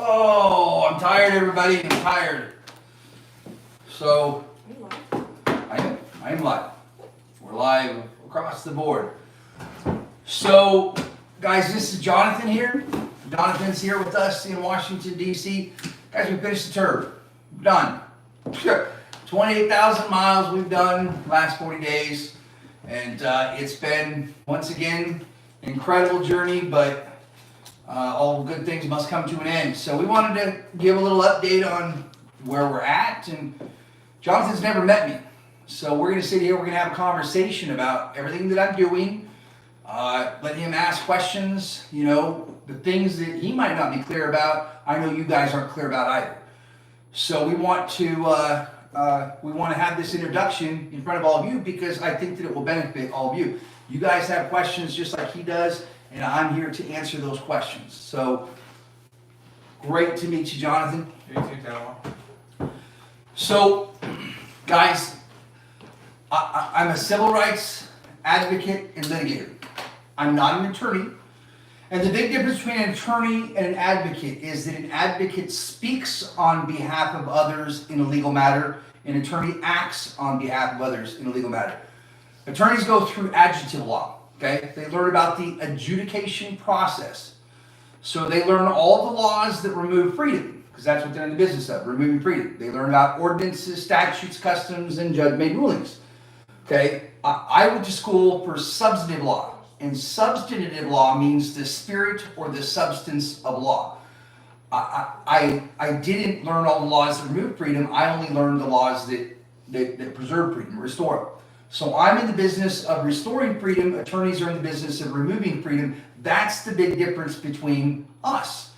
Oh, I'm tired, everybody. I'm tired. So, I am live. We're live across the board. So, guys, this is Jonathan here. Jonathan's here with us in Washington, D.C. Guys, we finished the term. Done. 28,000 miles we've done last 40 days. And it's been, once again, an incredible journey, but all good things must come to an end. So we wanted to give a little update on where we're at. And Jonathan's never met me. So we're going to sit here, we're going to have a conversation about everything that I'm doing. Let him ask questions, you know, the things that he might not be clear about, I know you guys aren't clear about either. So we want to have this introduction in front of all of you because I think that it will benefit all of you. You guys have questions just like he does, and I'm here to answer those questions. So great to meet you, Jonathan. You too, Tanawah. So, guys, I'm a civil rights advocate and litigator. I'm not an attorney. And the big difference between an attorney and an advocate is that an advocate speaks on behalf of others in a legal matter. An attorney acts on behalf of others in a legal matter. Attorneys go through adjudicative law, okay? They learn about the adjudication process. So they learn all the laws that remove freedom, because that's what they're in the business of, removing freedom. They learn about ordinances, statutes, customs, and judge-made rulings, okay? I went to school for substantive law, and substantive law means the spirit or the substance of law. I didn't learn all the laws that remove freedom. I only learned the laws that preserve freedom, restore it. So I'm in the business of restoring freedom. Attorneys are in the business of removing freedom. That's the big difference between us.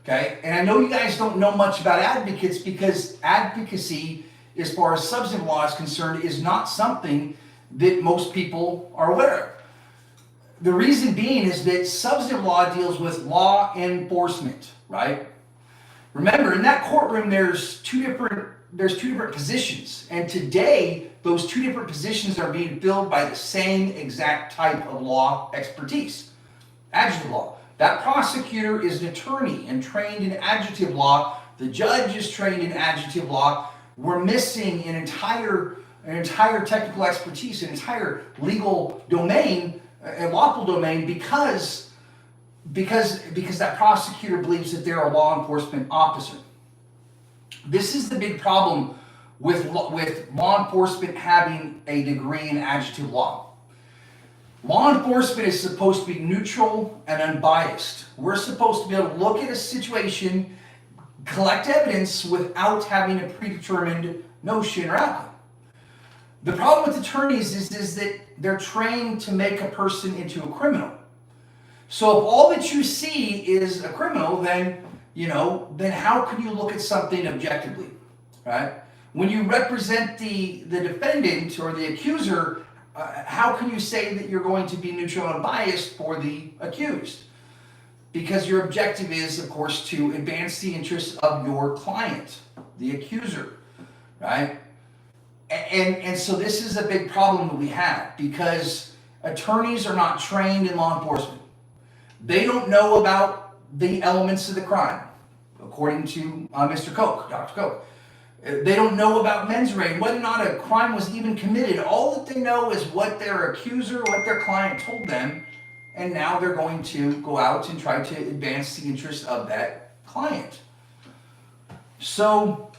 Okay? And I know you guys don't know much about advocates because advocacy, as far as substantive law is concerned, is not something that most people are aware of. The reason being is that substantive law deals with law enforcement, right? Remember, in that courtroom, there's two different positions. And today, those two different positions are being filled by the same exact type of law expertise. Adjudicative law. That prosecutor is an attorney and trained in adjudicative law. The judge is trained in adjudicative law. We're missing an entire technical expertise, an entire legal domain, a lawful domain, because that prosecutor believes that they're a law enforcement officer. This is the big problem with law enforcement having a degree in adjudicative law. Law enforcement is supposed to be neutral and unbiased. We're supposed to be able to look at a situation, collect evidence without having a predetermined notion or outcome. The problem with attorneys is that they're trained to make a person into a criminal. So if all that you see is a criminal, then how can you look at something objectively, right? When you represent the defendant or the accuser, how can you say that you're going to be neutral and unbiased for the accused? Because your objective is, of course, to advance the interests of your client, the accuser, right? And so this is a big problem that we have because attorneys are not trained in law enforcement. They don't know about the elements of the crime, according to Mr. Koch, Dr. Koch. They don't know about mens rea, whether or not a crime was even committed. All that they know is what their accuser, what their client told them, and now they're going to go out and try to advance the interests of that client. So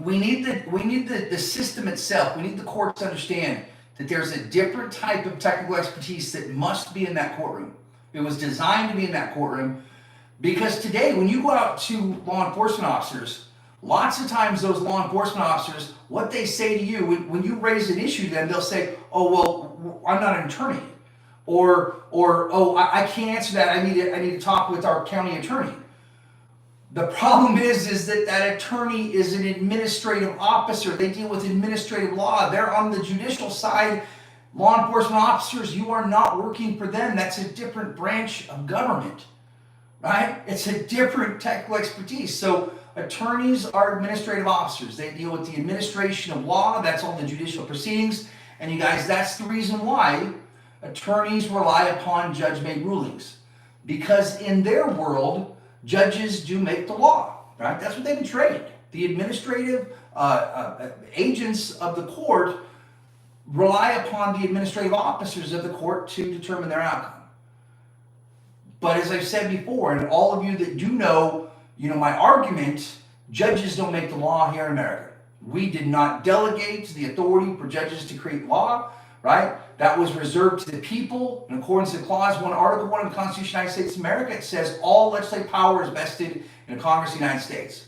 we need the system itself. We need the courts to understand that there's a different type of technical expertise that must be in that courtroom. It was designed to be in that courtroom because today, when you go out to law enforcement officers, lots of times those law enforcement officers, what they say to you, when you raise an issue to them, they'll say, oh, well, I'm not an attorney. Or oh, I can't answer that. I need to talk with our county attorney. The problem is that attorney is an administrative officer. They deal with administrative law. They're on the judicial side. Law enforcement officers, you are not working for them. That's a different branch of government, right? It's a different technical expertise. So attorneys are administrative officers. They deal with the administration of law. That's all the judicial proceedings. And you guys, that's the reason why attorneys rely upon judge-made rulings. Because in their world, judges do make the law, right? That's what they've been trained. The administrative agents of the court rely upon the administrative officers of the court to determine their outcome. But as I've said before, and all of you that do know, my argument, judges don't make the law here in America. We did not delegate the authority for judges to create law, right? That was reserved to the people in accordance with Clause 1, Article 1 of the Constitution of the United States of America. It says all legislative power is vested in the Congress of the United States.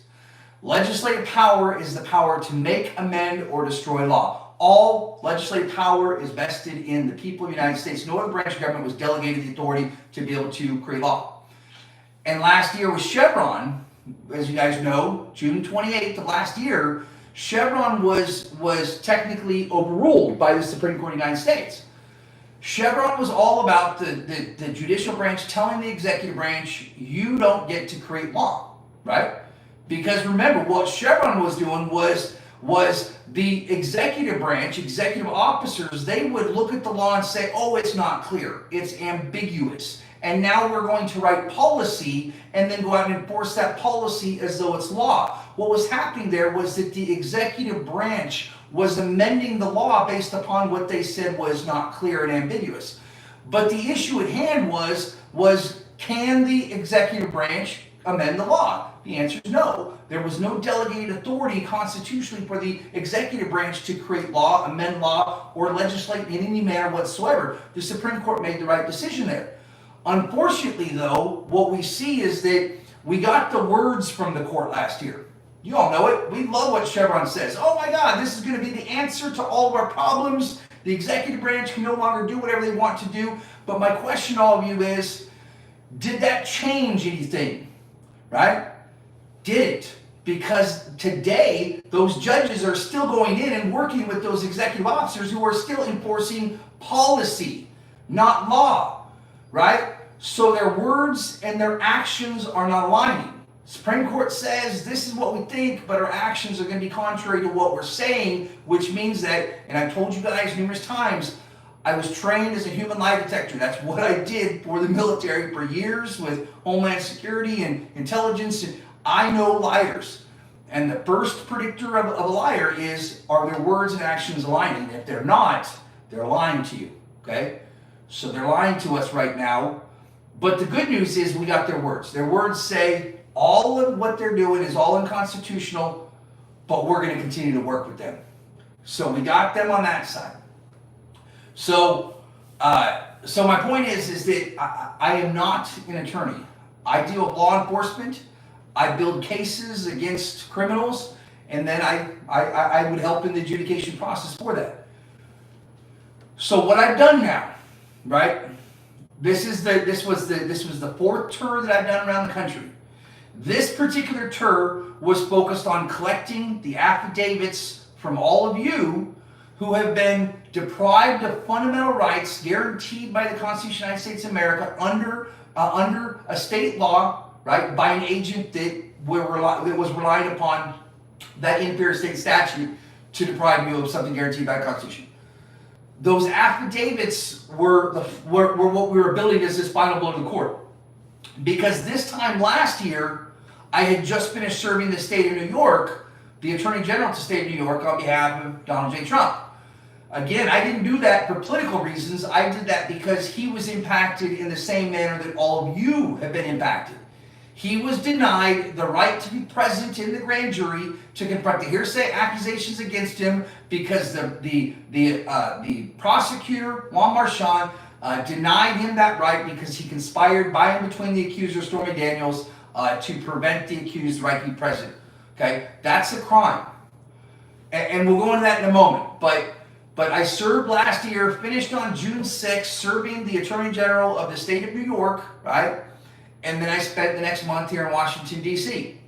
Legislative power is the power to make, amend, or destroy law. All legislative power is vested in the people of the United States. No other branch of government was delegated the authority to be able to create law. And last year with Chevron, as you guys know, June 28th of last year, Chevron was technically overruled by the Supreme Court of the United States. Chevron was all about the judicial branch telling the executive branch, you don't get to create law, right? Because remember, what Chevron was doing was the executive branch, executive officers, they would look at the law and say, oh, it's not clear, it's ambiguous. And now we're going to write policy and then go out and enforce that policy as though it's law. What was happening there was that the executive branch was amending the law based upon what they said was not clear and ambiguous. But the issue at hand was can the executive branch amend the law? The answer is no. There was no delegated authority constitutionally for the executive branch to create law, amend law, or legislate in any manner whatsoever. The Supreme Court made the right decision there. Unfortunately, though, what we see is that we got the words from the court last year. You all know it. We love what Chevron says. Oh my God, this is going to be the answer to all of our problems. The executive branch can no longer do whatever they want to do. But my question to all of you is, did that change anything? Right? Did it? Because today, those judges are still going in and working with those executive officers who are still enforcing policy, not law. Right? So their words and their actions are not aligning. Supreme Court says this is what we think, but our actions are going to be contrary to what we're saying, which means that, and I've told you guys numerous times, I was trained as a human lie detector. That's what I did for the military for years with Homeland Security and intelligence. I know liars. And the first predictor of a liar is, are their words and actions aligning? And if they're not, they're lying to you. Okay? So they're lying to us right now. But the good news is we got their words. Their words say all of what they're doing is all unconstitutional, but we're going to continue to work with them. So we got them on that side. So my point is that I am not an attorney. I deal with law enforcement. I build cases against criminals, and then I would help in the adjudication process for that. So what I've done now, right? This was the fourth tour that I've done around the country. This particular tour was focused on collecting the affidavits from all of you who have been deprived of fundamental rights guaranteed by the Constitution of the United States of America under a state law, right, by an agent that was relied upon that inferior state statute to deprive you of something guaranteed by the Constitution. Those affidavits were what we were building as this final blow to the court. Because this time last year, I had just finished serving the state of New York, the Attorney General of the state of New York, on behalf of Donald J. Trump. Again, I didn't do that for political reasons. I did that because he was impacted in the same manner that all of you have been impacted. He was denied the right to be present in the grand jury to confront the hearsay accusations against him because the prosecutor, Juan Marchand, denied him that right because he conspired by and between the accuser, Stormy Daniels, to prevent the accused right to be present. Okay, that's a crime, and we'll go into that in a moment. But I served last year, finished on June 6th, serving the Attorney General of the state of New York, right? And then I spent the next month here in Washington, D.C.,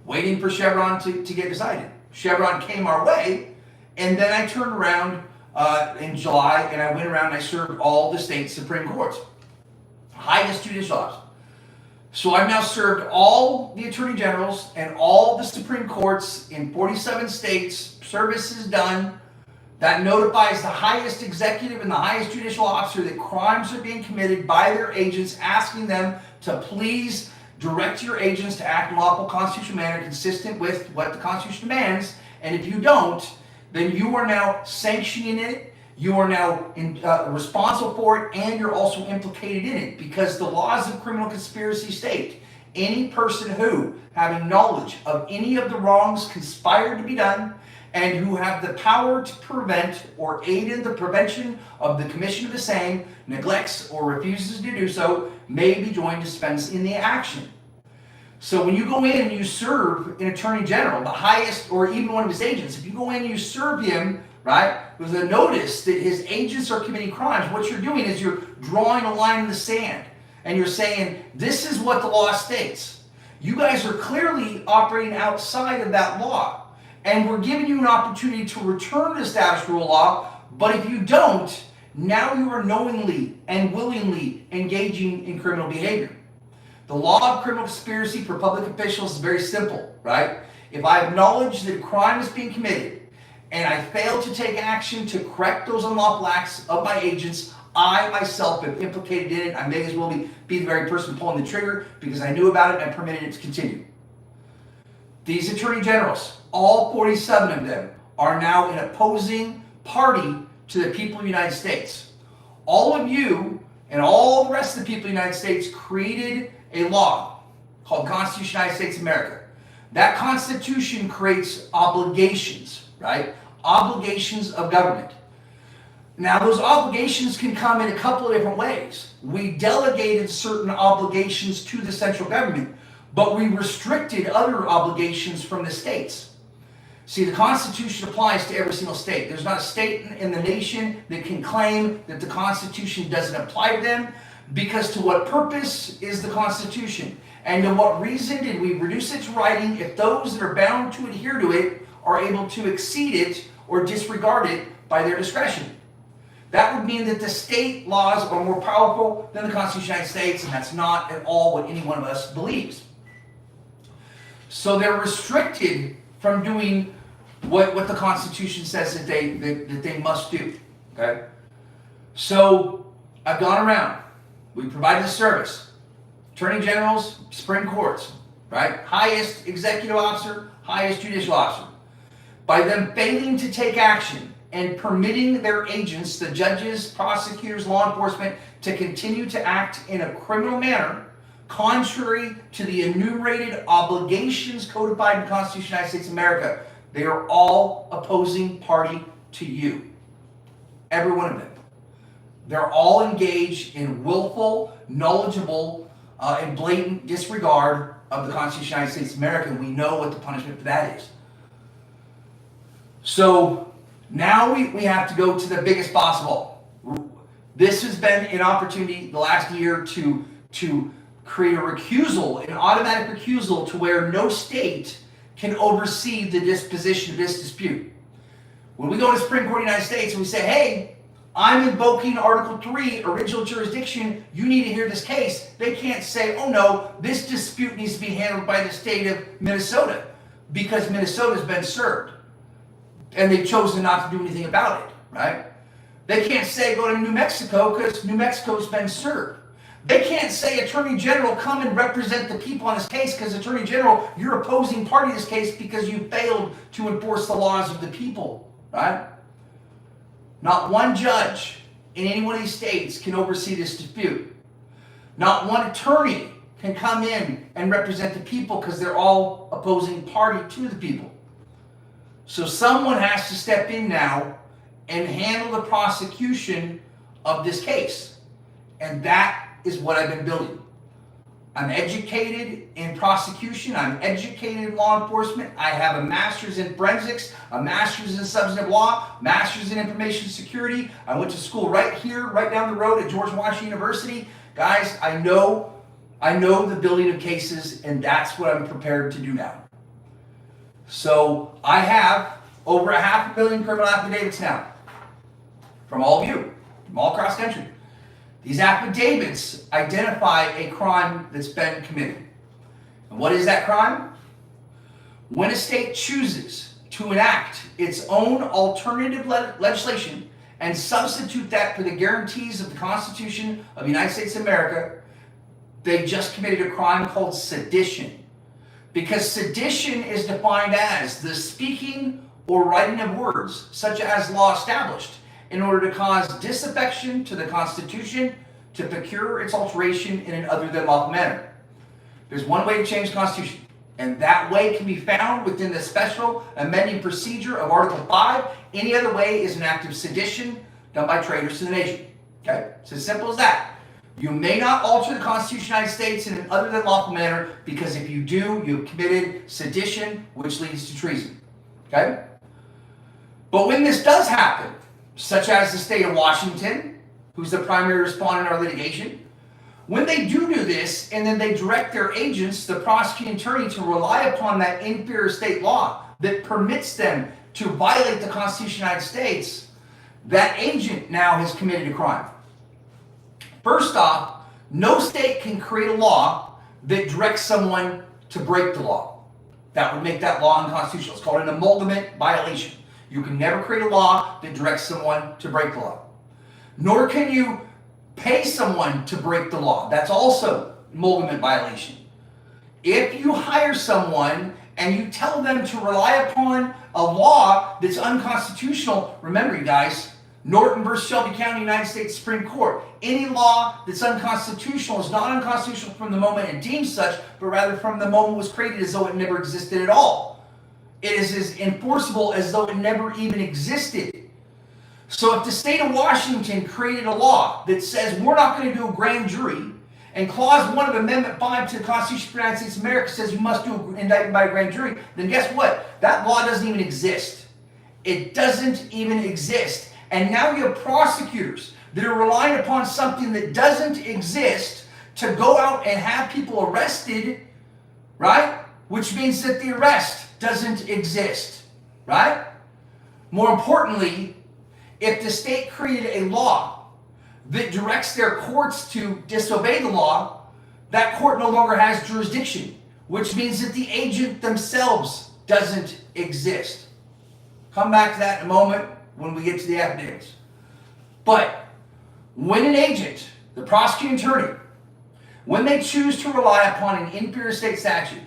waiting for Chevron to get decided. Chevron came our way, and then I turned around in July, and I went around and I served all the state Supreme Courts, highest judicial office. So I've now served all the Attorney Generals and all the Supreme Courts in 47 states. Service is done. That notifies the highest executive and the highest judicial officer that crimes are being committed by their agents, asking them to please direct your agents to act in lawful constitutional manner consistent with what the Constitution demands, and if you don't, then you are now sanctioning it, you are now responsible for it, and you're also implicated in it, because the laws of criminal conspiracy state any person who, having knowledge of any of the wrongs conspired to be done, and who have the power to prevent or aid in the prevention of the commission of the same, neglects or refuses to do so, may be joined to dispense in the action. So when you go in and you serve an attorney general, the highest, or even one of his agents, if you go in and you serve him, right, with a notice that his agents are committing crimes, what you're doing is you're drawing a line in the sand, and you're saying, this is what the law states. You guys are clearly operating outside of that law. And we're giving you an opportunity to return to status quo law, but if you don't, now you are knowingly and willingly engaging in criminal behavior. The law of criminal conspiracy for public officials is very simple, right? If I have knowledge that a crime is being committed, and I fail to take action to correct those unlawful acts of my agents, I myself am implicated in it. I may as well be the very person pulling the trigger because I knew about it and I permitted it to continue. These attorney generals, all 47 of them, are now an opposing party to the people of the United States. All of you and all the rest of the people of the United States created a law called the Constitution of the United States of America. That Constitution creates obligations, right? Obligations of government. Now, those obligations can come in a couple of different ways. We delegated certain obligations to the central government, but we restricted other obligations from the states. See, the Constitution applies to every single state. There's not a state in the nation that can claim that the Constitution doesn't apply to them, because to what purpose is the Constitution? And to what reason did we reduce it to writing if those that are bound to adhere to it are able to exceed it or disregard it by their discretion? That would mean that the state laws are more powerful than the Constitution of the United States, and that's not at all what any one of us believes. So they're restricted from doing what the Constitution says that they must do. Okay? So I've gone around. We provided the service. Attorney generals, Supreme Courts, right? Highest executive officer, highest judicial officer. By them failing to take action and permitting their agents, the judges, prosecutors, law enforcement, to continue to act in a criminal manner, contrary to the enumerated obligations codified in the Constitution of the United States of America, they are all opposing party to you. Every one of them. They're all engaged in willful, knowledgeable, and blatant disregard of the Constitution of the United States of America, and we know what the punishment for that is. So now we have to go to the biggest possible. This has been an opportunity the last year to create a recusal, an automatic recusal, to where no state can oversee the disposition of this dispute. When we go to the Supreme Court of the United States and we say, hey, I'm invoking Article 3, original jurisdiction, you need to hear this case, they can't say, oh no, this dispute needs to be handled by the state of Minnesota, because Minnesota's been served. And they've chosen not to do anything about it, right? They can't say go to New Mexico because New Mexico's been served. They can't say, Attorney General, come and represent the people on this case, because Attorney General, you're opposing party to this case because you failed to enforce the laws of the people, right? Not one judge in any one of these states can oversee this dispute. Not one attorney can come in and represent the people because they're all opposing party to the people. So someone has to step in now and handle the prosecution of this case. And that is what I've been building. I'm educated in prosecution. I'm educated in law enforcement. I have a master's in forensics, a master's in substantive law, master's in information security. I went to school right here, right down the road at George Washington University. Guys, I know the building of cases, and that's what I'm prepared to do now. So I have over 500 million criminal affidavits now from all of you, from all across the country. These affidavits identify a crime that's been committed. And what is that crime? When a state chooses to enact its own alternative legislation and substitute that for the guarantees of the Constitution of the United States of America, they just committed a crime called sedition. Because sedition is defined as the speaking or writing of words, such as law established, in order to cause disaffection to the Constitution, to procure its alteration in an other than lawful manner. There's one way to change the Constitution, and that way can be found within the special amending procedure of Article 5. Any other way is an act of sedition done by traitors to the nation. Okay? It's as simple as that. You may not alter the Constitution of the United States in an other than lawful manner, because if you do, you've committed sedition, which leads to treason. Okay? But when this does happen, such as the state of Washington, who's the primary respondent in our litigation, when they do this, and then they direct their agents, the prosecuting attorney, to rely upon that inferior state law that permits them to violate the Constitution of the United States, that agent now has committed a crime. First off, no state can create a law that directs someone to break the law. That would make that law unconstitutional. It's called an emulament violation. You can never create a law that directs someone to break the law. Nor can you pay someone to break the law. That's also emulament violation. If you hire someone and you tell them to rely upon a law that's unconstitutional, remember, you guys, Norton versus Shelby County, United States Supreme Court. Any law that's unconstitutional is not unconstitutional from the moment it deems such, but rather from the moment it was created, as though it never existed at all. It is as enforceable as though it never even existed. So if the state of Washington created a law that says we're not going to do a grand jury, and Clause 1 of Amendment 5 to the Constitution of the United States of America says you must do an indictment by a grand jury, then guess what? That law doesn't even exist. It doesn't even exist. And now you have prosecutors that are relying upon something that doesn't exist to go out and have people arrested, right? Which means that the arrest doesn't exist, right? More importantly, if the state created a law that directs their courts to disobey the law, that court no longer has jurisdiction, which means that the agent themselves doesn't exist. Come back to that in a moment when we get to the affidavits. But when an agent, the prosecuting attorney, when they choose to rely upon an inferior state statute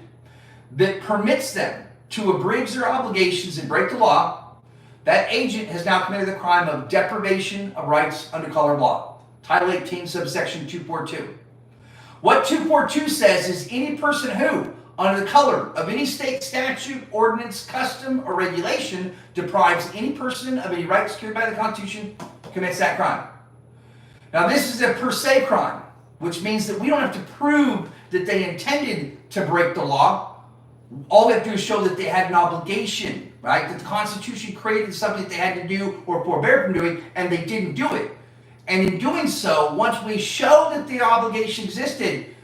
that permits them to abridge their obligations and break the law, that agent has now committed the crime of deprivation of rights under color of law. Title 18, subsection 242. What 242 says is any person who, under the color of any state statute, ordinance, custom, or regulation, deprives any person of any right secured by the Constitution, commits that crime. Now, this is a per se crime, which means that we don't have to prove that they intended to break the law. All we have to do is show that they had an obligation, right? That the Constitution created something that they had to do or forbear from doing, and they didn't do it. And in doing so, once we show that the obligation existed,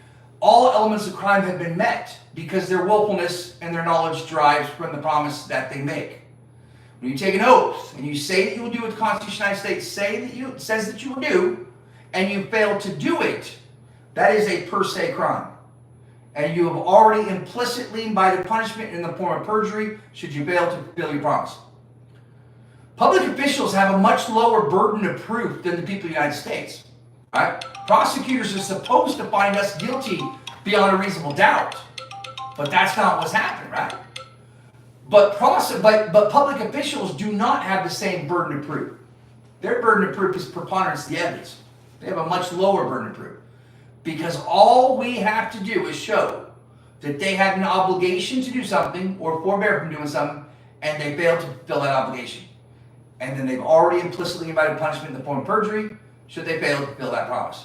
all elements of crime have been met, because their willfulness and their knowledge derives from the promise that they make. When you take an oath and you say that you will do what the Constitution of the United States says that you will do, and you fail to do it, that is a per se crime. And you have already implicitly invited punishment in the form of perjury should you fail to fulfill your promise. Public officials have a much lower burden of proof than the people of the United States. Right? Prosecutors are supposed to find us guilty beyond a reasonable doubt. But that's not what's happened, right? But public officials do not have the same burden of proof. Their burden of proof is preponderance of the evidence. They have a much lower burden of proof. Because all we have to do is show that they had an obligation to do something or forbear from doing something, and they failed to fulfill that obligation. And then they've already implicitly invited punishment in the form of perjury should they fail to fulfill that promise.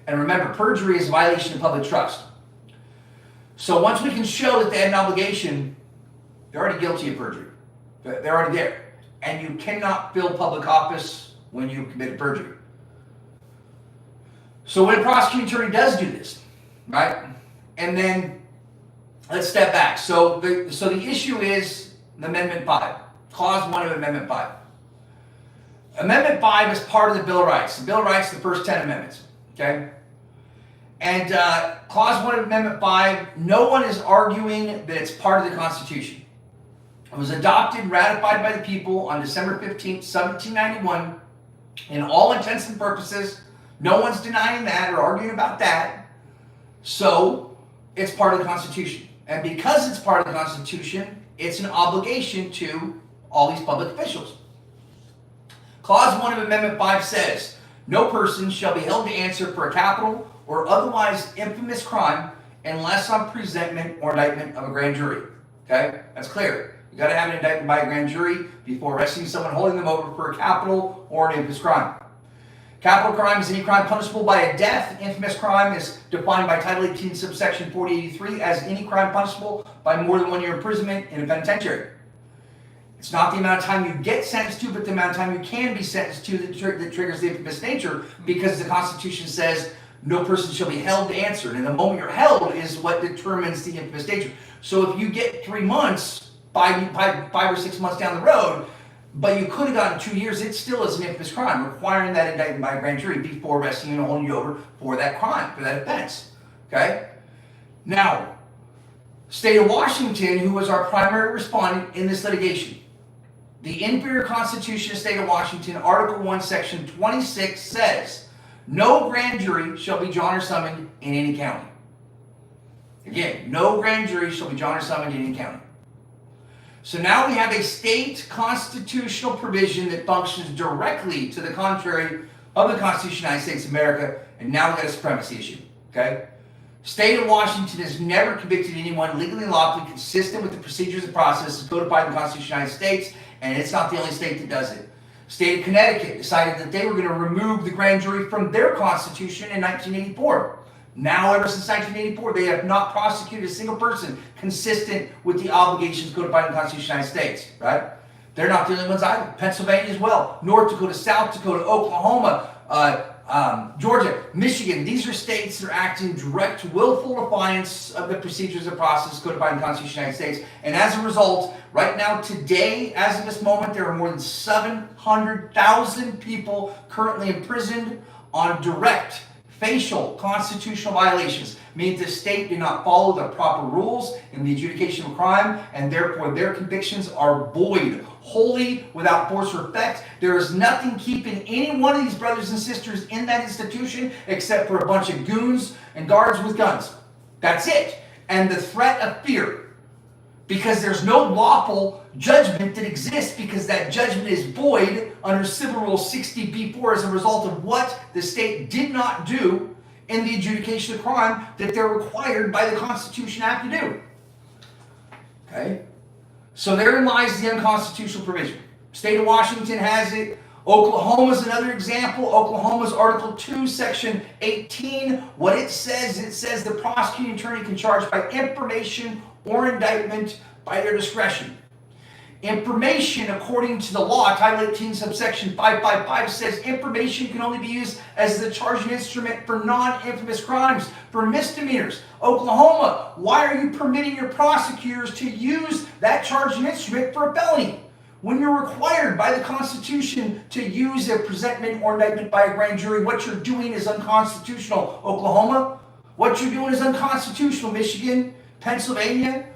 And remember, perjury is a violation of public trust. So once we can show that they had an obligation, they're already guilty of perjury. They're already there. And you cannot fill public office when you committed perjury. So when a prosecuting attorney does do this, right? And then let's step back. So the issue is Amendment 5, Clause 1 of Amendment 5. Amendment 5 is part of the Bill of Rights. The Bill of Rights is the first 10 amendments, okay? And Clause 1 of Amendment 5, no one is arguing that it's part of the Constitution. It was adopted and ratified by the people on December 15th, 1791. In all intents and purposes, no one's denying that or arguing about that. So it's part of the Constitution. And because it's part of the Constitution, it's an obligation to all these public officials. Clause 1 of Amendment 5 says, no person shall be held to answer for a capital or otherwise infamous crime unless on presentment or indictment of a grand jury. Okay? That's clear. You got to have an indictment by a grand jury before arresting someone, holding them over for a capital or an infamous crime. Capital crime is any crime punishable by a death. Infamous crime is defined by Title 18, subsection 4083 as any crime punishable by more than 1 year imprisonment in a penitentiary. It's not the amount of time you get sentenced to, but the amount of time you can be sentenced to that triggers the infamous nature, because the Constitution says no person shall be held to answer. And the moment you're held is what determines the infamous nature. So if you get 3 months, 5 or 6 months down the road, but you could have gotten 2 years, it still is an infamous crime, requiring that indictment by a grand jury before arresting you and holding you over for that crime, for that offense. Okay? Now, State of Washington, who was our primary respondent in this litigation, the inferior Constitution of the State of Washington, Article 1, Section 26 says, no grand jury shall be drawn or summoned in any county. Again, no grand jury shall be drawn or summoned in any county. So now we have a state constitutional provision that functions directly to the contrary of the Constitution of the United States of America, and now we've got a supremacy issue. Okay? State of Washington has never convicted anyone legally and lawfully consistent with the procedures and processes codified in the Constitution of the United States, and it's not the only state that does it. State of Connecticut decided that they were going to remove the grand jury from their Constitution in 1984. Now, ever since 1984, they have not prosecuted a single person consistent with the obligations codified in the Constitution of the United States, right? They're not the only ones either. Pennsylvania as well. North Dakota, South Dakota, Oklahoma, Georgia, Michigan. These are states that are acting direct, willful defiance of the procedures and process codified in the Constitution of the United States. And as a result, right now, today, as of this moment, there are more than 700,000 people currently imprisoned on direct, facial constitutional violations, means the state did not follow the proper rules in the adjudication of crime, and therefore their convictions are void, wholly without force or effect. There is nothing keeping any one of these brothers and sisters in that institution except for a bunch of goons and guards with guns. That's it. And the threat of fear. Because there's no lawful judgment that exists, because that judgment is void under Civil Rule 60b-4 as a result of what the state did not do in the adjudication of crime that they're required by the Constitution Act to do. Okay? So therein lies the unconstitutional provision. State of Washington has it. Oklahoma is another example. Oklahoma's Article 2, Section 18. What it says the prosecuting attorney can charge by information or indictment by their discretion. Information, according to the law, Title 18, subsection 555, says information can only be used as the charging instrument for non-infamous crimes, for misdemeanors. Oklahoma, why are you permitting your prosecutors to use that charging instrument for a felony? When you're required by the Constitution to use a presentment or indictment by a grand jury, what you're doing is unconstitutional. Oklahoma, what you're doing is unconstitutional. Michigan, Pennsylvania,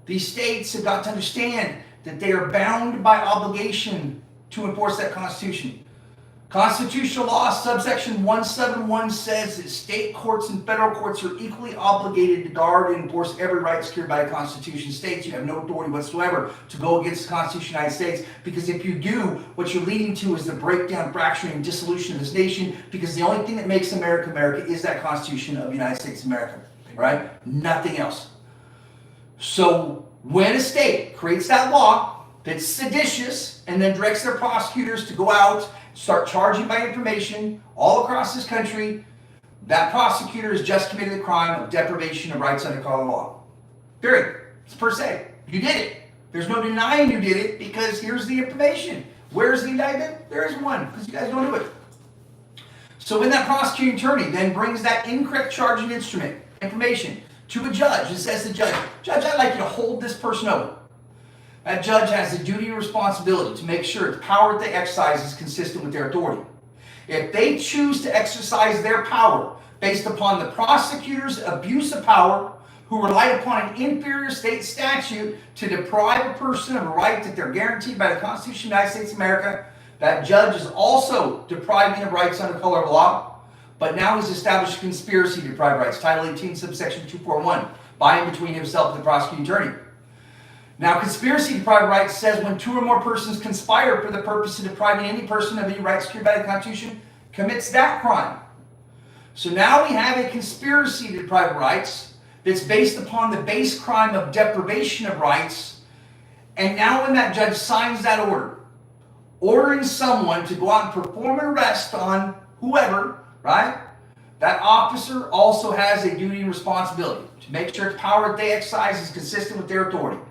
these states have got to understand that they are bound by obligation to enforce that Constitution. Constitutional law, subsection 171 says that state courts and federal courts are equally obligated to guard and enforce every right secured by the Constitution. States, you have no authority whatsoever to go against the Constitution of the United States, because if you do, what you're leading to is the breakdown, fracturing, and dissolution of this nation, because the only thing that makes America America is that Constitution of the United States of America, right? Nothing else. So when a state creates that law that's seditious and then directs their prosecutors to go out, start charging by information all across this country, that prosecutor has just committed the crime of deprivation of rights under color law. Period. It's per se. You did it. There's no denying you did it, because here's the information. Where's the indictment? There isn't one, because you guys don't do it. So when that prosecuting attorney then brings that incorrect charging instrument, information, to a judge and says to the judge, Judge, I'd like you to hold this person over. That judge has the duty and responsibility to make sure the power that they exercise is consistent with their authority. If they choose to exercise their power based upon the prosecutor's abuse of power, who relied upon an inferior state statute to deprive a person of a right that they're guaranteed by the Constitution of the United States of America, that judge is also depriving of rights under color of law. but now he's established a conspiracy to deprive rights, Title 18, subsection 241, by and between himself and the prosecuting attorney. Now, conspiracy to deprive rights says when two or more persons conspire for the purpose of depriving any person of any rights secured by the Constitution, commits that crime. So now we have a conspiracy to deprive rights that's based upon the base crime of deprivation of rights. And now when that judge signs that order, ordering someone to go out and perform an arrest on whoever, right? That officer also has a duty and responsibility to make sure the power that they exercise is consistent with their authority.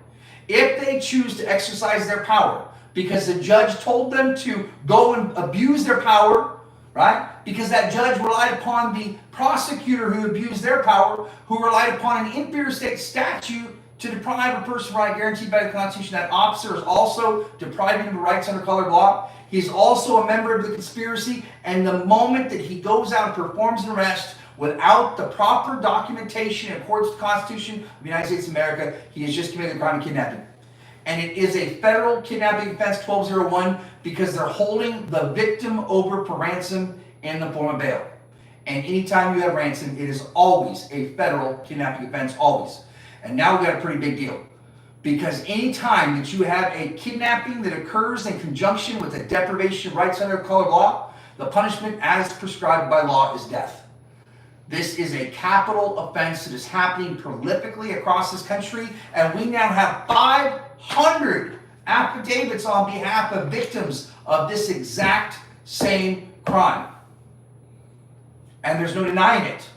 If they choose to exercise their power because the judge told them to go and abuse their power, right? Because that judge relied upon the prosecutor who abused their power, who relied upon an inferior state statute to deprive a person of right guaranteed by the Constitution. That officer is also depriving him of rights under colored law. He's also a member of the conspiracy, and the moment that he goes out and performs an arrest without the proper documentation in accordance with the Constitution of the United States of America, he has just committed the crime of kidnapping. And it is a federal kidnapping offense 1201 because they're holding the victim over for ransom in the form of bail. And anytime you have ransom, it is always a federal kidnapping offense, always. And now we've got a pretty big deal. Because anytime that you have a kidnapping that occurs in conjunction with a deprivation of rights under colored law, the punishment as prescribed by law is death. This is a capital offense that is happening prolifically across this country, and we now have 500 affidavits on behalf of victims of this exact same crime. And there's no denying it,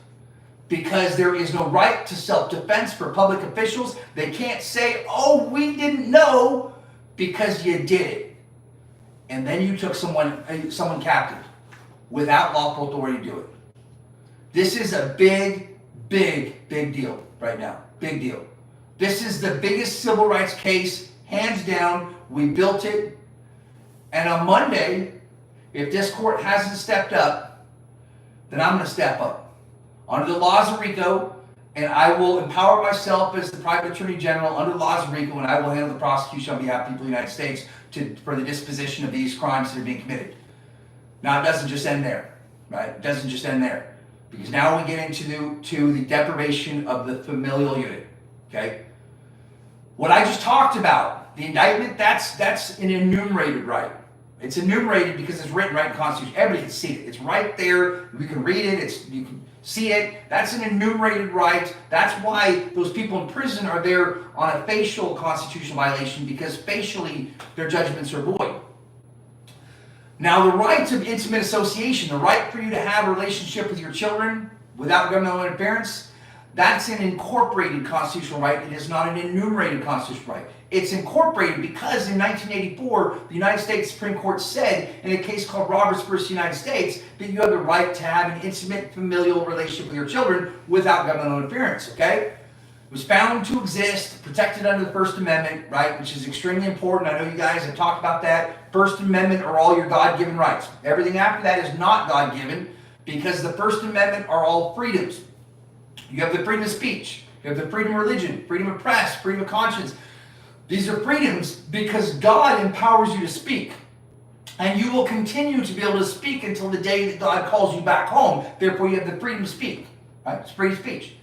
because there is no right to self-defense for public officials. They can't say, oh, we didn't know, because you did it. And then you took someone captive without lawful authority to do it. This is a big, big, big deal right now. Big deal. This is the biggest civil rights case, hands down. We built it. And on Monday, if this court hasn't stepped up, then I'm going to step up. Under the laws of RICO, and I will empower myself as the private attorney general under the laws of RICO, and I will handle the prosecution on behalf of the people of the United States for the disposition of these crimes that are being committed. Now, it doesn't just end there, right? It doesn't just end there. Because now we get into the deprivation of the familial unit, okay? What I just talked about, the indictment, that's an enumerated right. It's enumerated because it's written right in the Constitution. Everybody can see it. It's right there. We can read it. You can see it. That's an enumerated right. That's why those people in prison are there on a facial constitutional violation, because facially their judgments are void. Now, the right of intimate association, the right for you to have a relationship with your children without governmental interference, that's an incorporated constitutional right. It is not an enumerated constitutional right. It's incorporated because in 1984, the United States Supreme Court said in a case called Roberts versus United States that you have the right to have an intimate familial relationship with your children without governmental interference, okay? It was found to exist, protected under the First Amendment, right, which is extremely important. I know you guys have talked about that. First Amendment are all your God-given rights. Everything after that is not God-given, because the First Amendment are all freedoms. You have the freedom of speech. You have the freedom of religion, freedom of press, freedom of conscience. These are freedoms because God empowers you to speak. And you will continue to be able to speak until the day that God calls you back home. Therefore, you have the freedom to speak, right? It's free speech.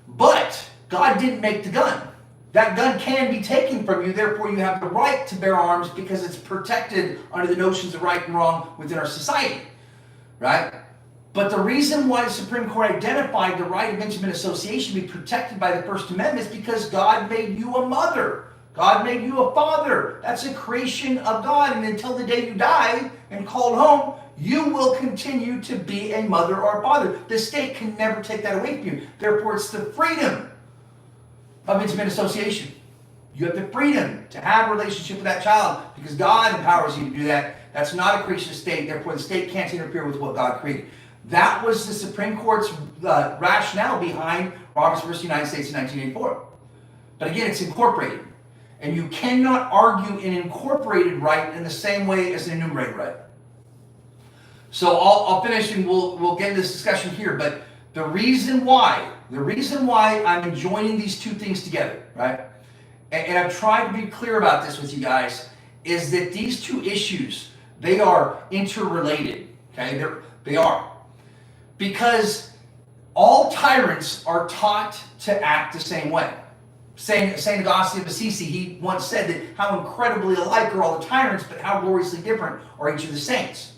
But God didn't make the gun. That gun can be taken from you, therefore you have the right to bear arms because it's protected under the notions of right and wrong within our society, right? But the reason why the Supreme Court identified the right of intimate association be protected by the First Amendment is because God made you a mother. God made you a father. That's a creation of God, and until the day you die and called home, you will continue to be a mother or a father. The state can never take that away from you. Therefore, it's the freedom of intimate association. You have the freedom to have a relationship with that child because God empowers you to do that. That's not a creation of the state. Therefore, the state can't interfere with what God created. That was the Supreme Court's rationale behind Roberts versus United States in 1984. But again, it's incorporated. And you cannot argue an incorporated right in the same way as an enumerated right. So I'll finish and we'll get into this discussion here. But the reason why I'm joining these two things together, right? And I've tried to be clear about this with you guys, is that these two issues, they are interrelated, okay? They are. Because all tyrants are taught to act the same way. Saint Augustine of Assisi, he once said that how incredibly alike are all the tyrants, but how gloriously different are each of the saints.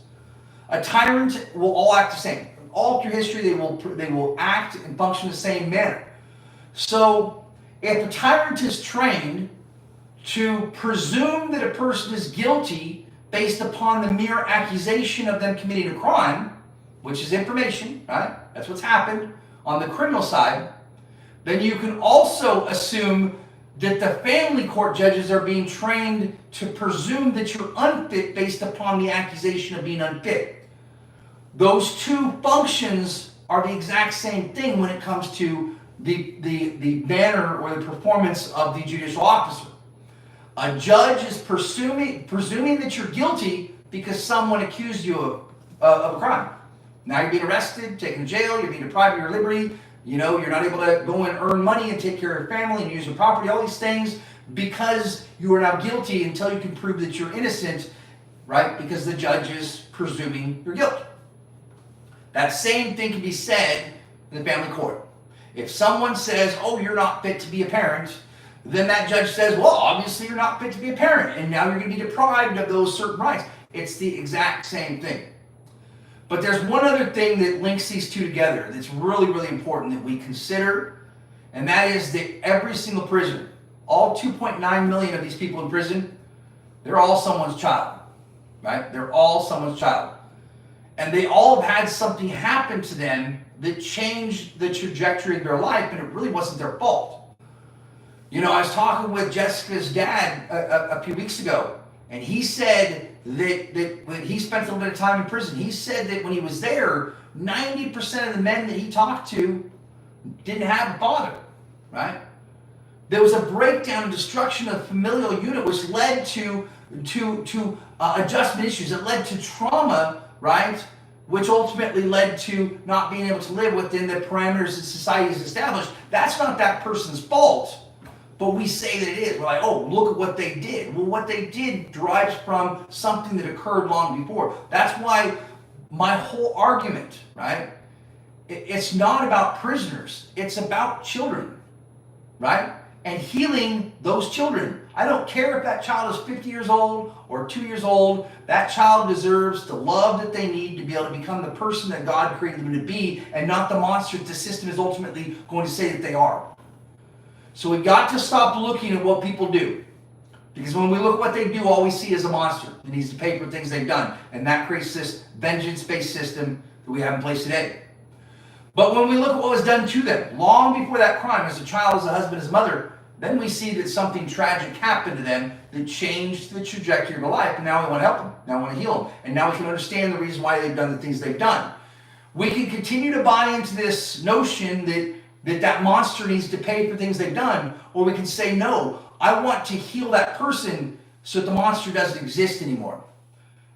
A tyrant will all act the same. All through history, they will act and function the same manner. So, if a tyrant is trained to presume that a person is guilty based upon the mere accusation of them committing a crime, which is information, right? That's what's happened on the criminal side. Then you can also assume that the family court judges are being trained to presume that you're unfit based upon the accusation of being unfit. Those two functions are the exact same thing when it comes to the manner or the performance of the judicial officer. A judge is presuming that you're guilty because someone accused you of a crime. Now you're being arrested, taken to jail, you're being deprived of your liberty, you're not able to go and earn money and take care of your family and use your property, all these things, because you are now guilty until you can prove that you're innocent, right? Because the judge is presuming your guilt. That same thing can be said in the family court. If someone says, oh, you're not fit to be a parent, then that judge says, well, obviously you're not fit to be a parent, and now you're going to be deprived of those certain rights. It's the exact same thing. But there's one other thing that links these two together that's really, really important that we consider, and that is that every single prisoner, all 2.9 million of these people in prison, they're all someone's child, right? They're all someone's child. And they all have had something happen to them that changed the trajectory of their life, and it really wasn't their fault. I was talking with Jessica's dad a few weeks ago, and he said that when he spent a little bit of time in prison, he said that when he was there, 90% of the men that he talked to didn't have a father, right? There was a breakdown and destruction of the familial unit, which led to adjustment issues. It led to trauma, right? Which ultimately led to not being able to live within the parameters that society has established. That's not that person's fault. But we say that it is. We're like, oh, look at what they did. Well, what they did derives from something that occurred long before. That's why my whole argument, right? It's not about prisoners. It's about children, right? And healing those children. I don't care if that child is 50 years old or 2 years old. That child deserves the love that they need to be able to become the person that God created them to be, and not the monster that the system is ultimately going to say that they are. So we've got to stop looking at what people do. Because when we look at what they do, all we see is a monster that needs to pay for things they've done. And that creates this vengeance-based system that we have in place today. But when we look at what was done to them, long before that crime, as a child, as a husband, as a mother, then we see that something tragic happened to them that changed the trajectory of their life. And now we want to help them. Now we want to heal them. And now we can understand the reason why they've done the things they've done. We can continue to buy into this notion that monster needs to pay for things they've done, or we can say, no, I want to heal that person so that the monster doesn't exist anymore.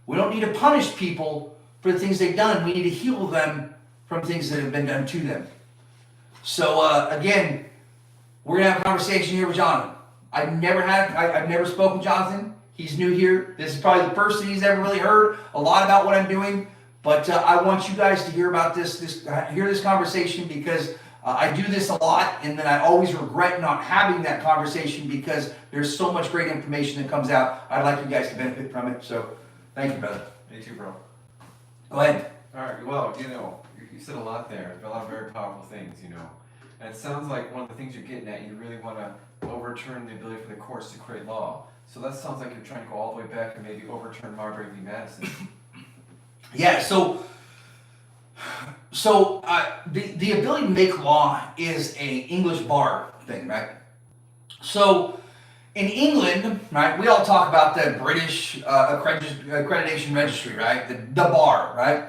We don't need to punish people for the things they've done. We need to heal them from things that have been done to them. So again, we're going to have a conversation here with Jonathan. I've never spoken with Jonathan. He's new here. This is probably the first thing he's ever really heard a lot about what I'm doing. But I want you guys to hear about hear this conversation, because I do this a lot, and then I always regret not having that conversation because there's so much great information that comes out. I'd like you guys to benefit from it. So, thank you, brother. Me too, bro. Go ahead. All right. Well, you said a lot there. A lot of very powerful things, And it sounds like one of the things you're getting at, you really want to overturn the ability for the courts to create law. So that sounds like you're trying to go all the way back and maybe overturn Marbury v. Madison. Yeah. So the ability to make law is a English bar thing, right? So in England, right, we all talk about the British accreditation registry, right? The bar, right?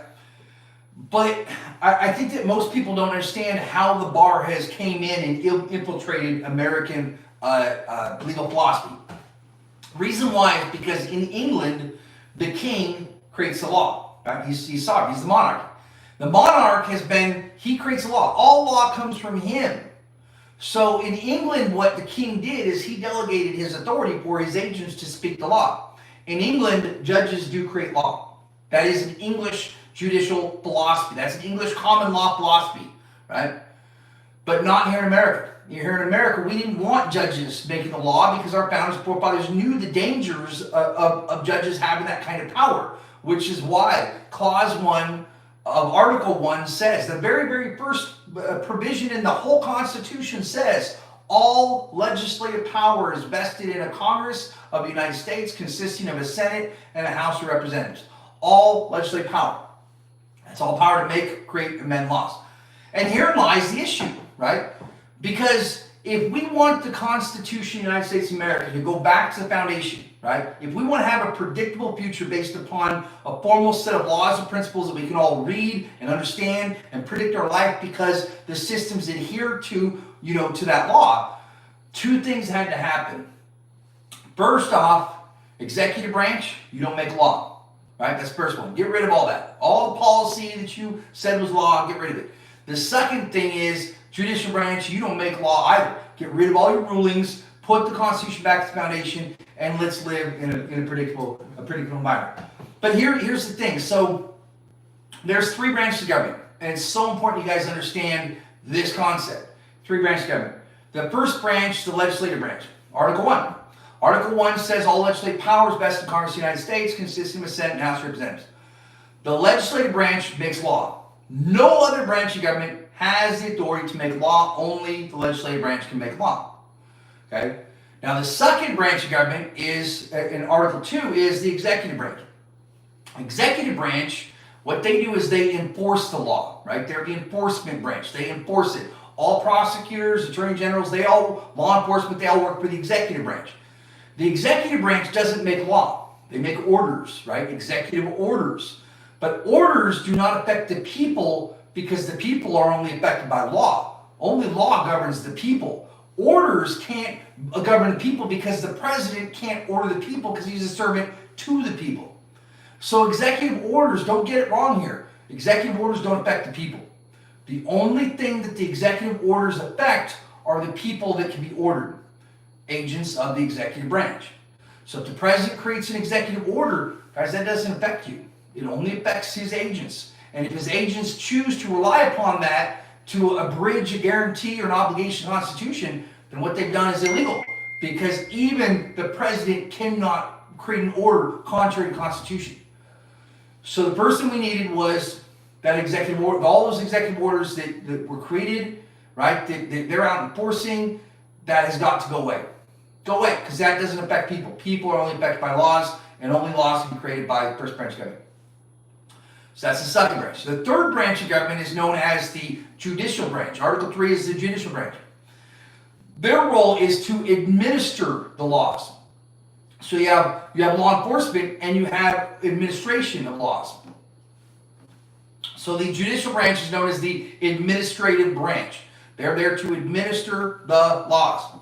But I think that most people don't understand how the bar has came in and infiltrated American legal philosophy. Reason why is because in England, the king creates the law, right? He's sovereign, he's the monarch. The monarch he creates the law. All law comes from him. So in England, what the king did is he delegated his authority for his agents to speak the law. In England, judges do create law. That is an English judicial philosophy. That's an English common law philosophy, right? But not here in America. Here in America, we didn't want judges making the law because our founders and forefathers knew the dangers of judges having that kind of power, which is why Clause 1 of Article 1 says, the very, very first provision in the whole Constitution says, all legislative power is vested in a Congress of the United States consisting of a Senate and a House of Representatives. All legislative power. That's all power to make, create, amend laws. And herein lies the issue, right? Because if we want the Constitution of the United States of America to go back to the foundation, right? If we want to have a predictable future based upon a formal set of laws and principles that we can all read and understand and predict our life because the systems adhere to, to that law, two things had to happen. First off, executive branch, you don't make law, right? That's the first one. Get rid of all that. All the policy that you said was law, get rid of it. The second thing is judicial branch, you don't make law either. Get rid of all your rulings, put the Constitution back to the foundation, and let's live in a predictable environment. But here's the thing. So there's three branches of government, and it's so important you guys understand this concept. Three branches of government. The first branch is the legislative branch. Article 1. Article 1 says all legislative powers vested in Congress of the United States consisting of a Senate and House of Representatives. The legislative branch makes law. No other branch of government has the authority to make law. Only the legislative branch can make law. Okay? Now the second branch of government is, in Article 2, is the executive branch. Executive branch, what they do is they enforce the law, right? They're the enforcement branch. They enforce it. All prosecutors, attorney generals, law enforcement, they all work for the executive branch. The executive branch doesn't make law. They make orders, right? Executive orders. But orders do not affect the people because the people are only affected by law. Only law governs the people. Orders can't govern the people because the president can't order the people because he's a servant to the people. So executive orders, don't get it wrong here. Executive orders don't affect the people. The only thing that the executive orders affect are the people that can be ordered. Agents of the executive branch. So if the president creates an executive order, guys, that doesn't affect you. It only affects his agents. And if his agents choose to rely upon that to abridge a guarantee or an obligation to the Constitution, then what they've done is illegal. Because even the president cannot create an order contrary to the Constitution. So the first thing we needed was that executive order, all those executive orders that were created, right, that they're out enforcing, that has got to go away. Go away, because that doesn't affect people. People are only affected by laws, and only laws can be created by the first branch of government. So that's the second branch. The third branch of government is known as the judicial branch. Article 3 is the judicial branch. Their role is to administer the laws. So you have law enforcement and you have administration of laws. So the judicial branch is known as the administrative branch. They're there to administer the laws.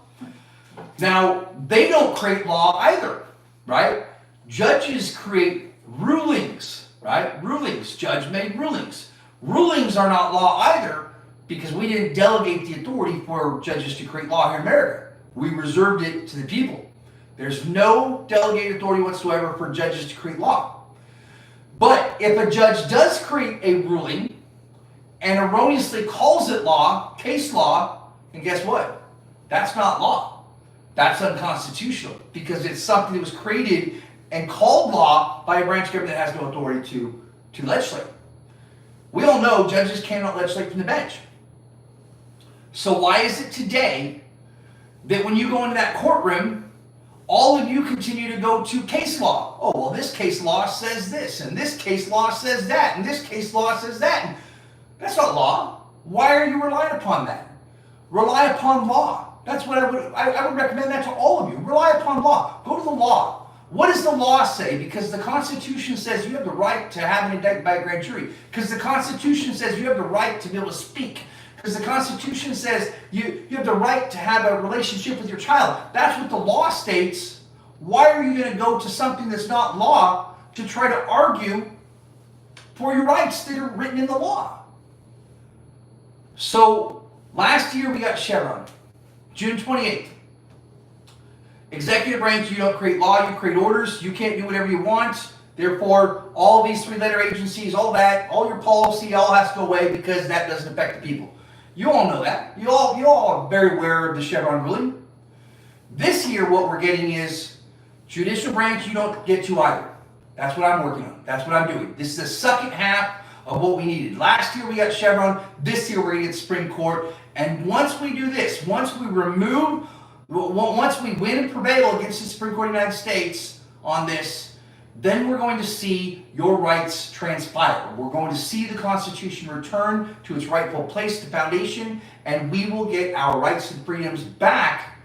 Now, they don't create law either, right? Judges create rulings, right? Rulings. Judge made rulings. Rulings are not law either because we didn't delegate the authority for judges to create law here in America. We reserved it to the people. There's no delegated authority whatsoever for judges to create law. But if a judge does create a ruling and erroneously calls it law, case law, then guess what? That's not law. That's unconstitutional because it's something that was created and called law by a branch of government that has no authority to legislate. We all know judges cannot legislate from the bench. So why is it today that when you go into that courtroom, all of you continue to go to case law? Oh, well, this case law says this, and this case law says that, and this case law says that. That's not law. Why are you relying upon that? Rely upon law. That's what I would recommend that to all of you. Rely upon law. Go to the law. What does the law say? Because the Constitution says you have the right to have an indictment by a grand jury. Because the Constitution says you have the right to be able to speak. Because the Constitution says you have the right to have a relationship with your child. That's what the law states. Why are you going to go to something that's not law to try to argue for your rights that are written in the law? So last year we got Chevron. June 28th. Executive branch, you don't create law, you create orders. You can't do whatever you want. Therefore, all these three-letter agencies, all that, all your policy, all has to go away because that doesn't affect the people. You all know that. You all are very aware of the Chevron ruling. This year, what we're getting is judicial branch. You don't get to either. That's what I'm working on. That's what I'm doing. This is the second half of what we needed. Last year we got Chevron. This year we're going to get Supreme Court. And once we do this, once we win and prevail against the Supreme Court of the United States on this, then we're going to see your rights transpire. We're going to see the Constitution return to its rightful place, the foundation, and we will get our rights and freedoms back,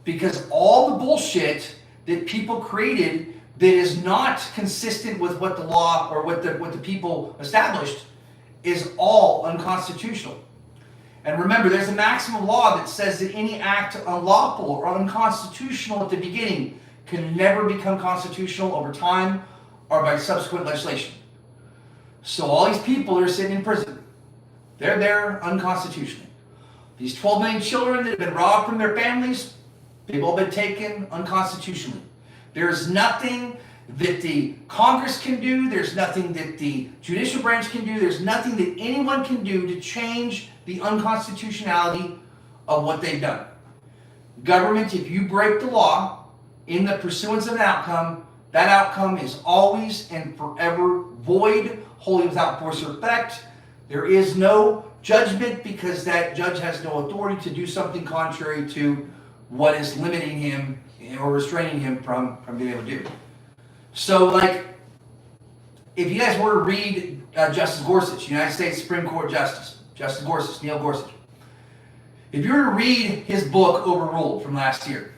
because all the bullshit that people created that is not consistent with what the law or what the people established is all unconstitutional. And remember, there's a maximum law that says that any act unlawful or unconstitutional at the beginning can never become constitutional over time or by subsequent legislation. So all these people that are sitting in prison, they're there unconstitutionally. These 12 million children that have been robbed from their families, they've all been taken unconstitutionally. There's nothing that the Congress can do, there's nothing that the judicial branch can do, there's nothing that anyone can do to change the unconstitutionality of what they've done. Government, if you break the law in the pursuance of an outcome, that outcome is always and forever void, wholly without force or effect. There is no judgment because that judge has no authority to do something contrary to what is limiting him or restraining him from being able to do. So, like, if you guys were to read Justice Gorsuch, United States Supreme Court Justice Gorsuch, Neil Gorsuch, if you were to read his book, Overruled, from last year,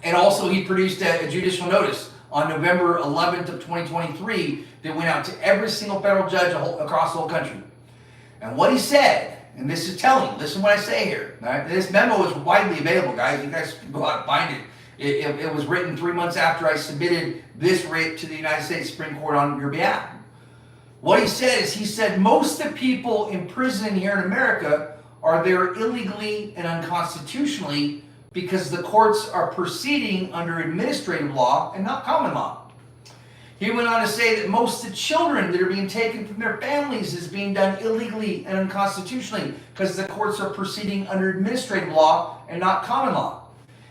and also he produced a judicial notice on November 11th of 2023 that went out to every single federal judge across the whole country. And what he said, and this is telling, listen to what I say here. Right? This memo is widely available, guys. You guys can go out and find it. It was written 3 months after I submitted this writ to the United States Supreme Court on your behalf. What he said is, he said, most of the people in prison here in America are there illegally and unconstitutionally because the courts are proceeding under administrative law and not common law. He went on to say that most of the children that are being taken from their families is being done illegally and unconstitutionally because the courts are proceeding under administrative law and not common law.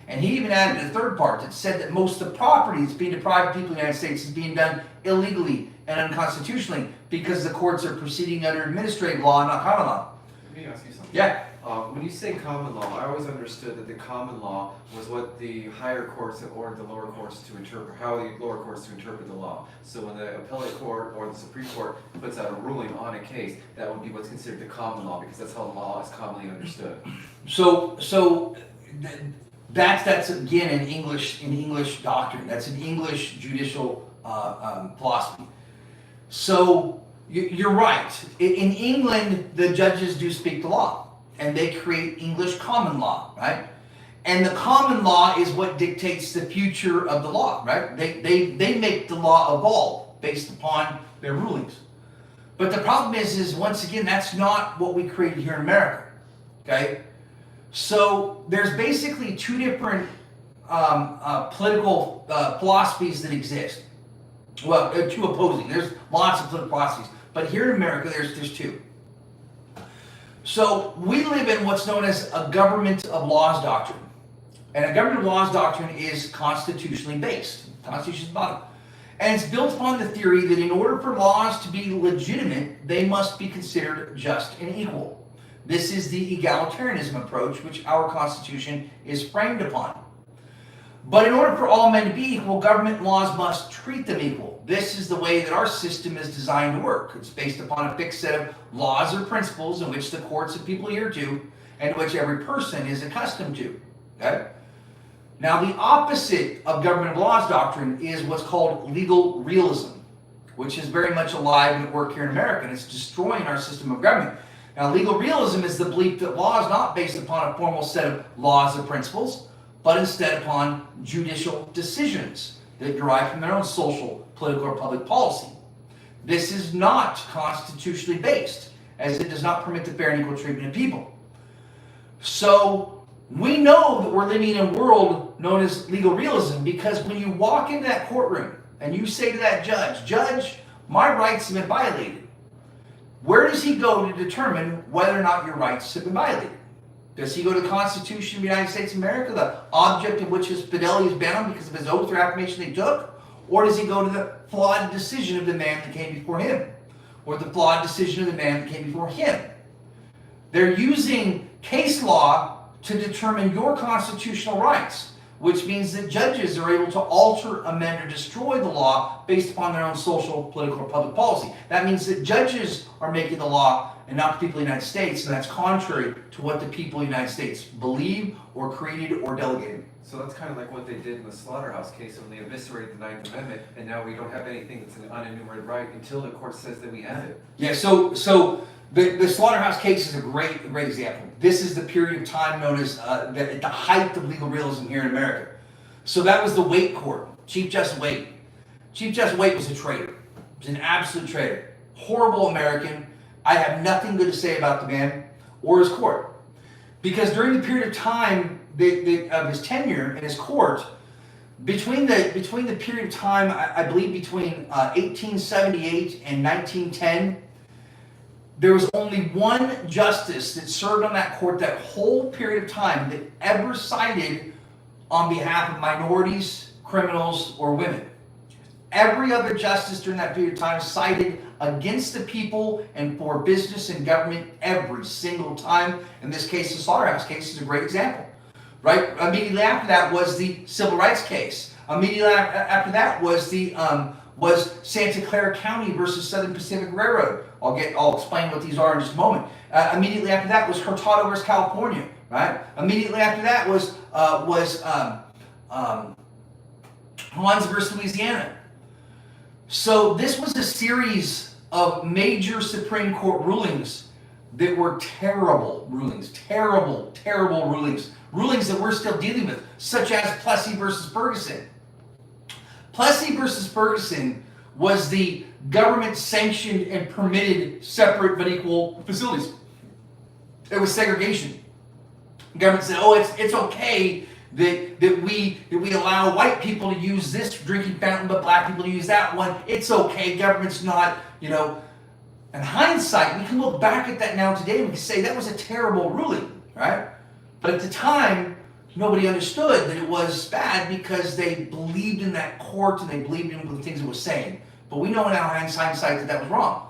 And he even added a third part that said that most of the property that's being deprived of people in the United States is being done illegally and unconstitutionally because the courts are proceeding under administrative law and not common law. Let me ask you something. Yeah. When you say common law, I always understood that the common law was what the higher courts had ordered the lower courts to interpret, how the lower courts to interpret the law. So when the appellate court or the Supreme Court puts out a ruling on a case, that would be what's considered the common law because that's how the law is commonly understood. That's again an English doctrine. That's an English judicial philosophy. So you're right. In England, the judges do speak the law, and they create English common law, right? And the common law is what dictates the future of the law, right? They make the law evolve based upon their rulings. But the problem is once again, that's not what we created here in America, okay? So there's basically two different political philosophies that exist. Well, two opposing. There's lots of political philosophies, but here in America, there's two. So we live in what's known as a government of laws doctrine. And a government of laws doctrine is constitutionally based. Constitution's bottom. And it's built upon the theory that in order for laws to be legitimate, they must be considered just and equal. This is the egalitarianism approach, which our Constitution is framed upon. But in order for all men to be equal, government laws must treat them equal. This is the way that our system is designed to work. It's based upon a fixed set of laws or principles in which the courts and people adhere to, and which every person is accustomed to. Okay? Now, the opposite of government of laws doctrine is what's called legal realism, which is very much alive and at work here in America, and it's destroying our system of government. Now, legal realism is the belief that law is not based upon a formal set of laws or principles, but instead upon judicial decisions that derive from their own social, political, or public policy. This is not constitutionally based, as it does not permit the fair and equal treatment of people. So, we know that we're living in a world known as legal realism because when you walk into that courtroom and you say to that judge, Judge, my rights have been violated, where does he go to determine whether or not your rights have been violated? Does he go to the Constitution of the United States of America, the object of which his fidelity is bound because of his oath or affirmation they took? Or does he go to the flawed decision of the man that came before him? Or the flawed decision of the man that came before him? They're using case law to determine your constitutional rights, which means that judges are able to alter, amend, or destroy the law based upon their own social, political, or public policy. That means that judges are making the law and not the people of the United States, and that's contrary to what the people of the United States believe or created or delegated. So that's kind of like what they did in the slaughterhouse case when they eviscerated the Ninth Amendment, and now we don't have anything that's an unenumerated right until the court says that we have it. Yeah, so the slaughterhouse case is a great example. This is the period of time known as at the height of legal realism here in America. So that was the Waite Court, Chief Justice Waite. Chief Justice Waite was a traitor. He was an absolute traitor. Horrible American. I have nothing good to say about the man or his court. Because during the period of time of his tenure in his court, between the period of time, I believe between 1878 and 1910, there was only one justice that served on that court that whole period of time that ever sided on behalf of minorities, criminals, or women. Every other justice during that period of time sided against the people and for business and government every single time. In this case, the slaughterhouse case is a great example. Right? Immediately after that was the civil rights case. Immediately after that was Santa Clara County versus Southern Pacific Railroad. I'll explain what these are in just a moment. Immediately after that was Hurtado versus California. Right? Immediately after that was Hans versus Louisiana. So this was a series of major Supreme Court rulings that were terrible rulings, terrible rulings that we're still dealing with, such as Plessy versus Ferguson. Plessy versus Ferguson was the government-sanctioned and permitted separate but equal facilities. It was segregation. The government said, "Oh, it's okay that we allow white people to use this drinking fountain, but black people to use that one. It's okay. Government's not, In hindsight, we can look back at that now today and we can say that was a terrible ruling, right? But at the time, nobody understood that it was bad because they believed in that court and they believed in the things it was saying. But we know now in hindsight that was wrong.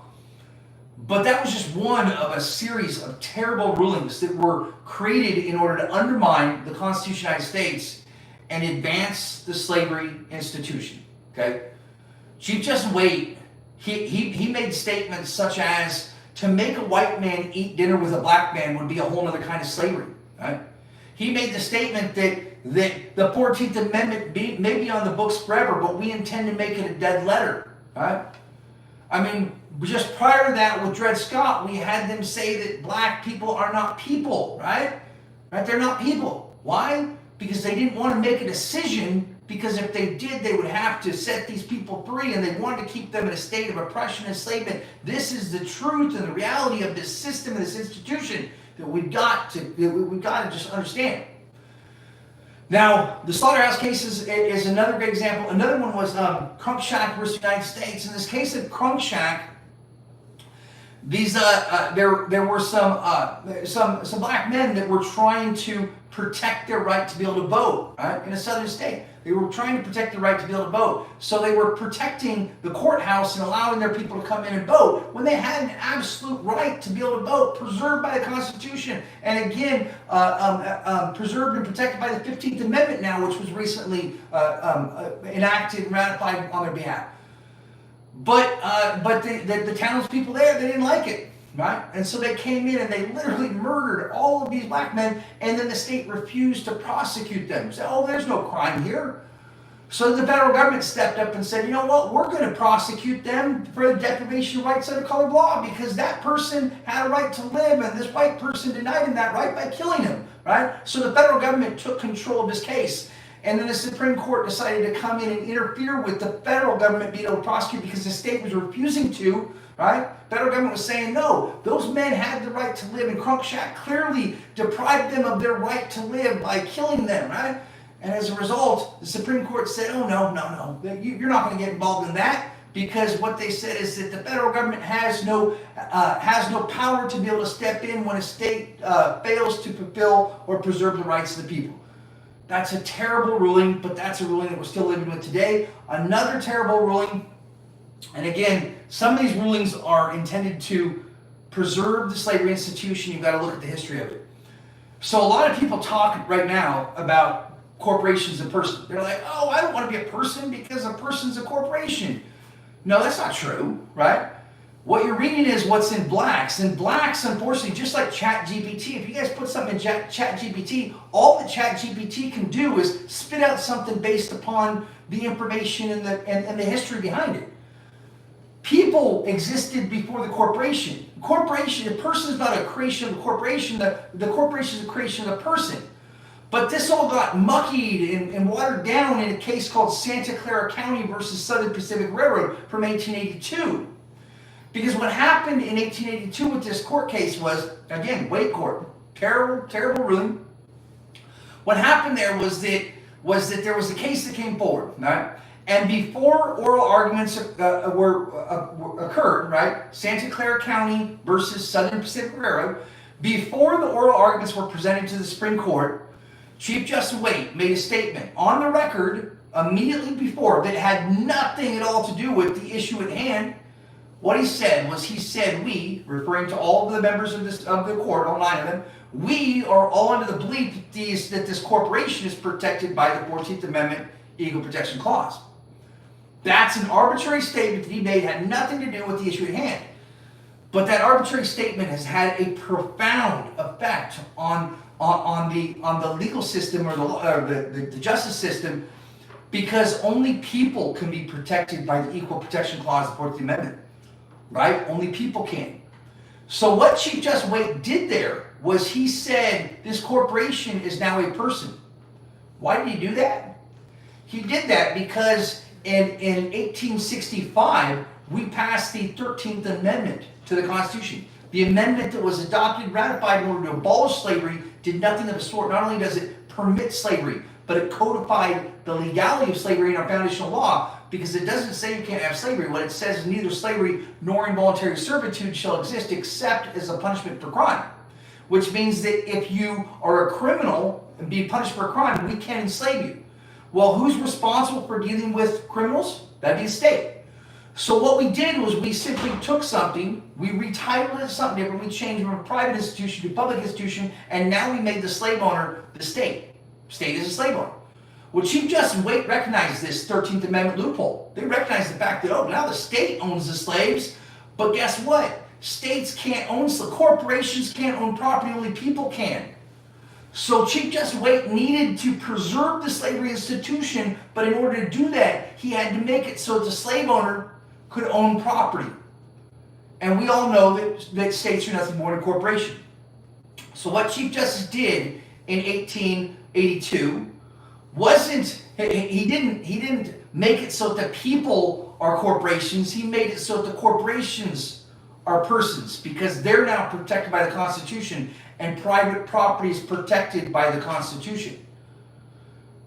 But that was just one of a series of terrible rulings that were created in order to undermine the Constitution of the United States and advance the slavery institution. Okay? Chief Justice Waite, he made statements such as, to make a white man eat dinner with a black man would be a whole other kind of slavery. Right? He made the statement that the 14th Amendment may be on the books forever, but we intend to make it a dead letter. Right? I mean, just prior to that with Dred Scott, we had them say that black people are not people, right? They're not people. Why? Because they didn't want to make a decision, because if they did, they would have to set these people free, and they wanted to keep them in a state of oppression and enslavement. This is the truth and the reality of this system and this institution that we've got to just understand. Now, the slaughterhouse case is another great example. Another one was Cruikshank versus the United States. In this case of Cruikshank, there were some black men that were trying to protect their right to be able to vote, right, in a southern state. They were trying to protect the right to be able to vote. So they were protecting the courthouse and allowing their people to come in and vote when they had an absolute right to be able to vote, preserved by the Constitution, and again, preserved and protected by the 15th Amendment now, which was recently enacted and ratified on their behalf. But the townspeople there, they didn't like it. Right? And so they came in and they literally murdered all of these black men, and then the state refused to prosecute them. Said, "Oh, there's no crime here." So the federal government stepped up and said, "You know what? We're going to prosecute them for the deprivation of rights under colored law, because that person had a right to live and this white person denied him that right by killing him." Right? So the federal government took control of this case. And then the Supreme Court decided to come in and interfere with the federal government being able to prosecute because the state was refusing to. Right? Federal government was saying, no, those men had the right to live, and Cruikshank clearly deprived them of their right to live by killing them, right? And as a result, the Supreme Court said, oh, no, you're not going to get involved in that, because what they said is that the federal government has no power to be able to step in when a state fails to fulfill or preserve the rights of the people. That's a terrible ruling, but that's a ruling that we're still living with today. Another terrible ruling, and again, some of these rulings are intended to preserve the slavery institution. You've got to look at the history of it. So a lot of people talk right now about corporations and persons. They're like, oh, I don't want to be a person because a person's a corporation. No, that's not true, right? What you're reading is what's in Blacks. And Blacks, unfortunately, just like ChatGPT, if you guys put something in ChatGPT, all that ChatGPT can do is spit out something based upon the information and the history behind it. People existed before the corporation. The person is not a creation of the corporation. The corporation is a creation of the person. But this all got muckied and watered down in a case called Santa Clara County versus Southern Pacific Railroad from 1882. Because what happened in 1882 with this court case was, again, Wake Court, terrible ruling. What happened there was that there was a case that came forward, right? And before oral arguments occurred, right? Santa Clara County versus Southern Pacific Railroad, before the oral arguments were presented to the Supreme Court, Chief Justice Waite made a statement on the record immediately before that had nothing at all to do with the issue at hand. What he said was, we, referring to all of the members of the court, all 9 of them, we are all under the belief that this corporation is protected by the 14th Amendment Equal Protection Clause. That's an arbitrary statement that he made, had nothing to do with the issue at hand. But that arbitrary statement has had a profound effect on the legal system or the justice system, because only people can be protected by the Equal Protection Clause of the 14th Amendment, right? Only people can. So what Chief Justice Waite did there was he said this corporation is now a person. Why did he do that? He did that because in 1865 we passed the 13th Amendment to the Constitution. The amendment that was adopted, ratified in order to abolish slavery, did nothing of the sort. Not only does it permit slavery, but it codified the legality of slavery in our foundational law, because it doesn't say you can't have slavery. What it says is neither slavery nor involuntary servitude shall exist except as a punishment for crime. Which means that if you are a criminal and be punished for a crime, we can enslave you. Well, who's responsible for dealing with criminals? That'd be the state. So what we did was we simply took something, we retitled it to something different, we changed from a private institution to a public institution, and now we made the slave owner the state. State is a slave owner. Well, Chief Justice Waite recognized this 13th Amendment loophole. They recognized the fact that, oh, now the state owns the slaves, but guess what? States can't own slaves. Corporations can't own property, only people can. So Chief Justice Waite needed to preserve the slavery institution, but in order to do that, he had to make it so that the slave owner could own property. And we all know that states are nothing more than a corporation. So what Chief Justice did in 1882 he didn't make it so that the people are corporations. He made it so that the corporations are persons, because they're now protected by the Constitution and private property is protected by the Constitution.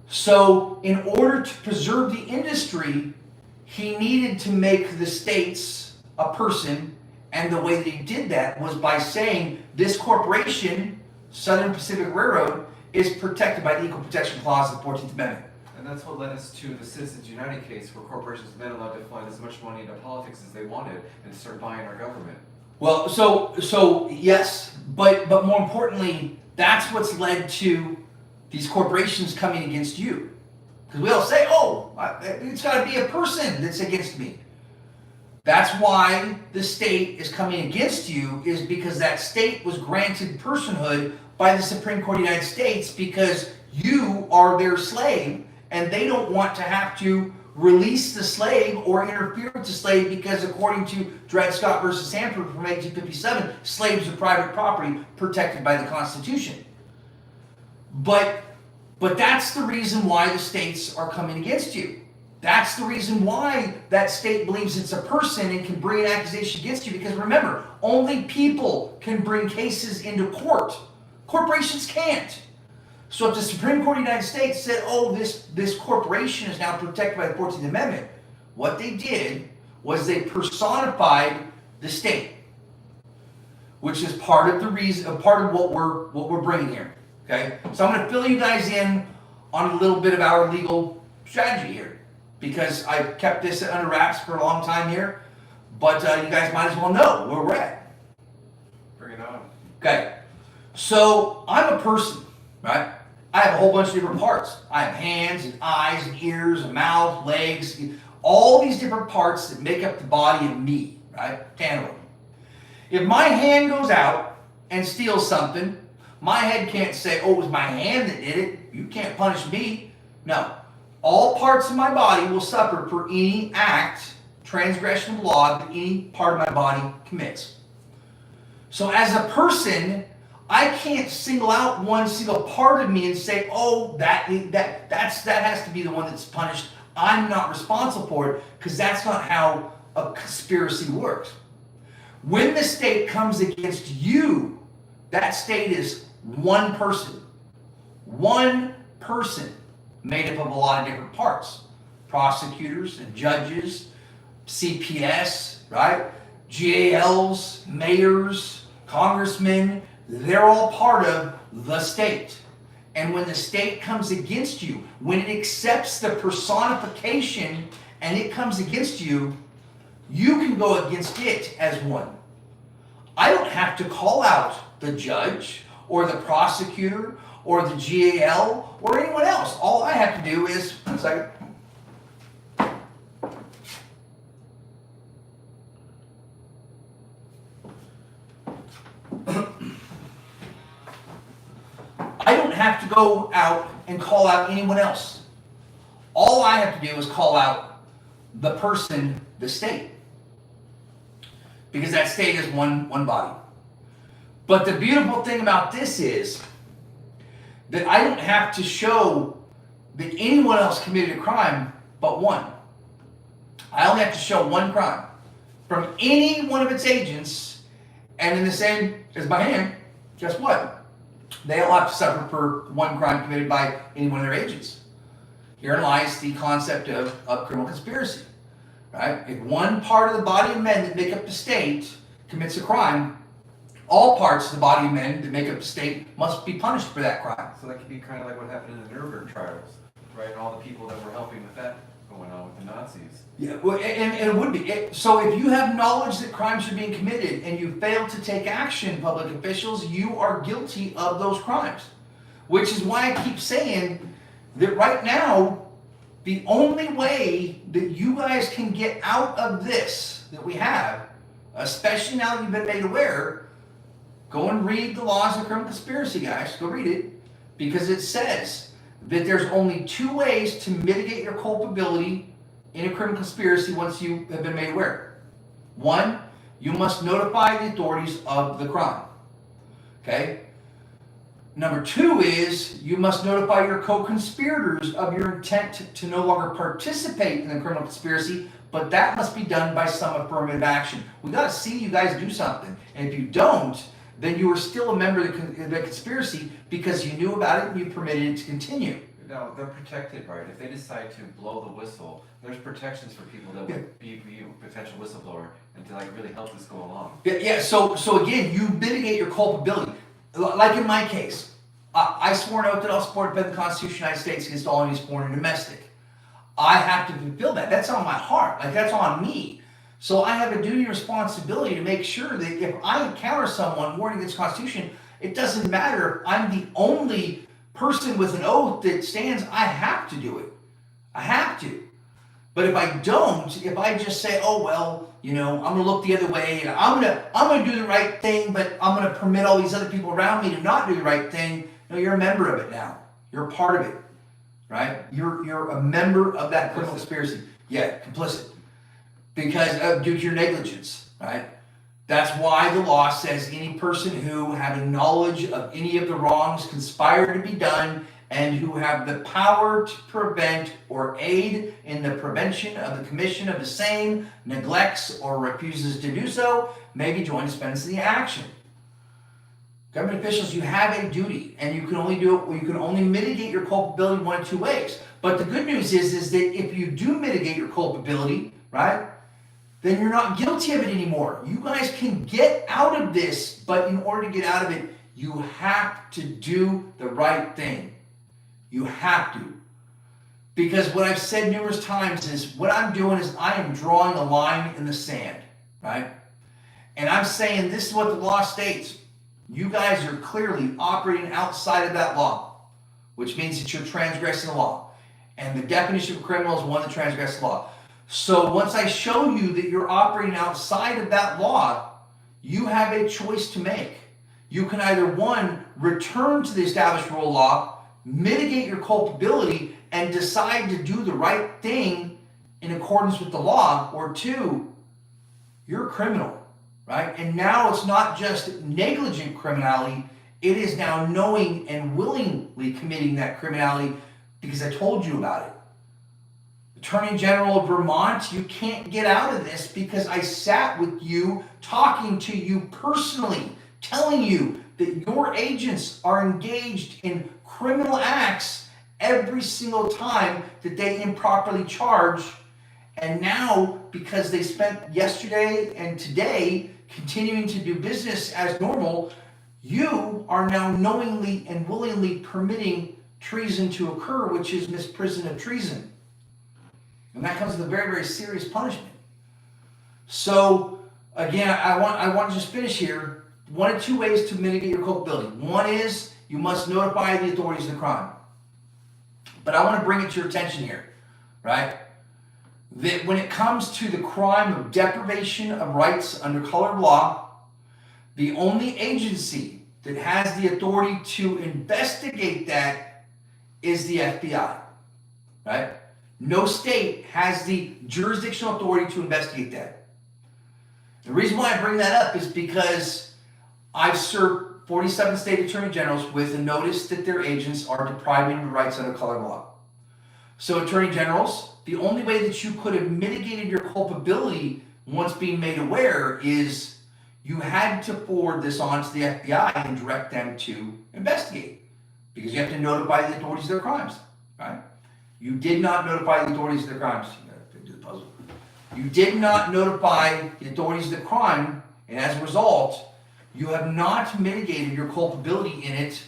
So in order to preserve the industry, he needed to make the states a person, and the way that he did that was by saying this corporation, Southern Pacific Railroad, is protected by the Equal Protection Clause of the 14th Amendment. And that's what led us to the Citizens United case, where corporations have been allowed to fund as much money into politics as they wanted and start buying our government. Well, so yes, but more importantly, that's what's led to these corporations coming against you. Because we all say, oh, it's got to be a person that's against me. That's why the state is coming against you, is because that state was granted personhood by the Supreme Court of the United States, because you are their slave, and they don't want to have to release the slave or interfere with the slave, because according to Dred Scott versus Hanford from 1857, slaves are private property protected by the Constitution. But that's the reason why the states are coming against you. That's the reason why that state believes it's a person and can bring an accusation against you, because remember, only people can bring cases into court. Corporations can't. So if the Supreme Court of the United States said, oh, this corporation is now protected by the 14th Amendment, what they did was they personified the state, which is part of the reason, part of what we're bringing here. Okay, so I'm going to fill you guys in on a little bit of our legal strategy here, because I've kept this under wraps for a long time here, but you guys might as well know where we're at. Bring it on. Okay, so I'm a person, right? I have a whole bunch of different parts. I have hands and eyes and ears and mouth, legs, all these different parts that make up the body of me, right? Tanawah. If my hand goes out and steals something, my head can't say, oh, it was my hand that did it. You can't punish me. No. All parts of my body will suffer for any act, transgression of law that any part of my body commits. So as a person, I can't single out one single part of me and say, oh, that has to be the one that's punished. I'm not responsible for it, because that's not how a conspiracy works. When the state comes against you, that state is one person. One person made up of a lot of different parts. Prosecutors and judges, CPS, right? GALs, mayors, congressmen, they're all part of the state. And when the state comes against you, when it accepts the personification and it comes against you, you can go against it as one. I don't have to call out the judge or the prosecutor or the GAL or anyone else. All I have to do is, one second. I don't have to go out and call out anyone else. All I have to do is call out the person, the state. Because that state is one body. But the beautiful thing about this is that I don't have to show that anyone else committed a crime but one. I only have to show one crime from any one of its agents, and in the same as my hand, guess what? They all have to suffer for one crime committed by any one of their agents. Herein lies the concept of criminal conspiracy. Right? If one part of the body of men that make up the state commits a crime, all parts of the body of men that make up the state must be punished for that crime. So that could be kind of like what happened in the Nuremberg trials, right? And all the people that were helping with that going on with the Nazis. Yeah, well, and it would be. So if you have knowledge that crimes are being committed and you fail to take action, public officials, you are guilty of those crimes. Which is why I keep saying that right now, the only way that you guys can get out of this that we have, especially now that you've been made aware, go and read the laws of criminal conspiracy, guys. Go read it. Because it says that there's only two ways to mitigate your culpability in a criminal conspiracy once you have been made aware. One, you must notify the authorities of the crime. Okay? Number two is you must notify your co-conspirators of your intent to no longer participate in the criminal conspiracy, but that must be done by some affirmative action. We got to see you guys do something. And if you don't, then you are still a member of the conspiracy because you knew about it and you permitted it to continue. No, they're protected, right? If they decide to blow the whistle, there's protections for people that would be a potential whistleblower and to like really help this go along. Yeah. So again, you mitigate your culpability. Like in my case, I swore an oath that I'll support and defend the Constitution of the United States against all enemies, foreign and domestic. I have to fulfill that. That's on my heart. Like that's on me. So I have a duty and responsibility to make sure that if I encounter someone warning against the Constitution, it doesn't matter if I'm the only person with an oath that stands. I have to do it. I have to. But if I don't, if I just say, oh well, you know, I'm gonna look the other way and I'm gonna do the right thing, but I'm gonna permit all these other people around me to not do the right thing. No, you're a member of it now. You're a part of it, right? You're a member of that criminal conspiracy. Yeah, complicit. Because due to your negligence, right? That's why the law says any person who, having knowledge of any of the wrongs conspired to be done and who have the power to prevent or aid in the prevention of the commission of the same, neglects or refuses to do so, may be joined as offense in the action. Government officials, you have a duty, and you can only do it, you can only mitigate your culpability one of two ways. But the good news is that if you do mitigate your culpability, right, then you're not guilty of it anymore. You guys can get out of this, but in order to get out of it, you have to do the right thing. You have to. Because what I've said numerous times is what I'm doing is I am drawing a line in the sand, right? And I'm saying this is what the law states. You guys are clearly operating outside of that law, which means that you're transgressing the law. And the definition of criminal is one that transgresses the law. So once I show you that you're operating outside of that law, you have a choice to make. You can either, one, return to the established rule of law, mitigate your culpability, and decide to do the right thing in accordance with the law, or two, you're a criminal. Right? And now it's not just negligent criminality, it is now knowing and willingly committing that criminality because I told you about it. Attorney General of Vermont, you can't get out of this because I sat with you, talking to you personally, telling you that your agents are engaged in criminal acts every single time that they improperly charge. And now, because they spent yesterday and today continuing to do business as normal, you are now knowingly and willingly permitting treason to occur, which is misprision of treason. And that comes with a very, very serious punishment. So, again, I want to just finish here. One of two ways to mitigate your culpability. One is you must notify the authorities of the crime. But I want to bring it to your attention here, right? That when it comes to the crime of deprivation of rights under color of law, the only agency that has the authority to investigate that is the FBI, right? No state has the jurisdictional authority to investigate that. The reason why I bring that up is because I've served 47 state attorney generals with a notice that their agents are depriving of rights under color of law. So attorney generals, the only way that you could have mitigated your culpability once being made aware is you had to forward this on to the FBI and direct them to investigate, because you have to notify the authorities of their crimes, right? You did not notify the authorities of their crimes. You gotta do the puzzle. You did not notify the authorities of the crime, and as a result, you have not mitigated your culpability in it,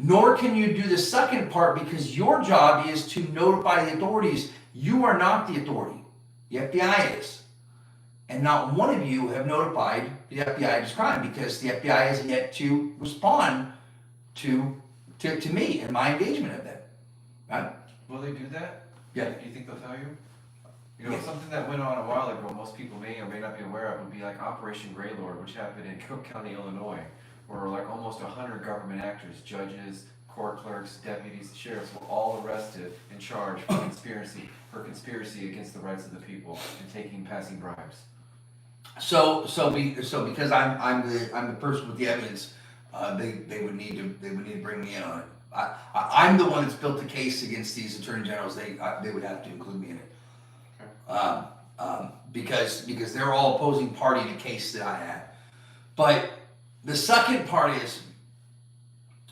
nor can you do the second part because your job is to notify the authorities. You are not the authority. The FBI is. And not one of you have notified the FBI of this crime because the FBI has yet to respond to me and my engagement of that. Right? Will they do that? Yeah. Do you think they'll tell you? You know, something that went on a while ago, most people may or may not be aware of, would be like Operation Greylord, which happened in Cook County, Illinois, where like almost 100 government actors, judges, court clerks, deputies, sheriffs were all arrested and charged for conspiracy against the rights of the people and passing bribes. So because I'm the person with the evidence, they would need to bring me in on it. I'm the one that's built the case against these attorney generals. They would have to include me in it. Okay. Because they're all opposing party in a case that I had. But the second part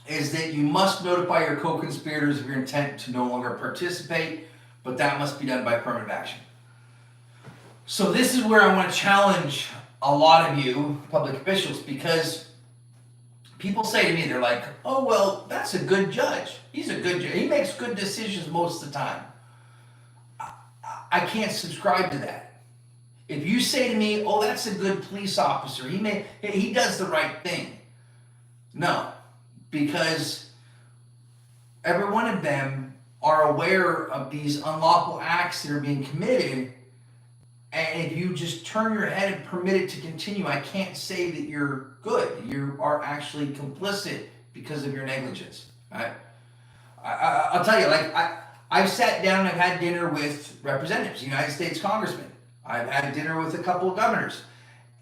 is that you must notify your co-conspirators of your intent to no longer participate, but that must be done by affirmative action. So this is where I want to challenge a lot of you public officials, because people say to me, they're like, oh, well, that's a good judge. He's a good judge. He makes good decisions most of the time. I can't subscribe to that. If you say to me, oh, that's a good police officer, he does the right thing. No, because every one of them are aware of these unlawful acts that are being committed, and if you just turn your head and permit it to continue, I can't say that you're good. You are actually complicit because of your negligence. Right? I'll tell you, like I've sat down and I've had dinner with representatives, United States congressmen. I've had dinner with a couple of governors.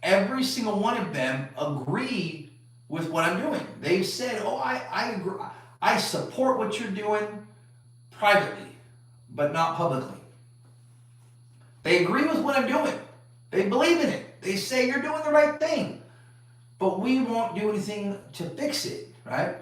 Every single one of them agree with what I'm doing. They've said, oh, I agree. I support what you're doing privately, but not publicly. They agree with what I'm doing. They believe in it. They say you're doing the right thing. But we won't do anything to fix it, right?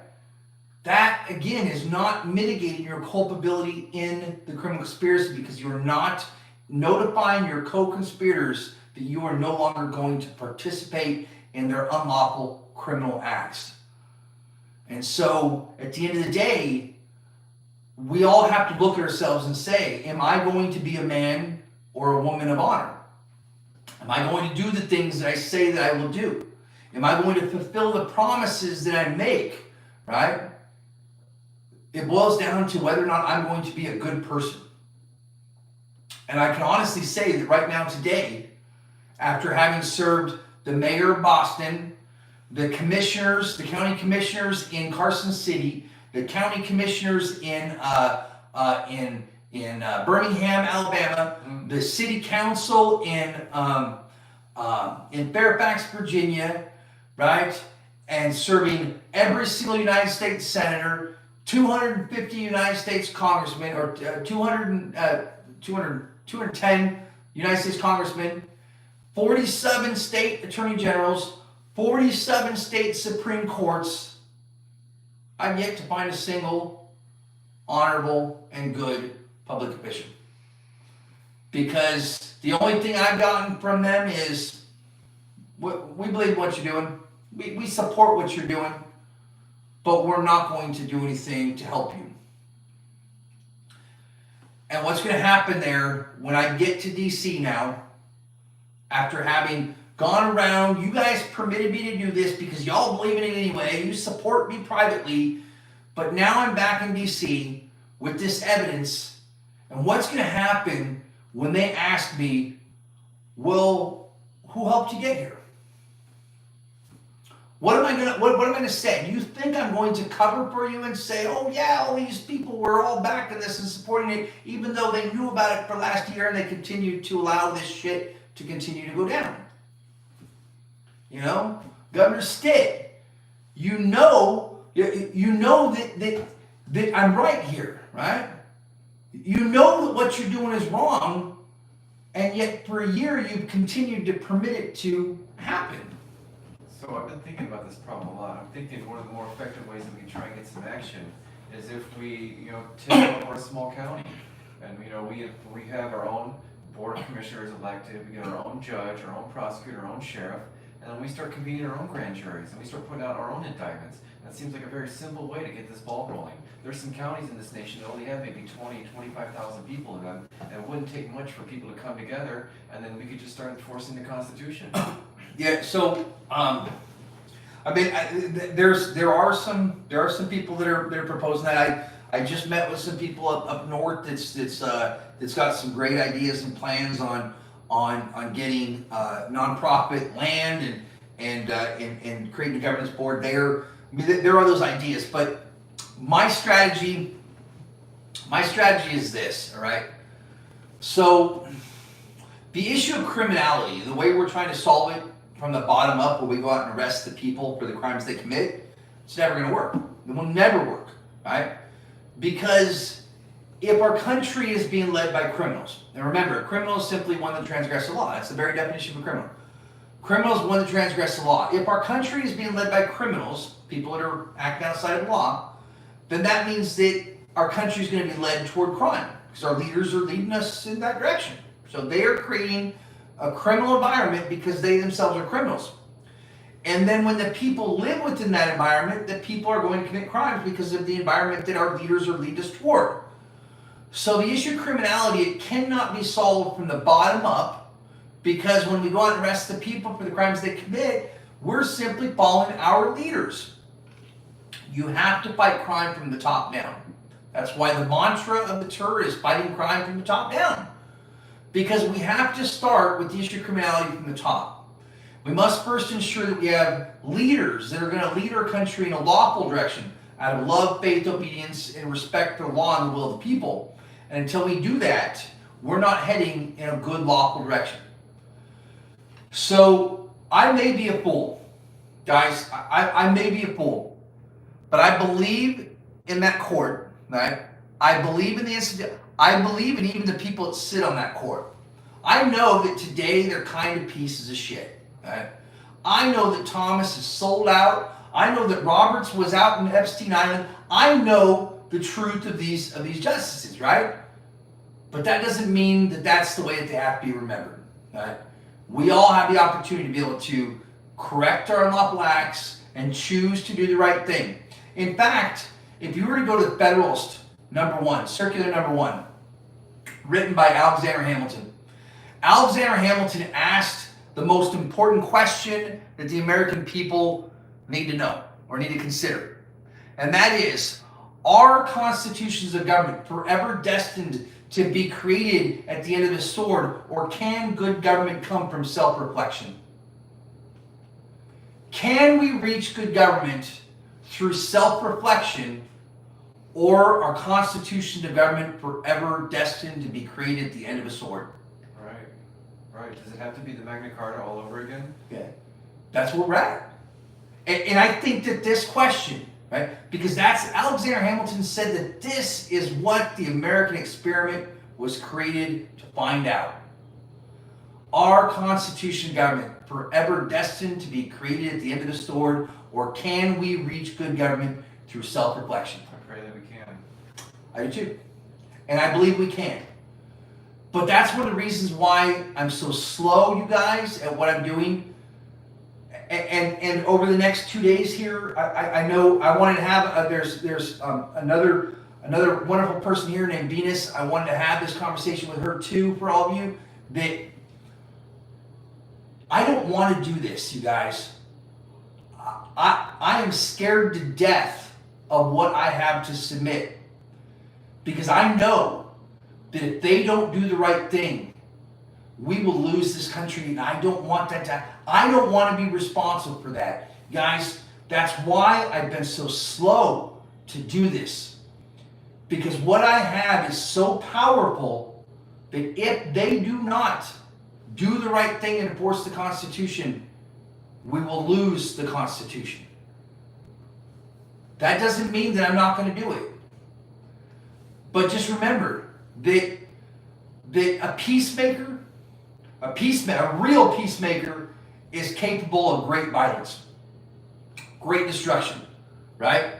That, again, is not mitigating your culpability in the criminal conspiracy, because you're not notifying your co-conspirators that you are no longer going to participate in their unlawful criminal acts. And so, at the end of the day, we all have to look at ourselves and say, am I going to be a man or a woman of honor? Am I going to do the things that I say that I will do? Am I going to fulfill the promises that I make, right? It boils down to whether or not I'm going to be a good person. And I can honestly say that right now today, after having served the mayor of Boston, the commissioners, the county commissioners in Carson City, the county commissioners in Birmingham, Alabama, the city council in Fairfax, Virginia, right, and serving every single United States senator, 250 United States congressmen, or 210 United States congressmen, 47 state attorney generals, 47 state Supreme Courts. I've yet to find a single honorable and good public official. Because the only thing I've gotten from them is, we believe what you're doing, we support what you're doing, but we're not going to do anything to help you. And what's going to happen there when I get to DC now, after having gone around, you guys permitted me to do this because y'all believe in it anyway, you support me privately, but now I'm back in DC with this evidence, and what's going to happen when they ask me, well, who helped you get here? What am I gonna say? Do you think I'm going to cover for you and say, oh yeah, all these people were all backing this and supporting it, even though they knew about it for last year and they continued to allow this shit to continue to go down? You know, Governor Stitt, you know that I'm right here, right? You know that what you're doing is wrong, and yet for a year you've continued to permit it to happen. So I've been thinking about this problem a lot. I'm thinking one of the more effective ways that we can try and get some action is if we, take over a small county, and we have our own board of commissioners elected, we get our own judge, our own prosecutor, our own sheriff, and then we start convening our own grand juries, and we start putting out our own indictments. That seems like a very simple way to get this ball rolling. There's some counties in this nation that only have maybe 20, 25,000 people in them, and it wouldn't take much for people to come together, and then we could just start enforcing the Constitution. Yeah. So, there are some people that are proposing that. I just met with some people up north that's got some great ideas and plans on getting nonprofit land and creating a governance board there. I mean, there are those ideas, but my strategy is this, all right? So the issue of criminality, the way we're trying to solve it from the bottom up, where we go out and arrest the people for the crimes they commit, it's never going to work. It will never work, right? Because if our country is being led by criminals, and remember, a criminal is simply one that transgresses the law. That's the very definition of a criminal. Criminal is one that transgresses the law. If our country is being led by criminals, people that are acting outside of the law, then that means that our country is going to be led toward crime, because our leaders are leading us in that direction. So they are creating a criminal environment because they themselves are criminals. And then when the people live within that environment, the people are going to commit crimes because of the environment that our leaders are leading us toward. So the issue of criminality, it cannot be solved from the bottom up, because when we go out and arrest the people for the crimes they commit, we're simply following our leaders. You have to fight crime from the top down. That's why the mantra of the tour is fighting crime from the top down. Because we have to start with the issue of criminality from the top. We must first ensure that we have leaders that are going to lead our country in a lawful direction, out of love, faith, obedience, and respect for the law and the will of the people. And until we do that, we're not heading in a good lawful direction. So I may be a fool, guys. I may be a fool, but I believe in that court, right? I believe in the incident. I believe in even the people that sit on that court. I know that today they're kind of pieces of shit, right? I know that Thomas is sold out. I know that Roberts was out in Epstein Island. I know the truth of these justices, right? But that doesn't mean that that's the way that they have to be remembered, right? We all have the opportunity to be able to correct our unlawful acts and choose to do the right thing. In fact, if you were to go to Federalist #1, Circular #1, written by Alexander Hamilton, Alexander Hamilton asked the most important question that the American people need to know or need to consider. And that is, are constitutions of government forever destined to be created at the end of the sword, or can good government come from self-reflection? Can we reach good government through self-reflection, or are constitutions of government forever destined to be created at the end of a sword? Right. Does it have to be the Magna Carta all over again? Okay. That's where we're at. And I think that this question, right, because that's Alexander Hamilton said that this is what the American experiment was created to find out. Are constitution of government forever destined to be created at the end of the sword, or can we reach good government through self-reflection? I pray that we can. I do too. And I believe we can. But that's one of the reasons why I'm so slow, you guys, at what I'm doing. And over the next 2 days here, I know I wanted to have, there's another wonderful person here named Venus. I wanted to have this conversation with her too, for all of you, that I don't want to do this, you guys. I am scared to death of what I have to submit, because I know that if they don't do the right thing, we will lose this country, and I don't want that to. I don't want to be responsible for that. Guys, that's why I've been so slow to do this. Because what I have is so powerful that if they do not do the right thing and enforce the Constitution, we will lose the Constitution. That doesn't mean that I'm not going to do it. But just remember that a peacemaker, a real peacemaker, is capable of great violence, great destruction, right?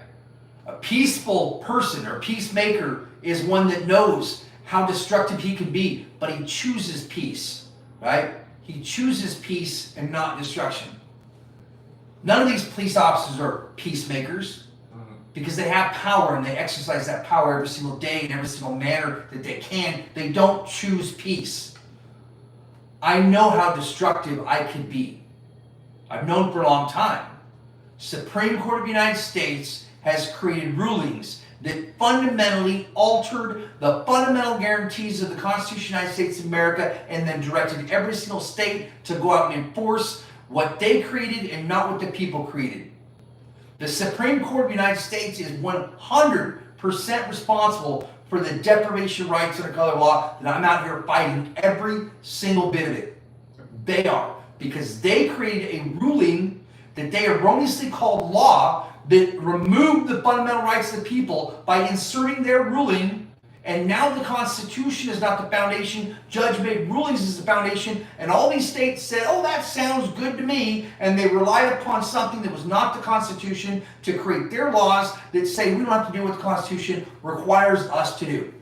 A peaceful person or peacemaker is one that knows how destructive he can be, but he chooses peace, right? He chooses peace and not destruction. None of these police officers are peacemakers, because they have power and they exercise that power every single day in every single manner that they can. They don't choose peace. I know how destructive I can be. I've known for a long time. Supreme Court of the United States has created rulings that fundamentally altered the fundamental guarantees of the Constitution of the United States of America, and then directed every single state to go out and enforce what they created and not what the people created. The Supreme Court of the United States is 100% responsible for the deprivation of rights under color law that I'm out here fighting every single bit of it. They are, because they created a ruling that they erroneously called law that removed the fundamental rights of the people by inserting their ruling. And now the Constitution is not the foundation. Judge-made rulings is the foundation. And all these states said, oh, that sounds good to me. And they relied upon something that was not the Constitution to create their laws that say we don't have to do what the Constitution requires us to do.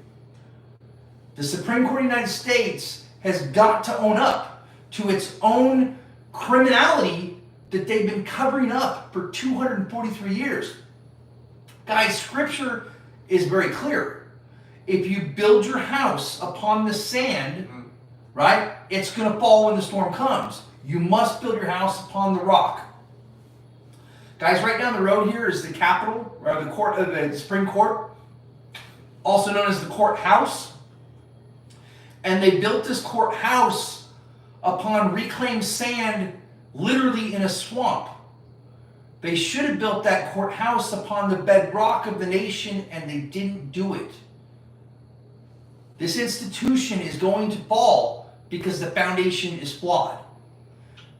The Supreme Court of the United States has got to own up to its own criminality that they've been covering up for 243 years. Guys, Scripture is very clear. If you build your house upon the sand, right, it's going to fall when the storm comes. You must build your house upon the rock. Guys, right down the road here is the Capitol, or the court of the Supreme Court, also known as the courthouse. And they built this courthouse upon reclaimed sand, literally in a swamp. They should have built that courthouse upon the bedrock of the nation, and they didn't do it. This institution is going to fall because the foundation is flawed.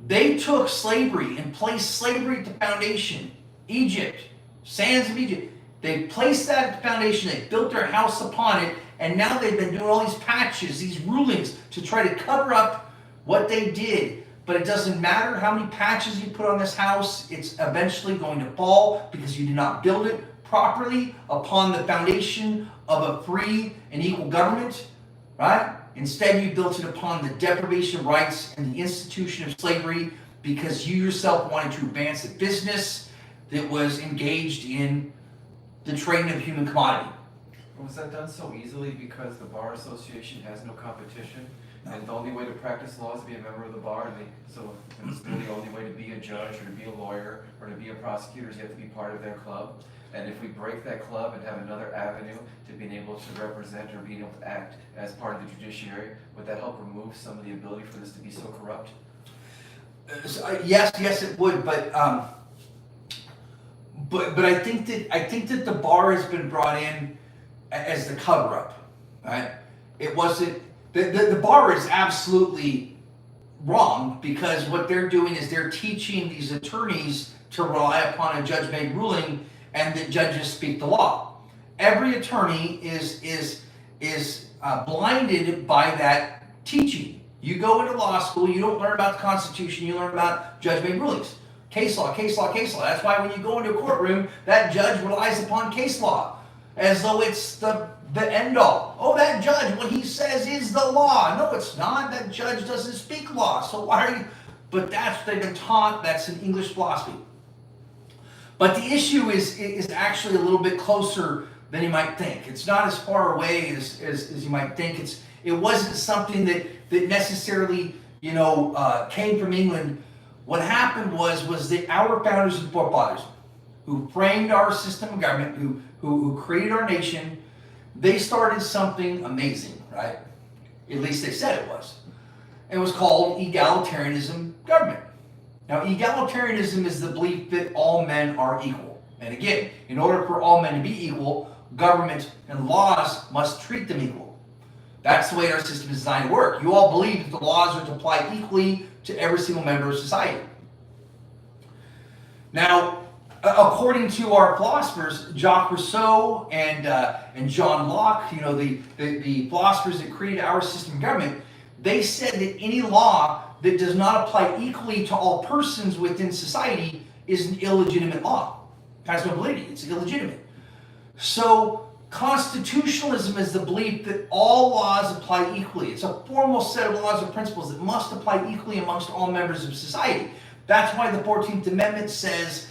They took slavery and placed slavery at the foundation. Egypt, sands of Egypt. They placed that at the foundation. They built their house upon it. And now they've been doing all these patches, these rulings to try to cover up what they did. but it doesn't matter how many patches you put on this house, it's eventually going to fall because you did not build it properly upon the foundation of a free and equal government, right? Instead, you built it upon the deprivation of rights and the institution of slavery because you yourself wanted to advance a business that was engaged in the trading of human commodity. Was that done so easily because the Bar Association has no competition? No. And the only way to practice law is to be a member of the bar, and so it's really the only way to be a judge or to be a lawyer or to be a prosecutor is you have to be part of their club. And if we break that club and have another avenue to being able to represent or being able to act as part of the judiciary, would that help remove some of the ability for this to be so corrupt? Yes, it would, but I think that the bar has been brought in as the cover-up, right? It wasn't. The bar is absolutely wrong because what they're doing is they're teaching these attorneys to rely upon a judge-made ruling and that judges speak the law. Every attorney is blinded by that teaching. You go into law school, you don't learn about the Constitution, you learn about judge-made rulings. Case law, case law, case law. That's why when you go into a courtroom, that judge relies upon case law as though it's the end all. Oh, that judge, what he says is the law. No, it's not. That judge doesn't speak law. So why are you? But that's what they've been taught. That's an English philosophy. But the issue is actually a little bit closer than you might think. It's not as far away as you might think. It wasn't something that necessarily came from England. What happened was that our founders and forefathers, who framed our system of government, who created our nation, they started something amazing, right? At least they said it was. It was called egalitarianism government. Now, egalitarianism is the belief that all men are equal. And again, in order for all men to be equal, government and laws must treat them equal. That's the way our system is designed to work. You all believe that the laws are to apply equally to every single member of society. Now, according to our philosophers, Jacques Rousseau and John Locke, the philosophers that created our system of government, they said that any law that does not apply equally to all persons within society is an illegitimate law. It has no validity. It's illegitimate. So constitutionalism is the belief that all laws apply equally. It's a formal set of laws and principles that must apply equally amongst all members of society. That's why the 14th Amendment says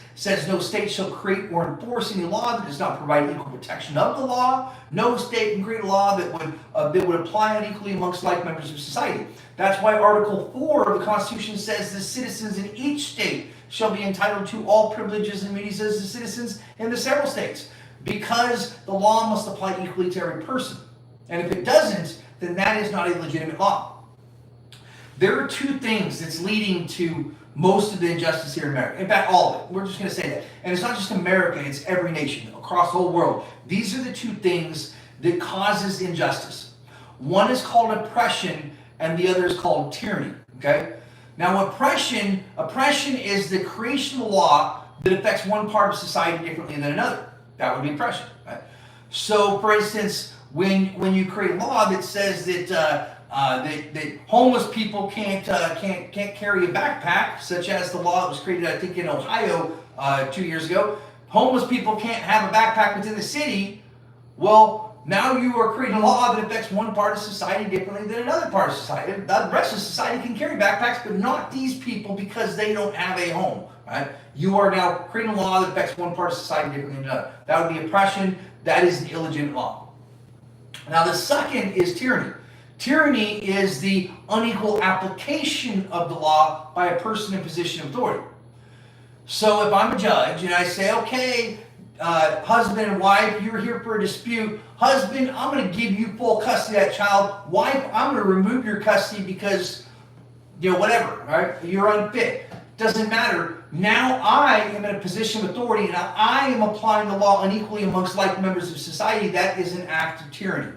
no state shall create or enforce any law that does not provide equal protection of the law. No state can create a law that would apply unequally amongst like members of society. That's why Article 4 of the Constitution says the citizens in each state shall be entitled to all privileges and immunities as the citizens in the several states, because the law must apply equally to every person. And if it doesn't, then that is not a legitimate law. There are two things that's leading to most of the injustice here in America. In fact, all of it. We're just going to say that. And it's not just America, it's every nation across the whole world. These are the two things that causes injustice. One is called oppression and the other is called tyranny. Okay? Now, oppression is the creation of a law that affects one part of society differently than another. That would be oppression. Right? So, for instance, when you create a law that says that homeless people can't carry a backpack, such as the law that was created, I think, in Ohio 2 years ago. Homeless people can't have a backpack within the city. Well, now you are creating a law that affects one part of society differently than another part of society. The rest of society can carry backpacks, but not these people because they don't have a home. Right? You are now creating a law that affects one part of society differently than another. That would be oppression. That is an illegitimate law. Now, the second is tyranny. Tyranny is the unequal application of the law by a person in position of authority. So if I'm a judge and I say, okay, husband and wife, you're here for a dispute. Husband, I'm going to give you full custody of that child. Wife, I'm going to remove your custody because, whatever, right? You're unfit. Doesn't matter. Now I am in a position of authority and I am applying the law unequally amongst like members of society. That is an act of tyranny.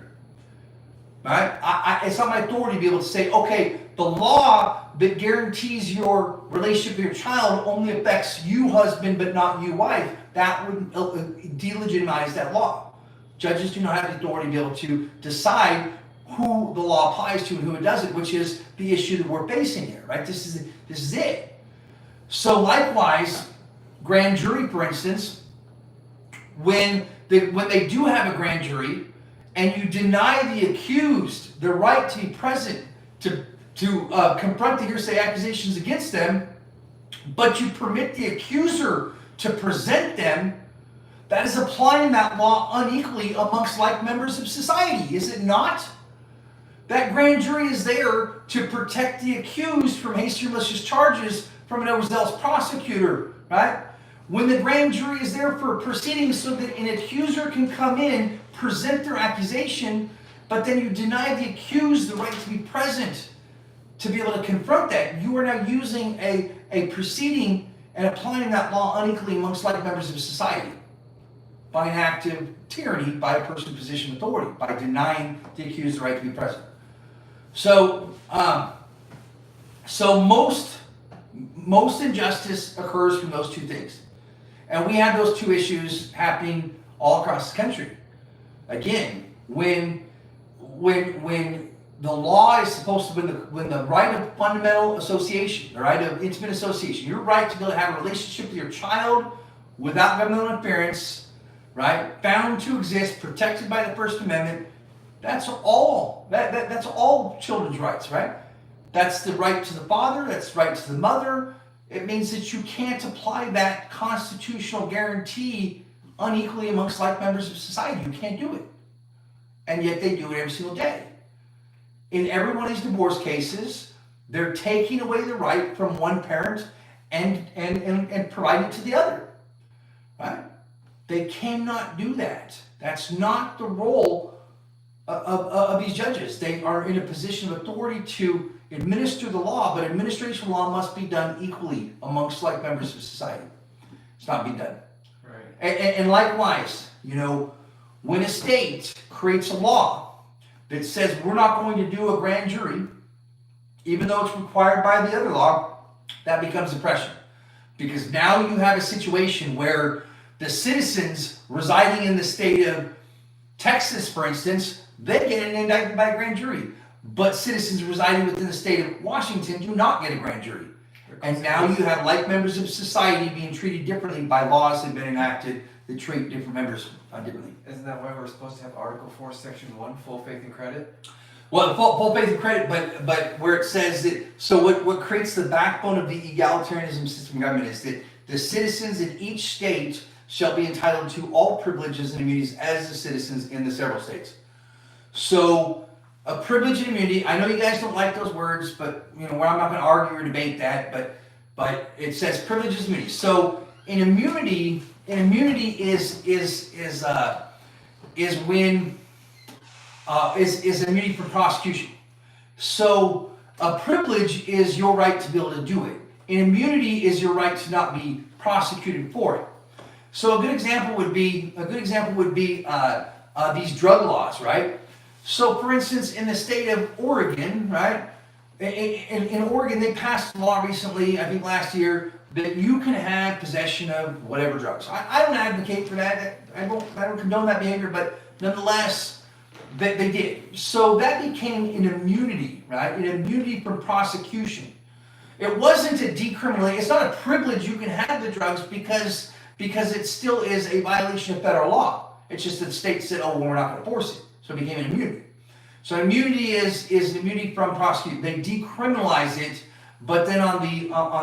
Right? It's not my authority to be able to say, okay, the law that guarantees your relationship with your child only affects you, husband, but not you, wife. That would delegitimize that law. Judges do not have the authority to be able to decide who the law applies to and who it doesn't, which is the issue that we're facing here, right? This is it. So likewise, grand jury, for instance, when they do have a grand jury and you deny the accused the right to be present to confront the hearsay accusations against them, but you permit the accuser to present them, that is applying that law unequally amongst like members of society, is it not? That grand jury is there to protect the accused from hasty or malicious charges from an overzealous prosecutor, right? When the grand jury is there for proceedings so that an accuser can come in, present their accusation, but then you deny the accused the right to be present to be able to confront that, you are now using a proceeding and applying that law unequally amongst like members of society by an act of tyranny by a person in position of authority, by denying the accused the right to be present. So most injustice occurs from those two things. And we have those two issues happening all across the country. Again, when the law is supposed to, when the right of fundamental association, the right of intimate association, your right to be able to have a relationship with your child without governmental interference, right, found to exist, protected by the First Amendment, that's all children's rights, right? That's the right to the father, that's the right to the mother. It means that you can't apply that constitutional guarantee unequally amongst like members of society. You can't do it. And yet they do it every single day. In every one of these divorce cases, they're taking away the right from one parent and providing it to the other. Right? They cannot do that. That's not the role of these judges. They are in a position of authority to administer the law, but administration law must be done equally amongst like members of society. It's not being done. Right. And likewise, when a state creates a law that says we're not going to do a grand jury, even though it's required by the other law, that becomes oppression. Because now you have a situation where the citizens residing in the state of Texas, for instance, they get an indictment by a grand jury. But citizens residing within the state of Washington do not get a grand jury. And now you have like members of society being treated differently by laws that have been enacted that treat different members differently. Isn't that why we're supposed to have Article 4, Section 1, full faith and credit? Well, full faith and credit, but where it says that, so what creates the backbone of the egalitarianism system of government is that the citizens in each state shall be entitled to all privileges and immunities as the citizens in the several states. So a privilege and immunity, I know you guys don't like those words, but I'm not going to argue or debate that, but it says privileges and immunities. So an immunity is immunity from prosecution. So a privilege is your right to be able to do it. An immunity is your right to not be prosecuted for it. So a good example would be these drug laws, right? So, for instance, in the state of Oregon, right? In Oregon, they passed a law recently, I think last year, that you can have possession of whatever drugs. I don't advocate for that. I don't condone that behavior, but nonetheless, they did. So that became an immunity, right? An immunity from prosecution. It wasn't a decriminalization. It's not a privilege you can have the drugs because it still is a violation of federal law. It's just that the state said, oh, well, we're not going to force it. So it became an immunity. So immunity is an immunity from prosecution. They decriminalize it, but then on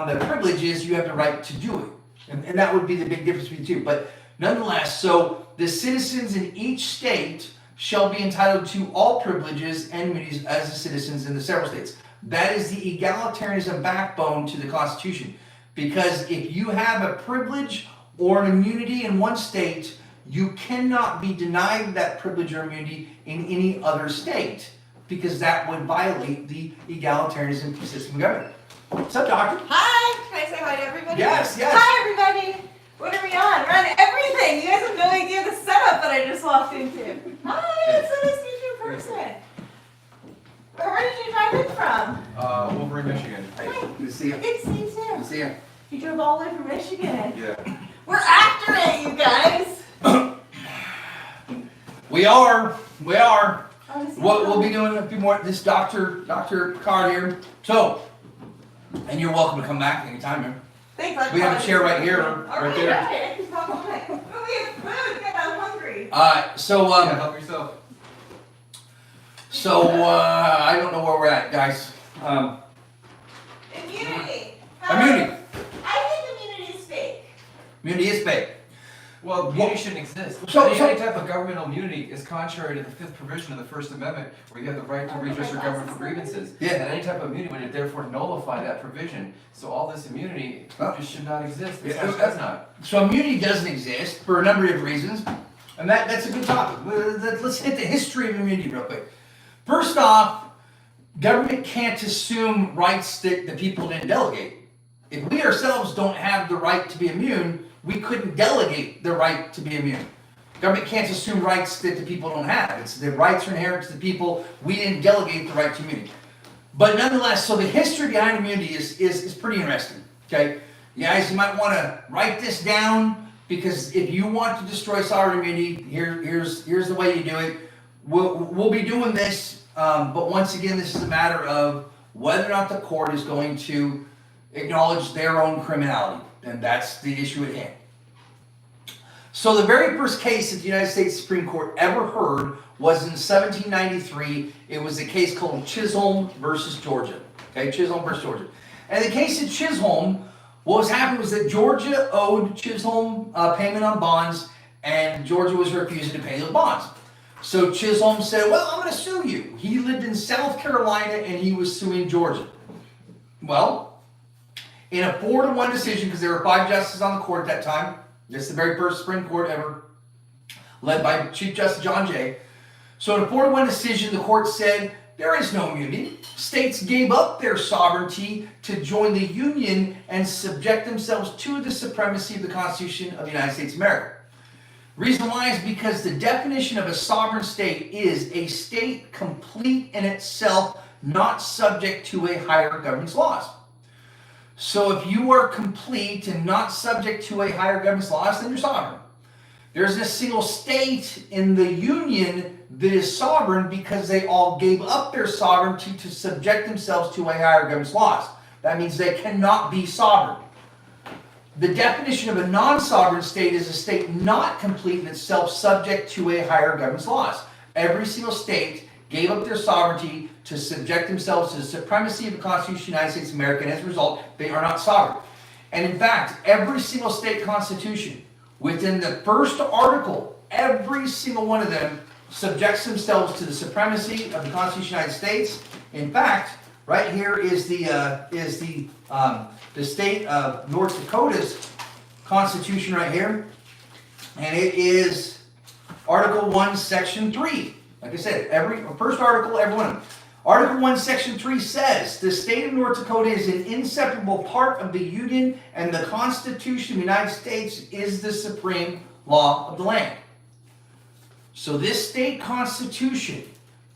the privileges, you have the right to do it. And that would be the big difference between the two. But nonetheless, so the citizens in each state shall be entitled to all privileges and immunities as the citizens in the several states. That is the egalitarianism backbone to the Constitution. Because if you have a privilege or an immunity in one state, you cannot be denied that privilege or immunity in any other state, because that would violate the egalitarianism system of government. What's up, doctor? Hi! Can I say hi to everybody? Yes. Hi, everybody! What are we on? We're on everything! You guys have no idea the setup that I just walked into. Hi! It's so nice to meet you in person. Where did you drive in from? Wolverine, Michigan. Hey, good to see you. Good to see you, too. Good to see you. You drove all the way from Michigan. Yeah. We're after it, you guys! We are. Oh, wanna see What it. we'll be doing a few more, this Dr. Card here. So, and you're welcome to come back anytime, man. Thanks, I We have a promise. chair right here, All right there. I can talk all night. Oh, we have food, good, I'm hungry. So, Yeah, help yourself. I don't know where we're at, guys. Immunity. Immunity. I think immunity is fake. Immunity is fake. Well, immunity shouldn't exist. So- Any type of governmental immunity is contrary to the 5th provision of the First Amendment, where you have the right to redress your government for grievances. Yeah. And any type of immunity would therefore nullify that provision. So all this immunity just should not exist. It does not. So immunity doesn't exist for a number of reasons, and that's a good topic. Let's hit the history of immunity real quick. First off, government can't assume rights that the people didn't delegate. If we ourselves don't have the right to be immune, we couldn't delegate the right to be immune. Government can't assume rights that the people don't have. It's the rights are inherent to the people. We didn't delegate the right to immunity. But nonetheless, so the history behind immunity is pretty interesting. Okay, you guys, you might want to write this down, because if you want to destroy sovereign immunity, here's the way you do it. We'll be doing this, but once again, this is a matter of whether or not the court is going to acknowledge their own criminality, and that's the issue at hand. So the very first case that the United States Supreme Court ever heard was in 1793. It was a case called Chisholm versus Georgia. Okay, Chisholm versus Georgia. And the case at Chisholm, what was happening was that Georgia owed Chisholm payment on bonds, and Georgia was refusing to pay those bonds. So Chisholm said, well, I'm going to sue you. He lived in South Carolina, and he was suing Georgia. Well, in a 4-1 decision, because there were 5 justices on the court at that time, this is the very first Supreme Court ever, led by Chief Justice John Jay. So in a 4-1 decision, the court said, there is no immunity. States gave up their sovereignty to join the Union and subject themselves to the supremacy of the Constitution of the United States of America. Reason why is because the definition of a sovereign state is a state complete in itself, not subject to a higher government's laws. So if you are complete and not subject to a higher government's laws, then you're sovereign. There isn't a single state in the Union that is sovereign, because they all gave up their sovereignty to subject themselves to a higher government's laws. That means they cannot be sovereign. The definition of a non-sovereign state is a state not complete in itself, subject to a higher government's laws. Every single state gave up their sovereignty to subject themselves to the supremacy of the Constitution of the United States of America, and as a result, they are not sovereign. And in fact, every single state constitution, within the first article, every single one of them subjects themselves to the supremacy of the Constitution of the United States. In fact, right here is the state of North Dakota's Constitution right here, and it is Article 1, Section 3. Like I said, first article, every one of them. Article 1, Section 3 says, the state of North Dakota is an inseparable part of the Union, and the Constitution of the United States is the supreme law of the land. So this state constitution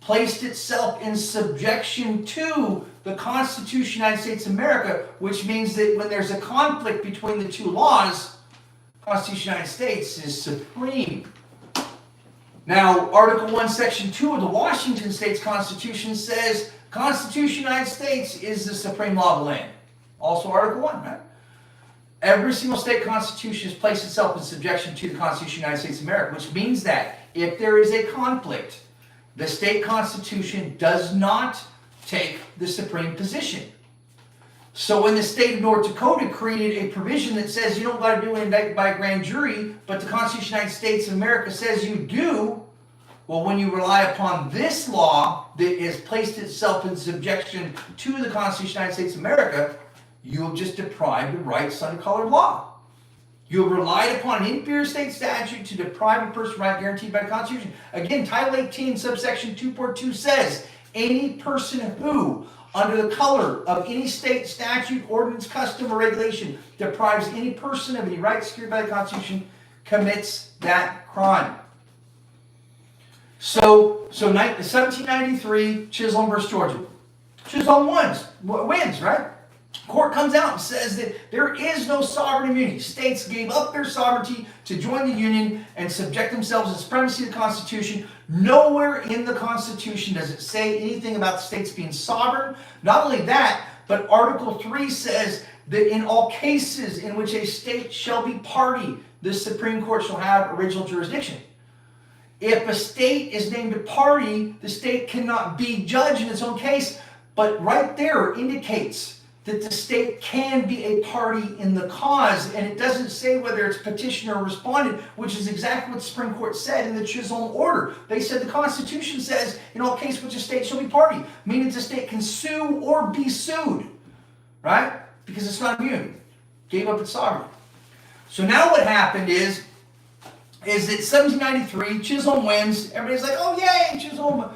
placed itself in subjection to the Constitution of the United States of America, which means that when there's a conflict between the two laws, the Constitution of the United States is supreme. Now, Article 1, Section 2 of the Washington State's Constitution says, Constitution of the United States is the supreme law of the land. Also Article 1, right? Every single state constitution has placed itself in subjection to the Constitution of the United States of America, which means that if there is a conflict, the state constitution does not take the supreme position. So when the state of North Dakota created a provision that says you don't got to do an indictment by a grand jury, but the Constitution of the United States of America says you do, well, when you rely upon this law that has placed itself in subjection to the Constitution of the United States of America, you have just deprived the rights under color of law. You have relied upon an inferior state statute to deprive a person right guaranteed by the Constitution. Again, Title 18, subsection 2.2 says, any person who, under the color of any state statute, ordinance, custom, or regulation, deprives any person of any right secured by the Constitution, commits that crime. So 1793, Chisholm versus Georgia. Chisholm wins, right? Court comes out and says that there is no sovereign immunity. States gave up their sovereignty to join the Union and subject themselves to the supremacy of the Constitution. Nowhere in the Constitution does it say anything about the states being sovereign. Not only that, but Article 3 says that in all cases in which a state shall be party, the Supreme Court shall have original jurisdiction. If a state is named a party, the state cannot be judge in its own case, but right there indicates that the state can be a party in the cause, and it doesn't say whether it's petitioner or respondent, which is exactly what the Supreme Court said in the Chisholm order. They said the Constitution says, in all cases which a state shall be party, meaning the state can sue or be sued, right? Because it's not immune. Gave up its sovereignty. So now what happened is that 1793, Chisholm wins. Everybody's like, oh yay, Chisholm.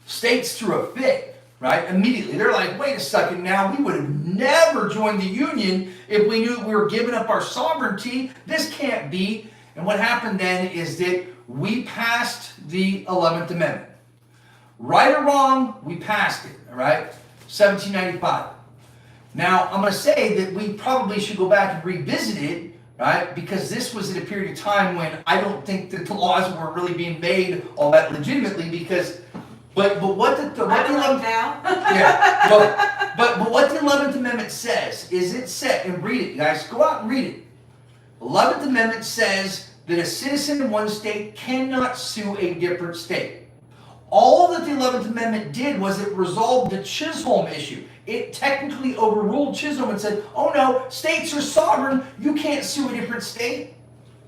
States threw a fit. Right? Immediately. They're like, wait a second now, we would have never joined the Union if we knew we were giving up our sovereignty. This can't be. And what happened then is that we passed the 11th Amendment. Right or wrong, we passed it. All right? 1795. Now, I'm going to say that we probably should go back and revisit it, right? Because this was at a period of time when I don't think that the laws were really being made all that legitimately because But what the 11th now. yeah, but what the 11th Amendment says is it said, and read it, guys, go out and read it. 11th Amendment says that a citizen in one state cannot sue a different state. All that the 11th Amendment did was it resolved the Chisholm issue. It technically overruled Chisholm and said, oh no, states are sovereign, you can't sue a different state.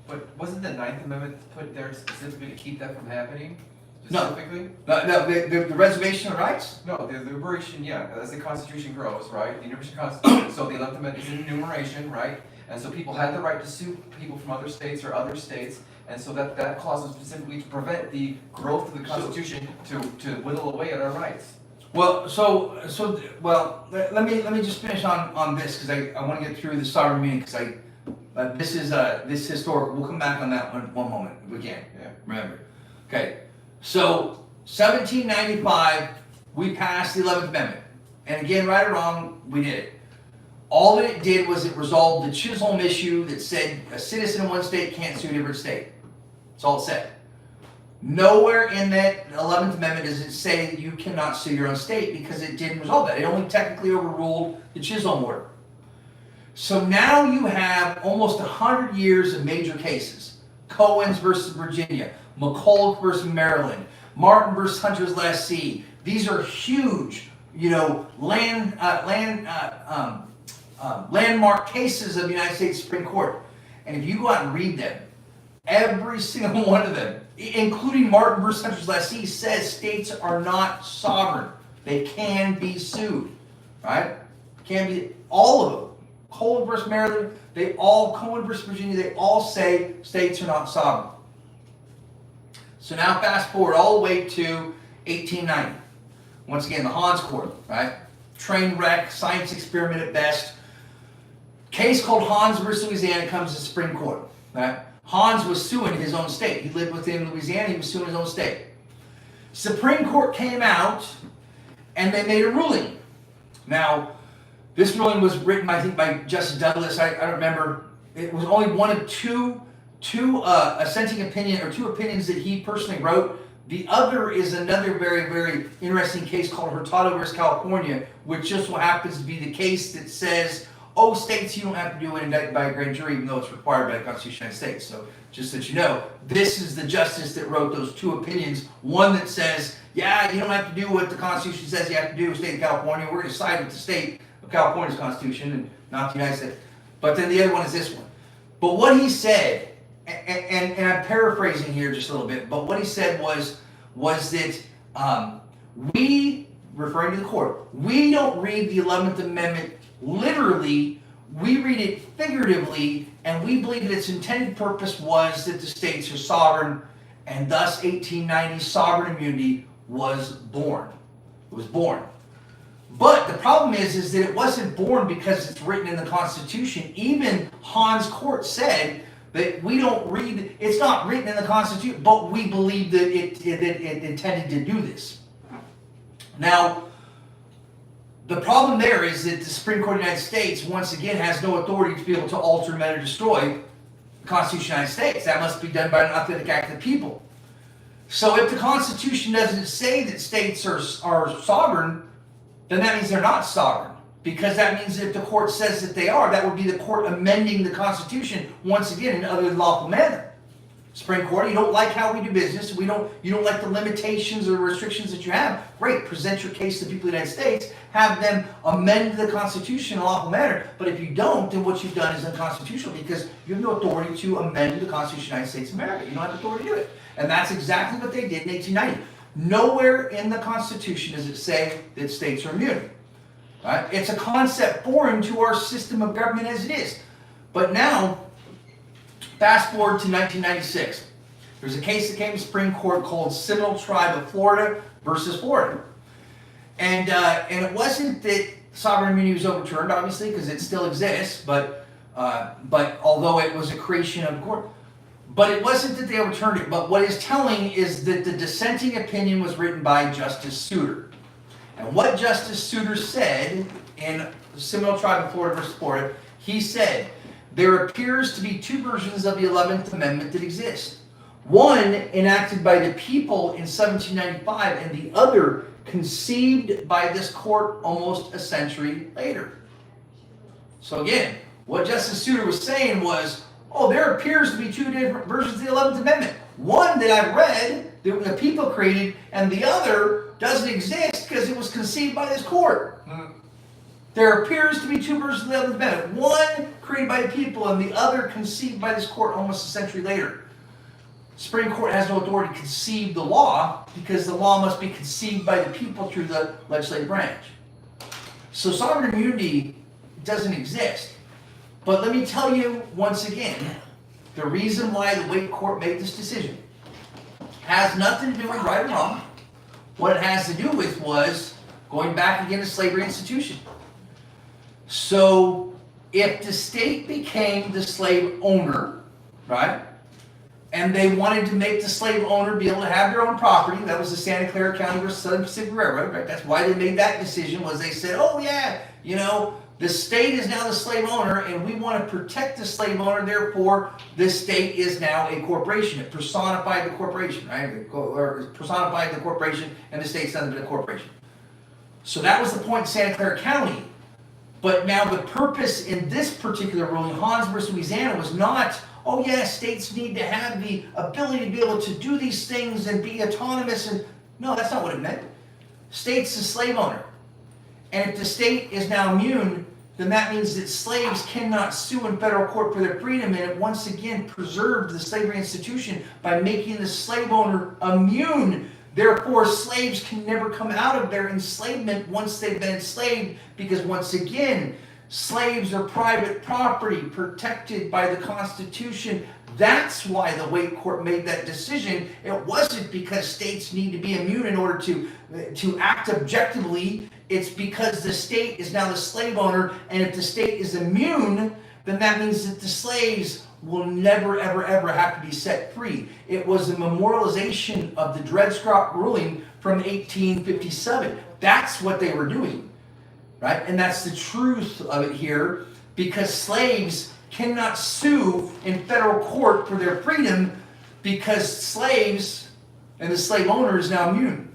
But wasn't the 9th Amendment put there specifically to keep that from happening? No. Specifically? No, the reservation of rights? No, the enumeration, yeah, as the Constitution grows, right? The enumeration Constitution, so the 11th Amendment is an enumeration, right? And so people had the right to sue people from other states or other states, and so that clause was specifically to prevent the growth of the Constitution to whittle away at our rights. Well, let me just finish on this because I want to get through the sovereign immunity because this is historical. We'll come back on that one moment if we can. Yeah. Remember. Okay. So 1795, we passed the 11th Amendment, and again, right or wrong, we did it. All that it did was it resolved the Chisholm issue that said a citizen in one state can't sue a different state. That's all it said. Nowhere in that 11th Amendment does it say that you cannot sue your own state because it didn't resolve that. It only technically overruled the Chisholm order. So now you have almost 100 years of major cases. Cohen's versus Virginia, McCulloch versus Maryland, Martin versus Hunter's Lessee. These are huge, landmark cases of the United States Supreme Court. And if you go out and read them, every single one of them, including Martin versus Hunter's Lessee, says states are not sovereign. They can be sued, right? Can be, all of them. Cohen versus Maryland, Cohen versus Virginia, they all say states are not sovereign. So now fast forward all the way to 1890. Once again, the Hans Court, right? Train wreck, science experiment at best. Case called Hans versus Louisiana comes to the Supreme Court, right? Hans was suing his own state. He lived within Louisiana, he was suing his own state. Supreme Court came out and they made a ruling. Now, this ruling was written, I think, by Justice Douglas. I don't remember. It was only one of two assenting opinion, or two opinions that he personally wrote. The other is another very, very interesting case called Hurtado versus California, which just so happens to be the case that says, oh, states, you don't have to do an indictment by a grand jury, even though it's required by the Constitution of the United States. So just that you know, this is the justice that wrote those two opinions. One that says, yeah, you don't have to do what the Constitution says you have to do, state of California. We're going to side with the state of California's Constitution and not the United States. But then the other one is this one. But what he said, and I'm paraphrasing here just a little bit, but what he said was that we, referring to the court, we don't read the 11th Amendment literally, we read it figuratively, and we believe that its intended purpose was that the states are sovereign, and thus 1890 sovereign immunity was born. It was born. But the problem is that it wasn't born because it's written in the Constitution. Even Hans Court said that we don't read, it's not written in the Constitution, but we believe that it intended to do this. Now, the problem there is that the Supreme Court of the United States, once again, has no authority to be able to alter, amend, or destroy the Constitution of the United States. That must be done by an authentic act of the people. So if the Constitution doesn't say that states are sovereign, then that means they're not sovereign. Because that means if the court says that they are, that would be the court amending the Constitution, once again, in other than lawful manner. Supreme Court, you don't like how we do business, you don't like the limitations or restrictions that you have, great, present your case to the people of the United States, have them amend the Constitution in a lawful manner, but if you don't, then what you've done is unconstitutional because you have no authority to amend the Constitution of the United States of America. You don't have the authority to do it. And that's exactly what they did in 1890. Nowhere in the Constitution does it say that states are immune. Right? It's a concept foreign to our system of government as it is. But now, fast forward to 1996. There's a case that came to the Supreme Court called Seminole Tribe of Florida versus Florida. And it wasn't that sovereign immunity was overturned, obviously, because it still exists, but although it was a creation of the court. But it wasn't that they overturned it. But what is telling is that the dissenting opinion was written by Justice Souter. And what Justice Souter said in the Seminole Tribe of Florida versus Florida, he said, there appears to be two versions of the 11th Amendment that exist. One enacted by the people in 1795 and the other conceived by this court almost a century later. So again, what Justice Souter was saying was, oh, there appears to be two different versions of the 11th Amendment. One that I've read, that the people created, and the other doesn't exist because it was conceived by this court. There appears to be two versions of the 11th Amendment. One created by the people and the other conceived by this court almost a century later. Supreme Court has no authority to conceive the law because the law must be conceived by the people through the legislative branch. So sovereign immunity doesn't exist. But let me tell you once again, the reason why the Wake Court made this decision has nothing to do with right or wrong. What it has to do with was going back again to slavery institution. So if the state became the slave owner, right, and they wanted to make the slave owner be able to have their own property, that was the Santa Clara County versus Southern Pacific Railroad, right? That's why they made that decision, was they said, oh yeah, you know, the state is now the slave owner and we want to protect the slave owner, therefore the state is now a corporation. It personified the corporation, right? Or personified the corporation and the state's under the corporation. So that was the point in Santa Clara County. But now the purpose in this particular ruling, Hans versus Louisiana, was not, oh yeah, states need to have the ability to be able to do these things and be autonomous. And no, that's not what it meant. State's the slave owner. And if the state is now immune, then that means that slaves cannot sue in federal court for their freedom, and it once again preserved the slavery institution by making the slave owner immune. Therefore, slaves can never come out of their enslavement once they've been enslaved, because once again, slaves are private property protected by the Constitution. That's why the Wake Court made that decision. It wasn't because states need to be immune in order to act objectively. It's because the state is now the slave owner, and if the state is immune, then that means that the slaves will never, ever, ever have to be set free. It was a memorialization of the Dred Scott ruling from 1857. That's what they were doing, right? And that's the truth of it here, because slaves cannot sue in federal court for their freedom because slaves and the slave owner is now immune.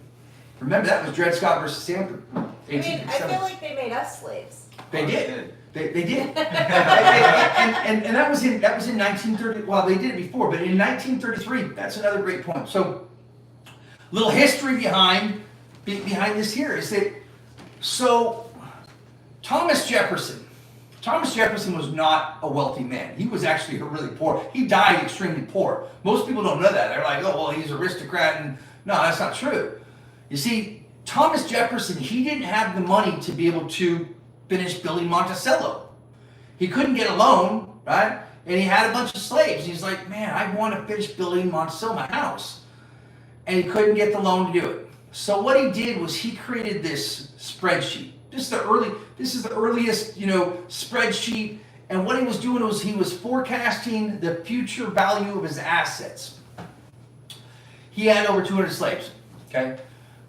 Remember, that was Dred Scott versus Sanford. I mean, I feel like they made us slaves. They did. They did. and that was in 1930. Well, they did it before, but in 1933, that's another great point. So, little history behind this here is that, so Thomas Jefferson was not a wealthy man. He was actually really poor. He died extremely poor. Most people don't know that. They're like, oh, well, he's an aristocrat, and no, that's not true. You see, Thomas Jefferson, he didn't have the money to be able to finish building Monticello. He couldn't get a loan, right? And he had a bunch of slaves. He's like, man, I want to finish building Monticello, my house. And he couldn't get the loan to do it. So what he did was he created this spreadsheet. This is the earliest, spreadsheet. And what he was doing was he was forecasting the future value of his assets. He had over 200 slaves, okay?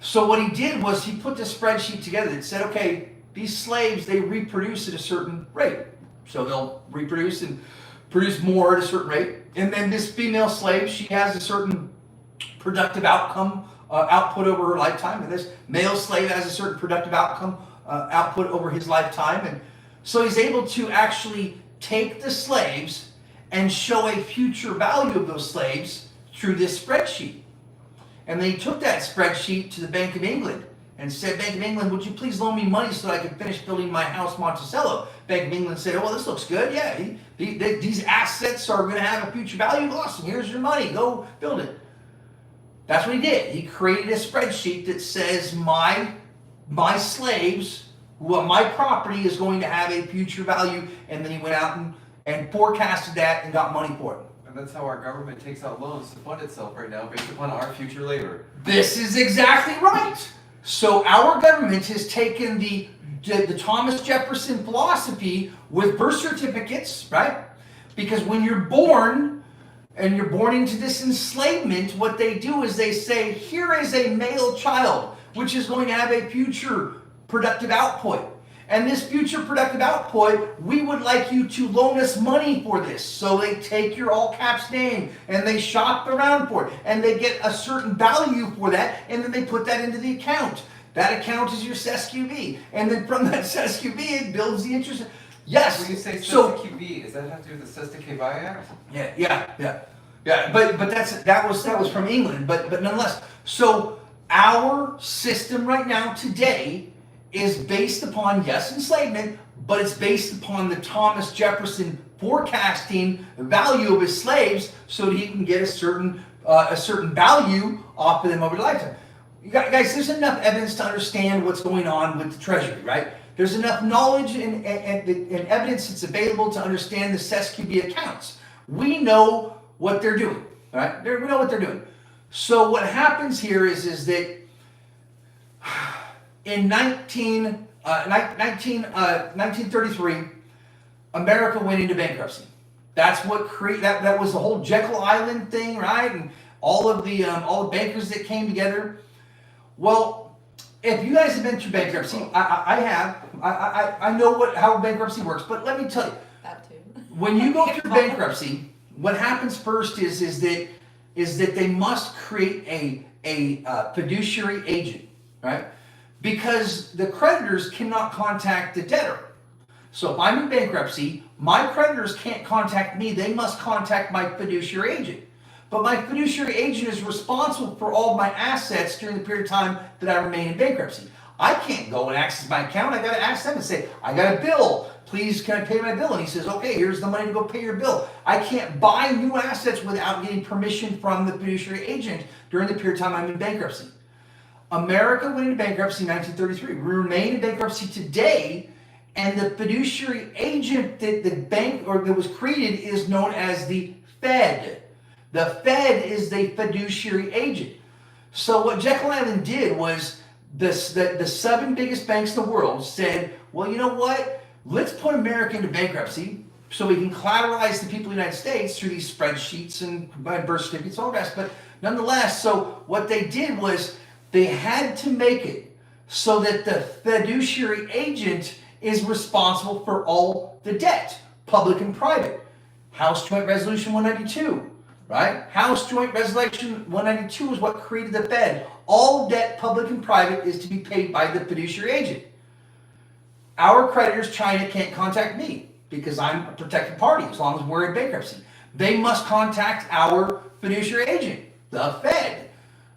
So what he did was he put this spreadsheet together that said, okay, these slaves, they reproduce at a certain rate. So they'll reproduce and produce more at a certain rate. And then this female slave, she has a certain productive outcome, output over her lifetime. And this male slave has a certain productive outcome, output over his lifetime. And so he's able to actually take the slaves and show a future value of those slaves through this spreadsheet. And then he took that spreadsheet to the Bank of England and said, Bank of England, would you please loan me money so I can finish building my house Monticello? Bank of England said, oh, well, this looks good. Yeah, these assets are going to have a future value. Awesome. Here's your money. Go build it. That's what he did. He created a spreadsheet that says my slaves, my property is going to have a future value. And then he went out and forecasted that and got money for it. And that's how our government takes out loans to fund itself right now based upon our future labor. This is exactly right. So our government has taken the Thomas Jefferson philosophy with birth certificates, right? Because when you're born and you're born into this enslavement, what they do is they say, here is a male child, which is going to have a future productive output. And this future productive output, we would like you to loan us money for this. So they take your all caps name and they shop around for it. And they get a certain value for that. And then they put that into the account. That account is your SQV. And then from that SQV, it builds the interest. Yes. When you say so, SQV, does that have to do with the Sedition Act? Yeah. But that was from England. But nonetheless. So our system right now today is based upon, yes, enslavement, but it's based upon the Thomas Jefferson forecasting value of his slaves so that he can get a certain value off of them over the lifetime. Guys, there's enough evidence to understand what's going on with the Treasury, right? There's enough knowledge and evidence that's available to understand the SQB accounts. We know what they're doing, right? We know what they're doing. So what happens here is that in 1933, America went into bankruptcy. That's what that was the whole Jekyll Island thing, right? And all the bankers that came together. Well, if you guys have been through bankruptcy, I have. I know how bankruptcy works. But let me tell you, that too. When you go through bankruptcy, what happens first is that they must create a fiduciary agent, right? Because the creditors cannot contact the debtor. So if I'm in bankruptcy, my creditors can't contact me. They must contact my fiduciary agent. But my fiduciary agent is responsible for all my assets during the period of time that I remain in bankruptcy. I can't go and access my account. I got to ask them and say, I got a bill. Please, can I pay my bill? And he says, okay, here's the money to go pay your bill. I can't buy new assets without getting permission from the fiduciary agent during the period of time I'm in bankruptcy. America went into bankruptcy in 1933. We remain in bankruptcy today, and the fiduciary agent that that was created is known as the Fed. The Fed is the fiduciary agent. So what Jekyll Island did was the 7 biggest banks in the world said, well, you know what? Let's put America into bankruptcy so we can collateralize the people of the United States through these spreadsheets and birth certificates, all the rest. But nonetheless, so what they did was they had to make it so that the fiduciary agent is responsible for all the debt, public and private. House Joint Resolution 192, right? House Joint Resolution 192 is what created the Fed. All debt, public and private, is to be paid by the fiduciary agent. Our creditors, China, can't contact me because I'm a protected party as long as we're in bankruptcy. They must contact our fiduciary agent, the Fed.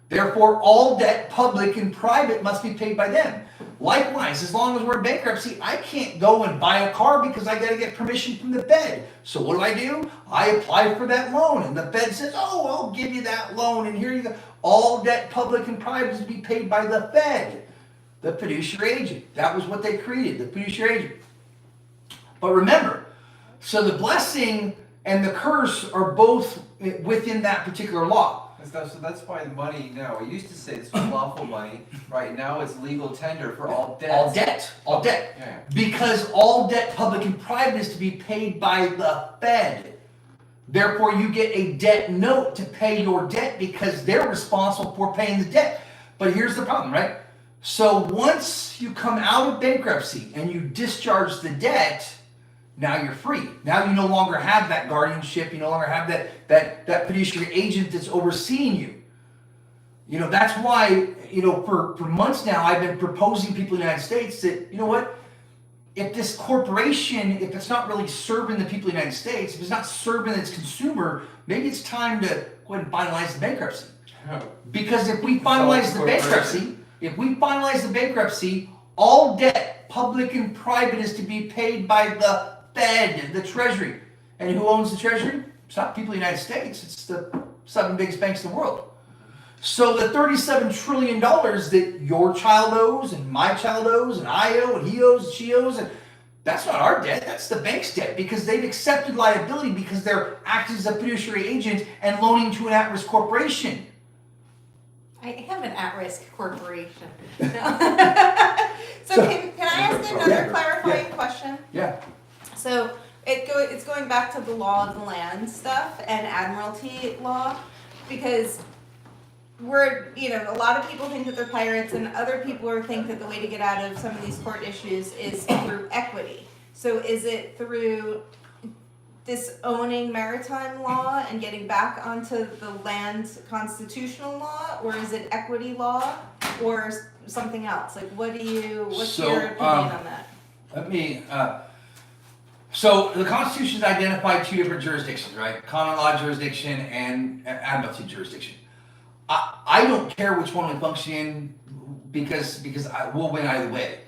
Therefore, all debt, public and private, must be paid by them. Likewise, as long as we're in bankruptcy, I can't go and buy a car because I got to get permission from the Fed. So what do? I apply for that loan, and the Fed says, oh, I'll give you that loan, and here you go. All debt, public and private, is to be paid by the Fed, the fiduciary agent. That was what they created, the fiduciary agent. But remember, so the blessing and the curse are both within that particular law. So that's why the money now, we used to say this was lawful money, right now it's legal tender for all debt. All debt. Yeah. Because all debt, public and private, is to be paid by the Fed. Therefore, you get a debt note to pay your debt because they're responsible for paying the debt. But here's the problem, right? So once you come out of bankruptcy and you discharge the debt, now you're free. Now you no longer have that guardianship. You no longer have that fiduciary agent that's overseeing you. You know, that's why, you know, for months now, I've been proposing people in the United States that, you know what, if this corporation, if it's not really serving the people of the United States, if it's not serving its consumer, maybe it's time to go ahead and finalize the bankruptcy. Because if we finalize the bankruptcy, all debt, public and private, is to be paid by the Fed, the Treasury. And who owns the Treasury? It's not people in the United States, it's the 7 biggest banks in the world. So the $37 trillion that your child owes, and my child owes, and I owe, and he owes, and she owes, and that's not our debt, that's the bank's debt, because they've accepted liability because they're acting as a fiduciary agent and loaning to an at-risk corporation. I have an at-risk corporation. No. So can I ask another clarifying question? Yeah. So it's going back to the law of the land stuff and admiralty law, because a lot of people think that they're pirates, and other people think that the way to get out of some of these court issues is through equity. So is it through disowning maritime law and getting back onto the land constitutional law, or is it equity law, or something else? Like, what's your opinion on that? So the Constitution's identified 2 different jurisdictions, right? Common law jurisdiction and admiralty jurisdiction. I don't care which one we function in because we'll win either way.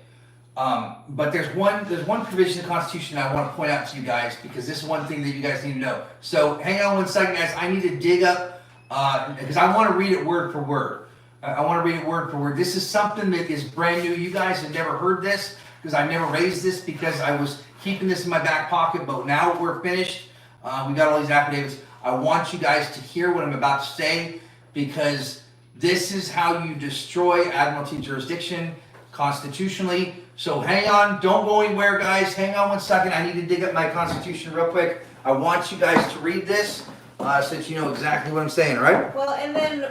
But there's one provision in the Constitution I want to point out to you guys, because this is one thing that you guys need to know. So hang on one second, guys. I need to dig up, because I want to read it word for word. I want to read it word for word. This is something that is brand new. You guys have never heard this, because I never raised this, because I was keeping this in my back pocket. But now we're finished. We got all these affidavits. I want you guys to hear what I'm about to say, because this is how you destroy admiralty jurisdiction constitutionally. So hang on, don't go anywhere, guys. Hang on one second. I need to dig up my Constitution real quick. I want you guys to read this so that you know exactly what I'm saying, all right? Well, and then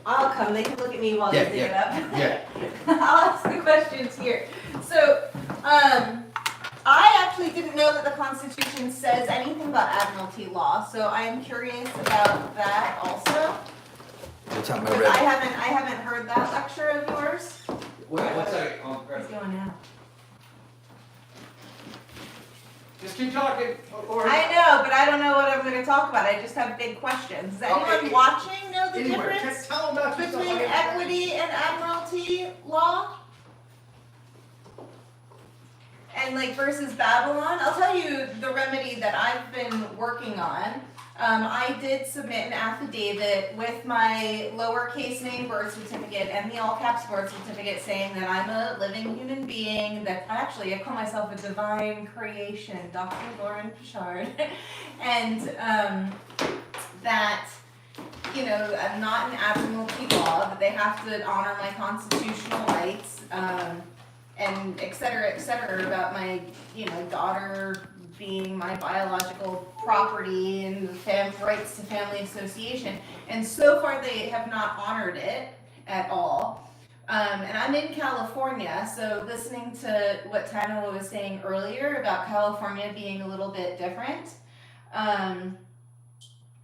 I'll come. They can look at me while they dig it up. Yeah. I'll ask the questions here. So, I actually didn't know that the Constitution says anything about admiralty law, so I am curious about that also. What's up, my Because I haven't heard that lecture of yours. Wait, one second. What's going on? Just keep talking. I know, but I don't know what I'm going to talk about. I just have big questions. Does anyone watching know the difference Tell them about between equity and admiralty law? And versus Babylon? I'll tell you the remedy that I've been working on. I did submit an affidavit with my lowercase name birth certificate and the all caps birth certificate saying that I'm a living human being, that I call myself a divine creation, Dr. Lauren Pichard, and that, I'm not an admiralty law, that they have to honor my constitutional rights, and et cetera, about my, daughter being my biological property and the rights to family association. And so far they have not honored it at all. And I'm in California, so listening to what Tanawah was saying earlier about California being a little bit different.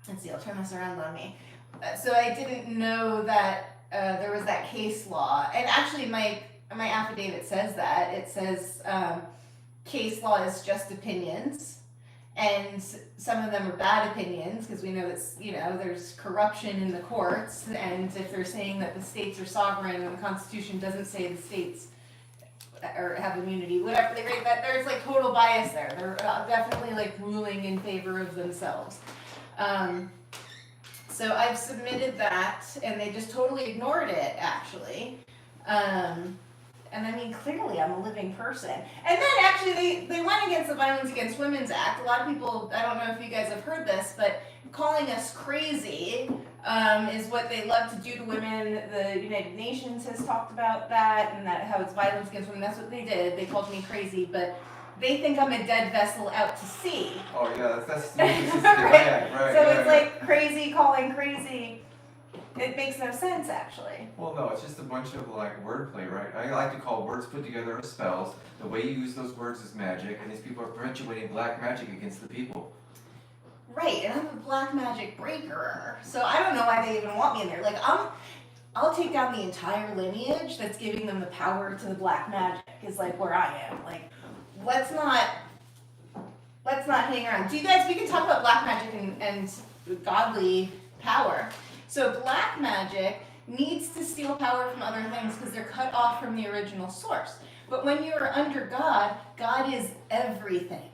Let's see, I'll turn this around on me. So I didn't know that there was that case law. And actually my affidavit says that. It says case law is just opinions, and some of them are bad opinions, because we know that there's corruption in the courts, and if they're saying that the states are sovereign and the Constitution doesn't say the states or have immunity, whatever, that there's total bias there. They're definitely ruling in favor of themselves. So I've submitted that, and they just totally ignored it, actually. And I mean, clearly I'm a living person. And then actually they went against the Violence Against Women's Act. A lot of people, I don't know if you guys have heard this, but calling us crazy is what they love to do to women. The United Nations has talked about that, and that how it's violence against women. That's what they did. They called me crazy, but they think I'm a dead vessel out to sea. Oh yeah, that's right. So it's crazy calling crazy. It makes no sense, actually. Well, no, it's just a bunch of like wordplay, right? I like to call words put together as spells. The way you use those words is magic, and these people are perpetuating black magic against the people. Right, and I'm a black magic breaker, so I don't know why they even want me in there. Like, I'll take down the entire lineage that's giving them the power to the black magic, is like where I am. Like, let's not hang around. Do you guys, we can talk about black magic and godly power. So black magic needs to steal power from other things because they're cut off from the original source. But when you are under God, God is everything.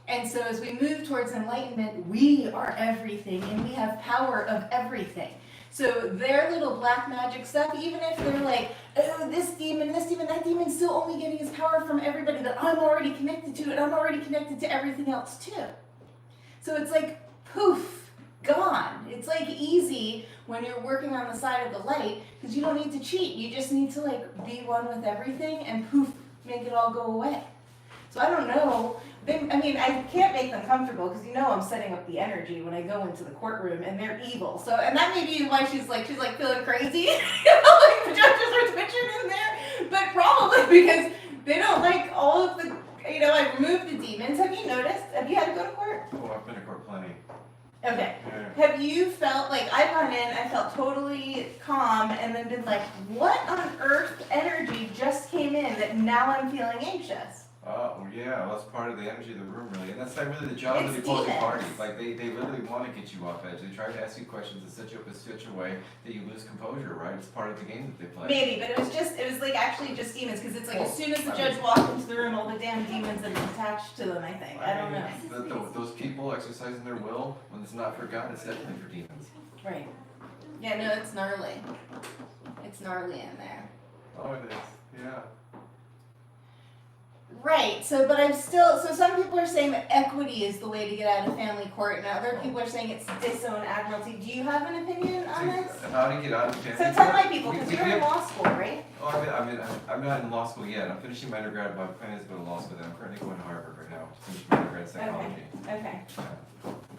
And so as we move towards enlightenment, we are everything and we have power of everything. So their little black magic stuff, even if they're like, oh, this demon, that demon's still only getting his power from everybody that I'm already connected to, and I'm already connected to everything else too. So it's like, poof, gone. It's like easy when you're working on the side of the light, because you don't need to cheat. You just need to like be one with everything and poof, make it all go away. So I don't know. I can't make them comfortable because I'm setting up the energy when I go into the courtroom and they're evil. So, and that may be why she's like feeling crazy. Like the judges are twitching in there, but probably because they don't like all of the, I removed the demons. Have you noticed? Have you had to go to court? Oh, I've been to court plenty. Okay. Yeah. Have you felt like I've gone in, I felt totally calm and then been like, what on earth energy just came in that now I'm feeling anxious? Yeah, well, that's part of the energy of the room, really. And that's like really the job of the It's opposing demons. party. Like, they literally want to get you off edge. They try to ask you questions and set you up in such a way that you lose composure, right? It's part of the game that they play. Maybe, but it was like actually just demons, because it's like as soon as the judge walked into the room, all the damn demons that are attached to them, I think. I don't know. Those people exercising their will, when it's not for God, it's definitely for demons. Right. Yeah, no, it's gnarly. It's gnarly in there. Oh, it is. Yeah. Right, so some people are saying that equity is the way to get out of family court, and other people are saying it's disown admiralty. Do you have an opinion on this? How to get out of family So tell court? my people, because you're in law school, right? Oh, I'm not in law school yet. I'm finishing my undergrad, but I'm planning to go to law school. I'm currently going to Harvard right now to finish my undergrad in psychology. Okay.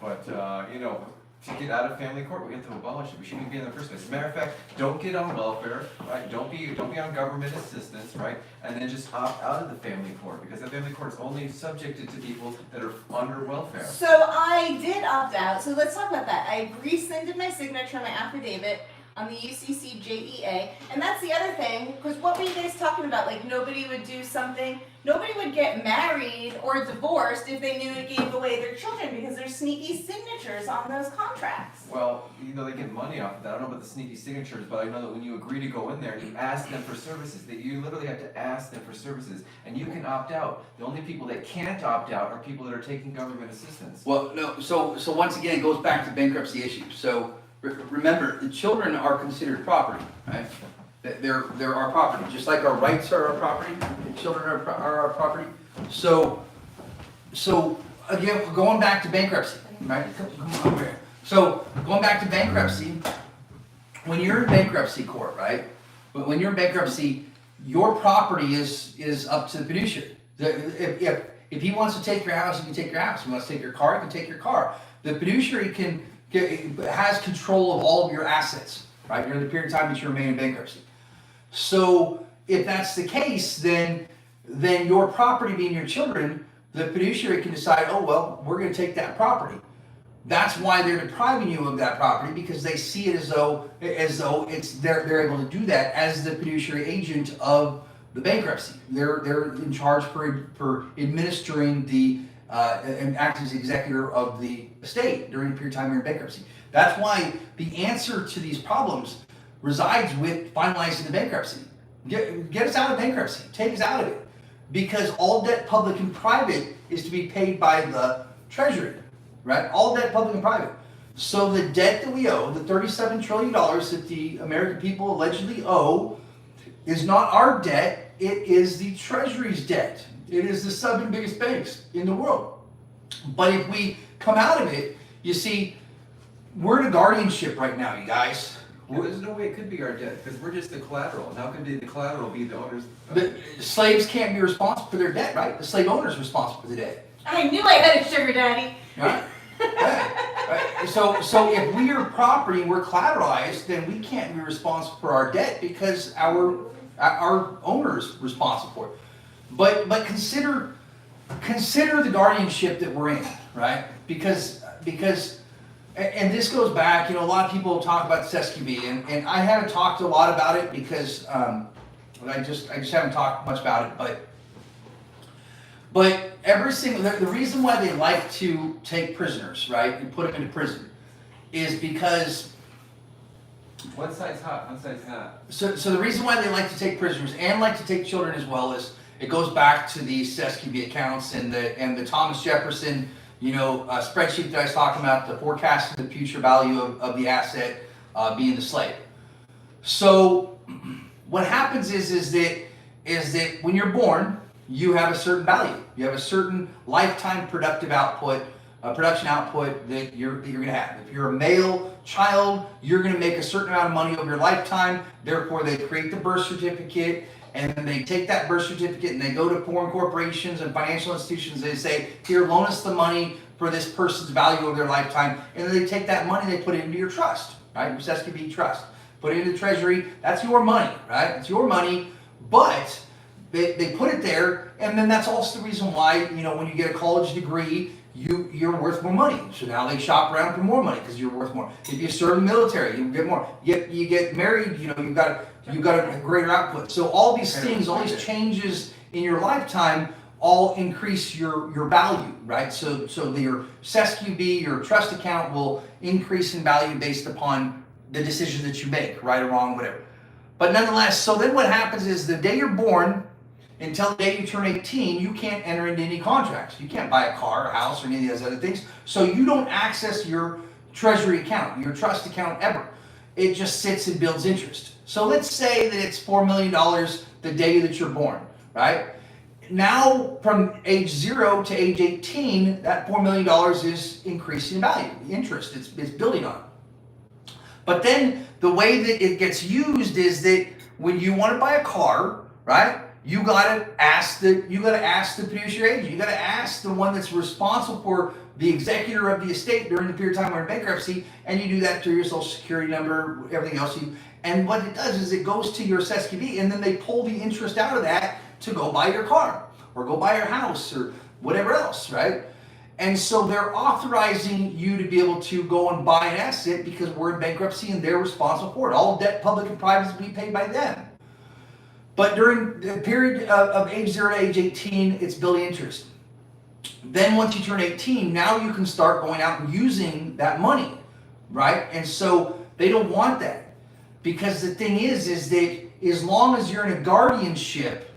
But, to get out of family court, we have to abolish it. We shouldn't even be in the first place. As a matter of fact, don't get on welfare, right? Don't be on government assistance, right? And then just opt out of the family court, because the family court is only subjected to people that are under welfare. So I did opt out, so let's talk about that. I rescinded my signature on my affidavit on the UCC JEA, and that's the other thing, because what were you guys talking about? Like nobody would do something, nobody would get married or divorced if they knew it gave away their children, because there's sneaky signatures on those contracts. Well, they get money off of that. I don't know about the sneaky signatures, but I know that when you agree to go in there, you ask them for services. That you literally have to ask them for services, and you can opt out. The only people that can't opt out are people that are taking government assistance. Well, no, so once again, it goes back to bankruptcy issues. So remember, the children are considered property, right? They're our property, just like our rights are our property, the children are our property. So again, going back to bankruptcy, right? Come over here. So going back to bankruptcy, when you're in bankruptcy court, right? When you're in bankruptcy, your property is up to the fiduciary. If he wants to take your house, he can take your house. If he wants to take your car, he can take your car. The fiduciary has control of all of your assets, right? During the period of time that you remain in bankruptcy. So if that's the case, then your property being your children, the fiduciary can decide, oh, well, we're going to take that property. That's why they're depriving you of that property, because they see it as though they're able to do that as the fiduciary agent of the bankruptcy. They're in charge for administering and acting as the executor of the estate during the period of time you're in bankruptcy. That's why the answer to these problems resides with finalizing the bankruptcy. Get us out of bankruptcy. Take us out of it. Because all debt, public and private, is to be paid by the Treasury, right? All debt, public and private. So the debt that we owe, the $37 trillion that the American people allegedly owe, is not our debt. It is the Treasury's debt. It is the seven biggest banks in the world. But if we come out of it, you see, we're in a guardianship right now, you guys. Well, there's no way it could be our debt, because we're just the collateral. And how could the collateral be the owners? The slaves can't be responsible for their debt, right? The slave owner is responsible for the debt. I knew I had a sugar daddy. Right? Right. So if we are property and we're collateralized, then we can't be responsible for our debt because our owner is responsible for it. But consider the guardianship that we're in, right? Because and this goes back, a lot of people talk about this SQB, and I haven't talked a lot about it because I just haven't talked much about it, but the reason why they like to take prisoners, right, and put them into prison is because One side's hot, one side's not. so the reason why they like to take prisoners and like to take children as well is it goes back to these SQB accounts and the Thomas Jefferson spreadsheet that I was talking about, the forecasting the future value of the asset being the slave. So what happens is that when you're born, you have a certain value. You have a certain lifetime production output that you're going to have. If you're a male child, you're going to make a certain amount of money over your lifetime. Therefore, they create the birth certificate, and then they take that birth certificate and they go to foreign corporations and financial institutions. They say, here, loan us the money for this person's value over their lifetime. And then they take that money, they put it into your trust, right? Your SQB trust. Put it into the treasury. That's your money, right? It's your money, but they put it there, and then that's also the reason why, when you get a college degree, you're worth more money. So now they shop around for more money because you're worth more. If you serve in the military, you get more. You get married, you've got a greater output. So all these things, all these changes in your lifetime all increase your value, right? So your SQB, your trust account will increase in value based upon the decisions that you make, right or wrong, whatever. But nonetheless, so then what happens is the day you're born, until the day you turn 18, you can't enter into any contracts. You can't buy a car, a house, or any of those other things. So you don't access your treasury account, your trust account ever. It just sits and builds interest. So let's say that it's $4 million the day that you're born, right? Now, from age 0 to age 18, that $4 million is increasing in value. The interest, it's building on it. But then the way that it gets used is that when you want to buy a car, right? You gotta ask the fiduciary agent. You gotta ask the one that's responsible for the executor of the estate during the period of time we're in bankruptcy, and you do that through your social security number, everything else. And what it does is it goes to your SQB, and then they pull the interest out of that to go buy your car or go buy your house or whatever else, right? And so they're authorizing you to be able to go and buy an asset because we're in bankruptcy and they're responsible for it. All debt, public and private, is to be paid by them. But during the period of age 0 to age 18, it's building interest. Then once you turn 18, now you can start going out and using that money, right? And so they don't want that. Because the thing is that as long as you're in a guardianship,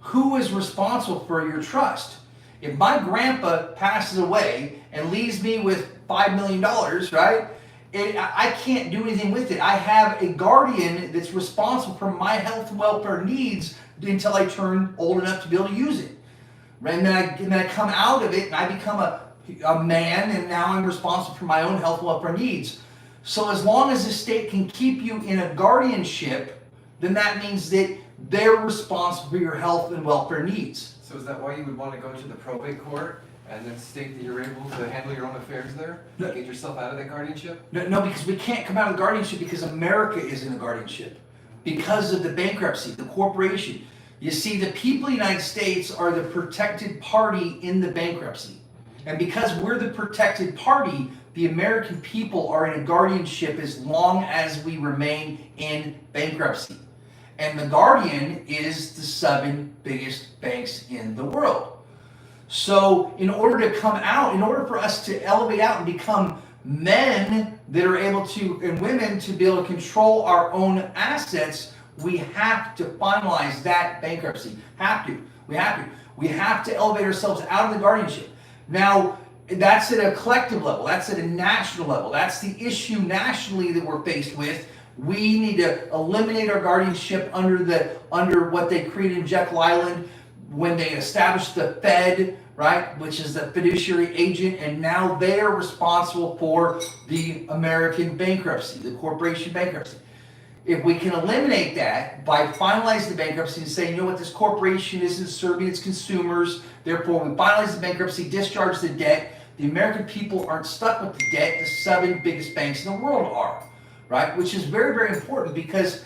who is responsible for your trust? If my grandpa passes away and leaves me with $5 million, right? I can't do anything with it. I have a guardian that's responsible for my health and welfare needs until I turn old enough to be able to use it. And then I come out of it and I become a man, and now I'm responsible for my own health and welfare needs. So as long as the state can keep you in a guardianship, then that means that they're responsible for your health and welfare needs. So is that why you would want to go to the probate court and then state that you're able to handle your own affairs there? No. Get yourself out of that guardianship? No, because we can't come out of the guardianship because America is in a guardianship. Because of the bankruptcy, the corporation. You see, the people of the United States are the protected party in the bankruptcy. And because we're the protected party, the American people are in a guardianship as long as we remain in bankruptcy. And the guardian is the 7 biggest banks in the world. So in order to come out, in order for us to elevate out and become men that are able to, and women to be able to control our own assets, we have to finalize that bankruptcy. We have to elevate ourselves out of the guardianship. Now, that's at a collective level. That's at a national level. That's the issue nationally that we're faced with. We need to eliminate our guardianship under what they created in Jekyll Island when they established the Fed, right, which is the fiduciary agent, and now they are responsible for the American bankruptcy, the corporation bankruptcy. If we can eliminate that by finalizing the bankruptcy and saying, you know what, this corporation isn't serving its consumers, therefore we finalize the bankruptcy, discharge the debt, the American people aren't stuck with the debt the 7 biggest banks in the world are, right? Which is very, very important because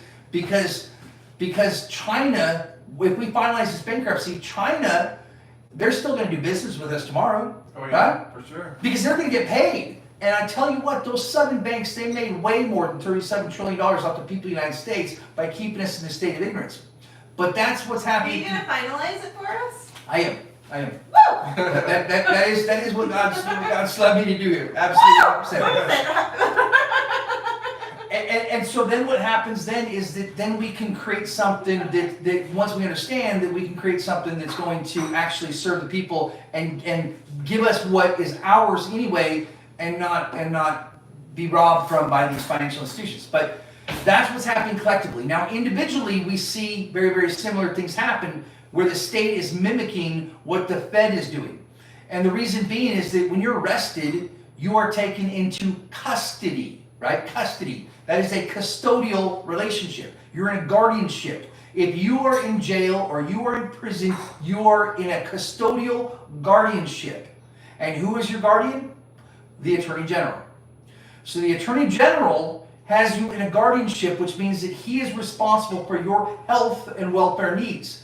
China, if we finalize this bankruptcy, China, they're still going to do business with us tomorrow, Oh yeah, right? for sure. Because they're going to get paid. And I tell you what, those 7 banks, they made way more than $37 trillion off the people of the United States by keeping us in a state of ignorance. But that's what's Are happening. you gonna finalize it for us? I am. Woo! That is what God's led me to do here. Absolutely. And so then what happens then is that then we can create something that once we understand that we can create something that's going to actually serve the people and give us what is ours anyway and not be robbed from by these financial institutions. But that's what's happening collectively. Now individually we see very, very similar things happen where the state is mimicking what the Fed is doing. And the reason being is that when you're arrested, you are taken into custody, right? Custody. That is a custodial relationship. You're in a guardianship. If you are in jail or you are in prison, you are in a custodial guardianship. And who is your guardian? The Attorney General. So the Attorney General has you in a guardianship, which means that he is responsible for your health and welfare needs.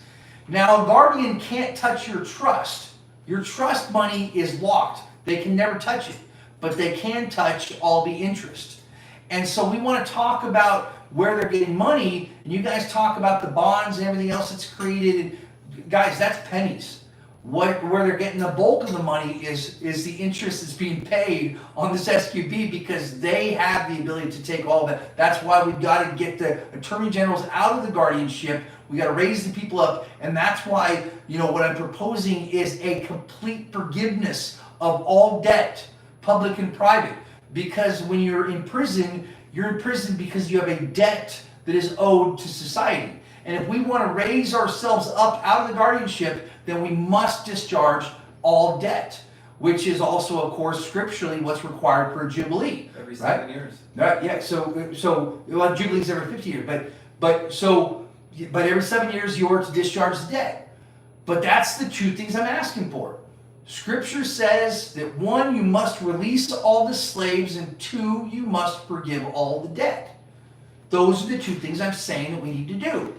Now, a guardian can't touch your trust. Your trust money is locked. They can never touch it, but they can touch all the interest. And so we want to talk about where they're getting money, and you guys talk about the bonds and everything else that's created. Guys, that's pennies. Where they're getting the bulk of the money is the interest that's being paid on this SQB because they have the ability to take all of that. That's why we've got to get the attorney generals out of the guardianship. We got to raise the people up, and that's why, what I'm proposing is a complete forgiveness of all debt, public and private. Because when you're in prison because you have a debt that is owed to society. And if we want to raise ourselves up out of the guardianship, then we must discharge all debt, which is also, of course, scripturally what's required for a jubilee. Every 7 years. Right? Yeah. So jubilees every 50 years, but every 7 years you are to discharge the debt. But that's the 2 things I'm asking for. Scripture says that 1, you must release all the slaves, and 2, you must forgive all the debt. Those are the 2 things I'm saying that we need to do.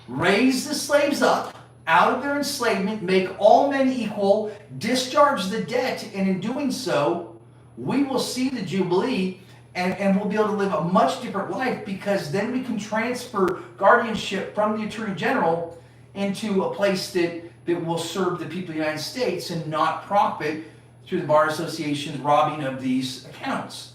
Raise the slaves up out of their enslavement, make all men equal, discharge the debt, and in doing so, we will see the Jubilee and we'll be able to live a much different life because then we can transfer guardianship from the Attorney General into a place that will serve the people of the United States and not profit through the Bar Association's robbing of these accounts.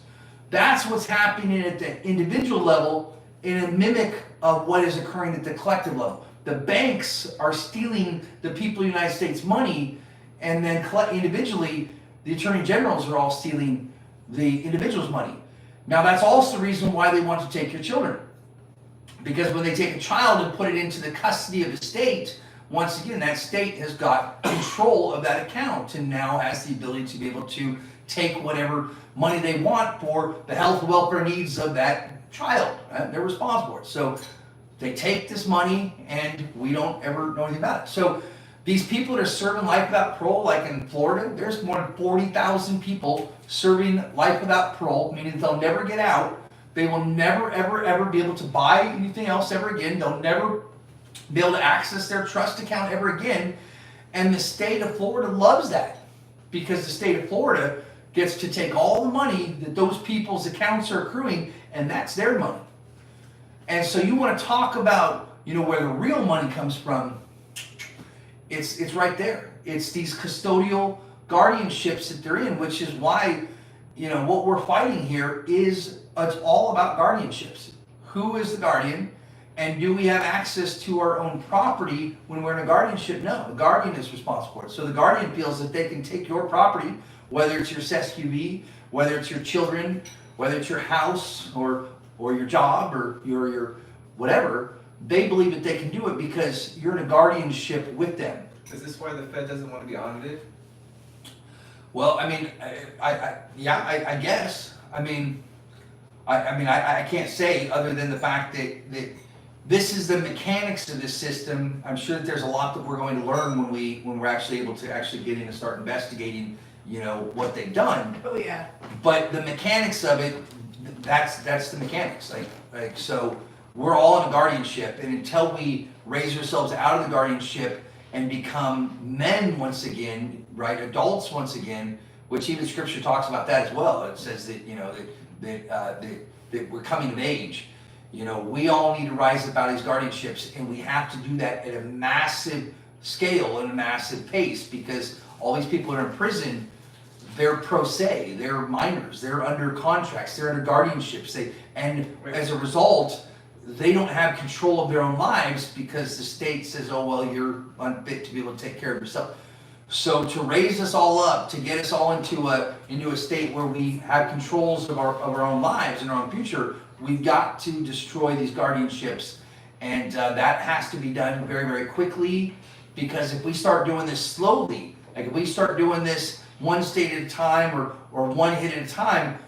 That's what's happening at the individual level in a mimic of what is occurring at the collective level. The banks are stealing the people of the United States money, and then individually, the attorney generals are all stealing the individual's money. Now, that's also the reason why they want to take your children. Because when they take a child and put it into the custody of the state, once again, that state has got control of that account and now has the ability to be able to take whatever money they want for the health and welfare needs of that child. Right? They're responsible for it. So they take this money and we don't ever know anything about it. So these people that are serving life without parole, like in Florida, there's more than 40,000 people serving life without parole, meaning they'll never get out. They will never, ever, ever be able to buy anything else ever again. They'll never be able to access their trust account ever again. And the state of Florida loves that because the state of Florida gets to take all the money that those people's accounts are accruing, and that's their money. And so you want to talk about, where the real money comes from. It's right there. It's these custodial guardianships that they're in, which is why, what we're fighting here is it's all about guardianships. Who is the guardian? And do we have access to our own property when we're in a guardianship? No, the guardian is responsible for it. So the guardian feels that they can take your property, whether it's your SQB, whether it's your children, whether it's your house or your job or your whatever. They believe that they can do it because you're in a guardianship with them. Is this why the Fed doesn't want to be audited? Well, I guess. I can't say other than the fact that this is the mechanics of this system. I'm sure that there's a lot that we're going to learn when we're actually able to actually get in and start investigating, you know, what they've done. Oh, yeah. But the mechanics of it, that's the mechanics. Like so, we're all in a guardianship, and until we raise ourselves out of the guardianship and become men once again, right, adults once again, which even Scripture talks about that as well. It says that, you know, that we're coming of age. You know, we all need to rise up out of these guardianships, and we have to do that at a massive scale and a massive pace, because all these people that are in prison, they're pro se, they're minors, they're under contracts, they're under guardianships, and as a result, they don't have control of their own lives because the state says, oh, well, you're unfit to be able to take care of yourself. So to raise us all up, to get us all into a state where we have controls of our own lives and our own future, we've got to destroy these guardianships, and that has to be done very, very quickly, because if we start doing this slowly, like if we start doing this one state at a time or one hit at a time,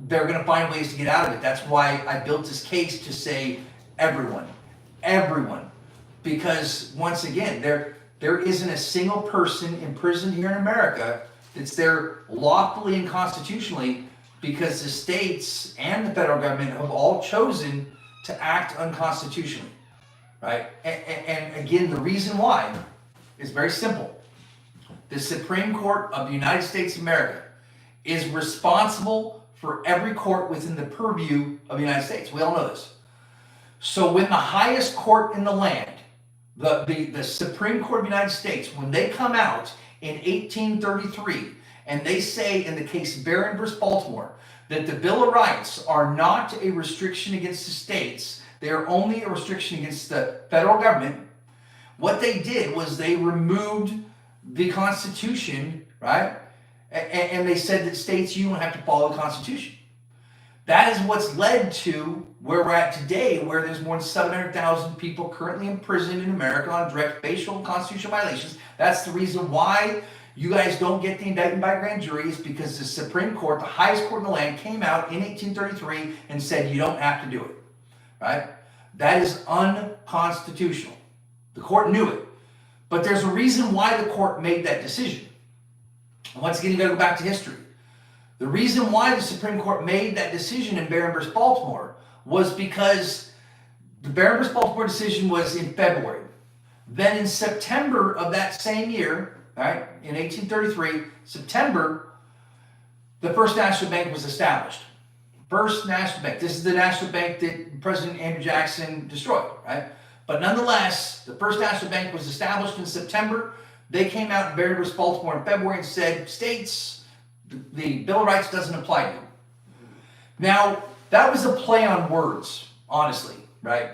they're going to find ways to get out of it. That's why I built this case to say everyone, because once again, there isn't a single person imprisoned here in America that's there lawfully and constitutionally, because the states and the federal government have all chosen to act unconstitutionally, right? And again, the reason why is very simple. The Supreme Court of the United States of America is responsible for every court within the purview of the United States. We all know this. So when the highest court in the land, the Supreme Court of the United States, when they come out in 1833 and they say in the case Barron versus Baltimore that the Bill of Rights are not a restriction against the states, they are only a restriction against the federal government, what they did was they removed the Constitution, right? And they said that states, you don't have to follow the Constitution. That is what's led to where we're at today, where there's more than 700,000 people currently in prison in America on direct facial constitutional violations. That's the reason why you guys don't get the indictment by grand jury, is because the Supreme Court, the highest court in the land, came out in 1833 and said you don't have to do it, right? That is unconstitutional. The court knew it. But there's a reason why the court made that decision. Once again, you got to go back to history. The reason why the Supreme Court made that decision in Barron versus Baltimore was because the Barron versus Baltimore decision was in February. Then in September of that same year, right, in 1833, September, the First National Bank was established. First National Bank. This is the national bank that President Andrew Jackson destroyed, right? But nonetheless, the First National Bank was established in September. They came out in Barron versus Baltimore in February and said, states, the Bill of Rights doesn't apply to you. Now, that was a play on words, honestly, right?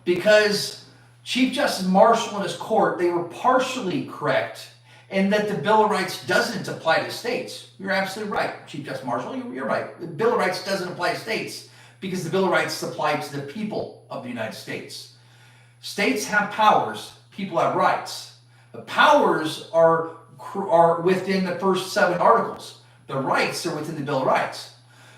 Because Chief Justice Marshall and his court, they were partially correct in that the Bill of Rights doesn't apply to states. You're absolutely right, Chief Justice Marshall, you're right. The Bill of Rights doesn't apply to states because the Bill of Rights apply to the people of the United States. States have powers, people have rights. The powers are within the first 7 articles. The rights are within the Bill of Rights.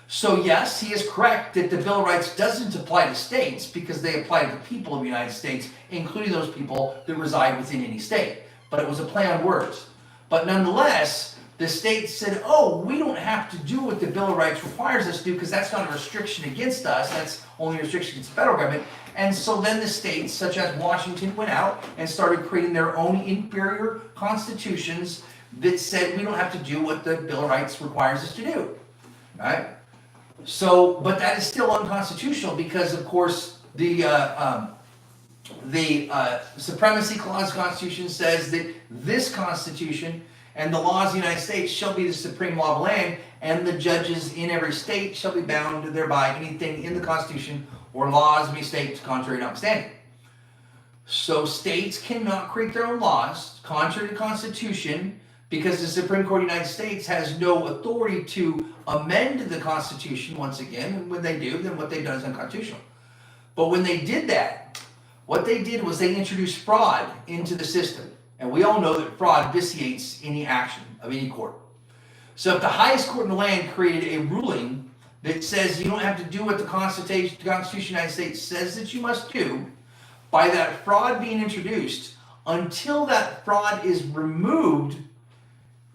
So yes, he is correct that the Bill of Rights doesn't apply to states because they apply to the people of the United States, including those people that reside within any state. But it was a play on words. But nonetheless, the state said, oh, we don't have to do what the Bill of Rights requires us to do because that's not a restriction against us. That's only a restriction against the federal government. And so then the states, such as Washington, went out and started creating their own inferior constitutions that said we don't have to do what the Bill of Rights requires us to do, right? So, but that is still unconstitutional because, of course, the supremacy clause of the Constitution says that this Constitution and the laws of the United States shall be the supreme law of the land, and the judges in every state shall be bound thereby anything in the Constitution or laws of any state contrary notwithstanding. So states cannot create their own laws contrary to the Constitution because the Supreme Court of the United States has no authority to amend the Constitution once again, and when they do, then what they've done is unconstitutional. But when they did that, what they did was they introduced fraud into the system. And we all know that fraud vitiates any action of any court. So if the highest court in the land created a ruling that says you don't have to do what the Constitution of the United States says that you must do, by that fraud being introduced, until that fraud is removed,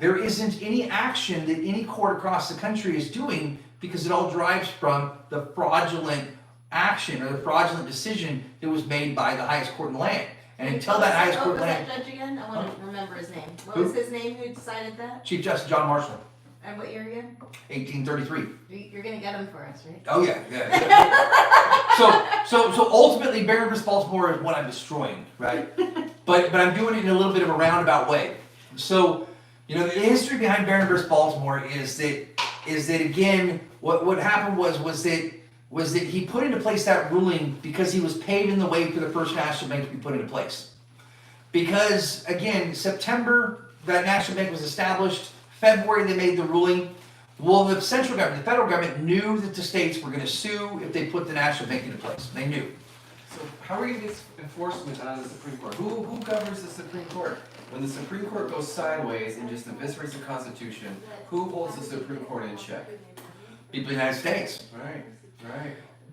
there isn't any action that any court across the country is doing because it all derives from the fraudulent action or the fraudulent decision that was made by the highest court in the land. And until that highest court in the land. What was that judge again? I want to remember his name. What Who? was his name who decided that? Chief Justice John Marshall, And what year again? 1833. You're going to get him for us, right? Oh yeah. So ultimately, Baron vs. Baltimore is what I'm destroying, right? But I'm doing it in a little bit of a roundabout way. So, you know, the history behind Baron vs. Baltimore is that again, what happened was that he put into place that ruling because he was paving the way for the first national bank to be put into place. Because again, September that national bank was established. February they made the ruling. Well, the central government, the federal government, knew that the states were going to sue if they put the national bank into place. They knew. So how are you going to get enforcement on the Supreme Court? Who governs the Supreme Court? When the Supreme Court goes sideways and just eviscerates the Constitution, who holds the Supreme Court in check? People in the United States. Right.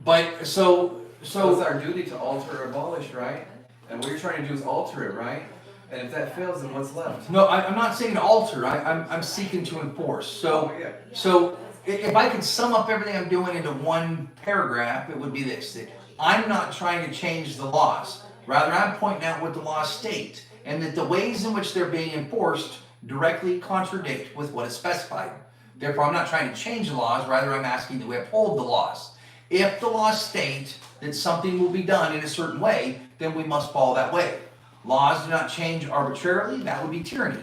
But so It's our duty to alter or abolish, right? And what you're trying to do is alter it, right? And if that fails, then what's left? no, I'm not saying to alter. I'm seeking to enforce. So Oh, yeah. so if I could sum up everything I'm doing into one paragraph, it would be this: that I'm not trying to change the laws. Rather, I'm pointing out what the laws state, and that the ways in which they're being enforced directly contradict with what is specified. Therefore, I'm not trying to change the laws. Rather, I'm asking that we uphold the laws. If the laws state that something will be done in a certain way, then we must follow that way. Laws do not change arbitrarily. That would be tyranny.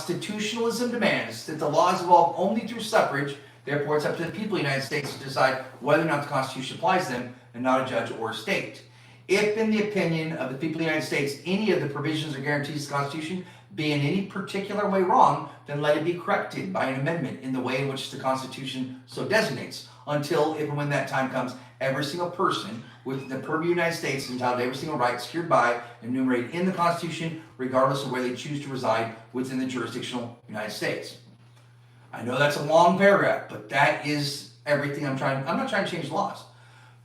Constitutionalism demands that the laws evolve only through suffrage. Therefore, it's up to the people of the United States to decide whether or not the Constitution applies to them, and not a judge or a state. If, in the opinion of the people of the United States, any of the provisions or guarantees of the Constitution be in any particular way wrong, then let it be corrected by an amendment in the way in which the Constitution so designates. Until, if and when that time comes, every single person within the purview of the United States is entitled to every single right secured by and enumerated in the Constitution, regardless of where they choose to reside within the jurisdictional United States. I know that's a long paragraph, but that is everything I'm not trying to change the laws.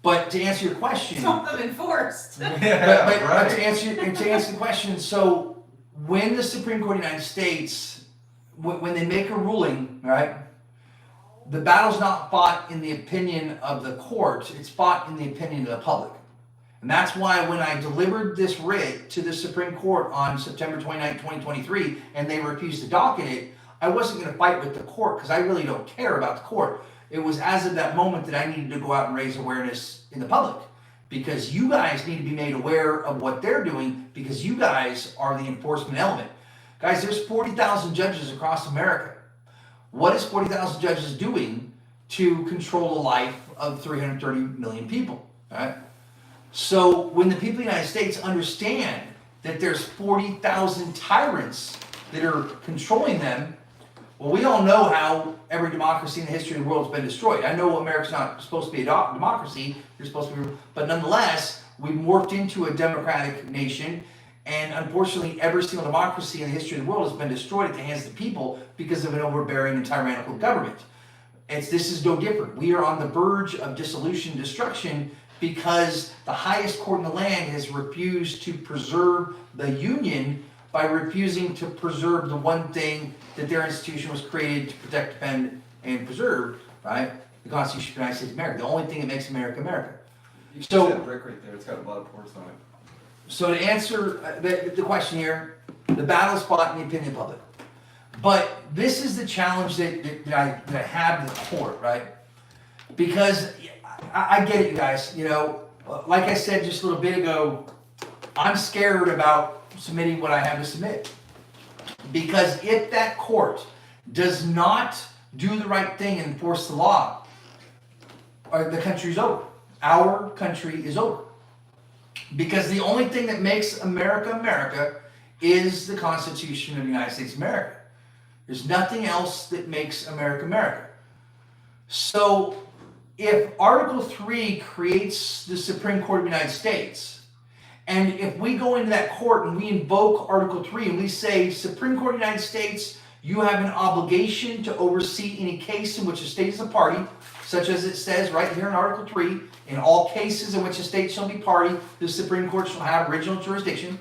But to answer your question, Want them enforced. but to answer the question, so when the Supreme Court of the United States, when they make a ruling, right, the battle's not fought in the opinion of the court, it's fought in the opinion of the public. And that's why when I delivered this writ to the Supreme Court on September 29, 2023, and they refused to docket it, I wasn't going to fight with the court because I really don't care about the court. It was as of that moment that I needed to go out and raise awareness in the public, because you guys need to be made aware of what they're doing, because you guys are the enforcement element. Guys, there's 40,000 judges across America. What is 40,000 judges doing to control the life of 330 million people? Right? So when the people of the United States understand that there's 40,000 tyrants that are controlling them, well, we all know how every democracy in the history of the world has been destroyed. I know America's not supposed to be a democracy, you're supposed to be, but nonetheless, we morphed into a democratic nation, and unfortunately, every single democracy in the history of the world has been destroyed at the hands of the people because of an overbearing and tyrannical government. This is no different. We are on the verge of dissolution and destruction because the highest court in the land has refused to preserve the Union by refusing to preserve the one thing that their institution was created to protect, defend, and preserve, right? The Constitution of the United States of America, the only thing that makes America America. You can So- see that brick right there, it's got a lot of ports on it. So to answer the question here, the battle is fought in the opinion of the public. But this is the challenge that I have in the court, right? Because I get it, you guys. You know, like I said just a little bit ago, I'm scared about submitting what I have to submit. Because if that court does not do the right thing and enforce the law, the country's over. Our country is over. Because the only thing that makes America America is the Constitution of the United States of America. There's nothing else that makes America America. So if Article 3 creates the Supreme Court of the United States, and if we go into that court and we invoke Article 3 and we say, Supreme Court of the United States, you have an obligation to oversee any case in which a state is a party, such as it says right here in Article 3, in all cases in which a state shall be party, the Supreme Court shall have original jurisdiction.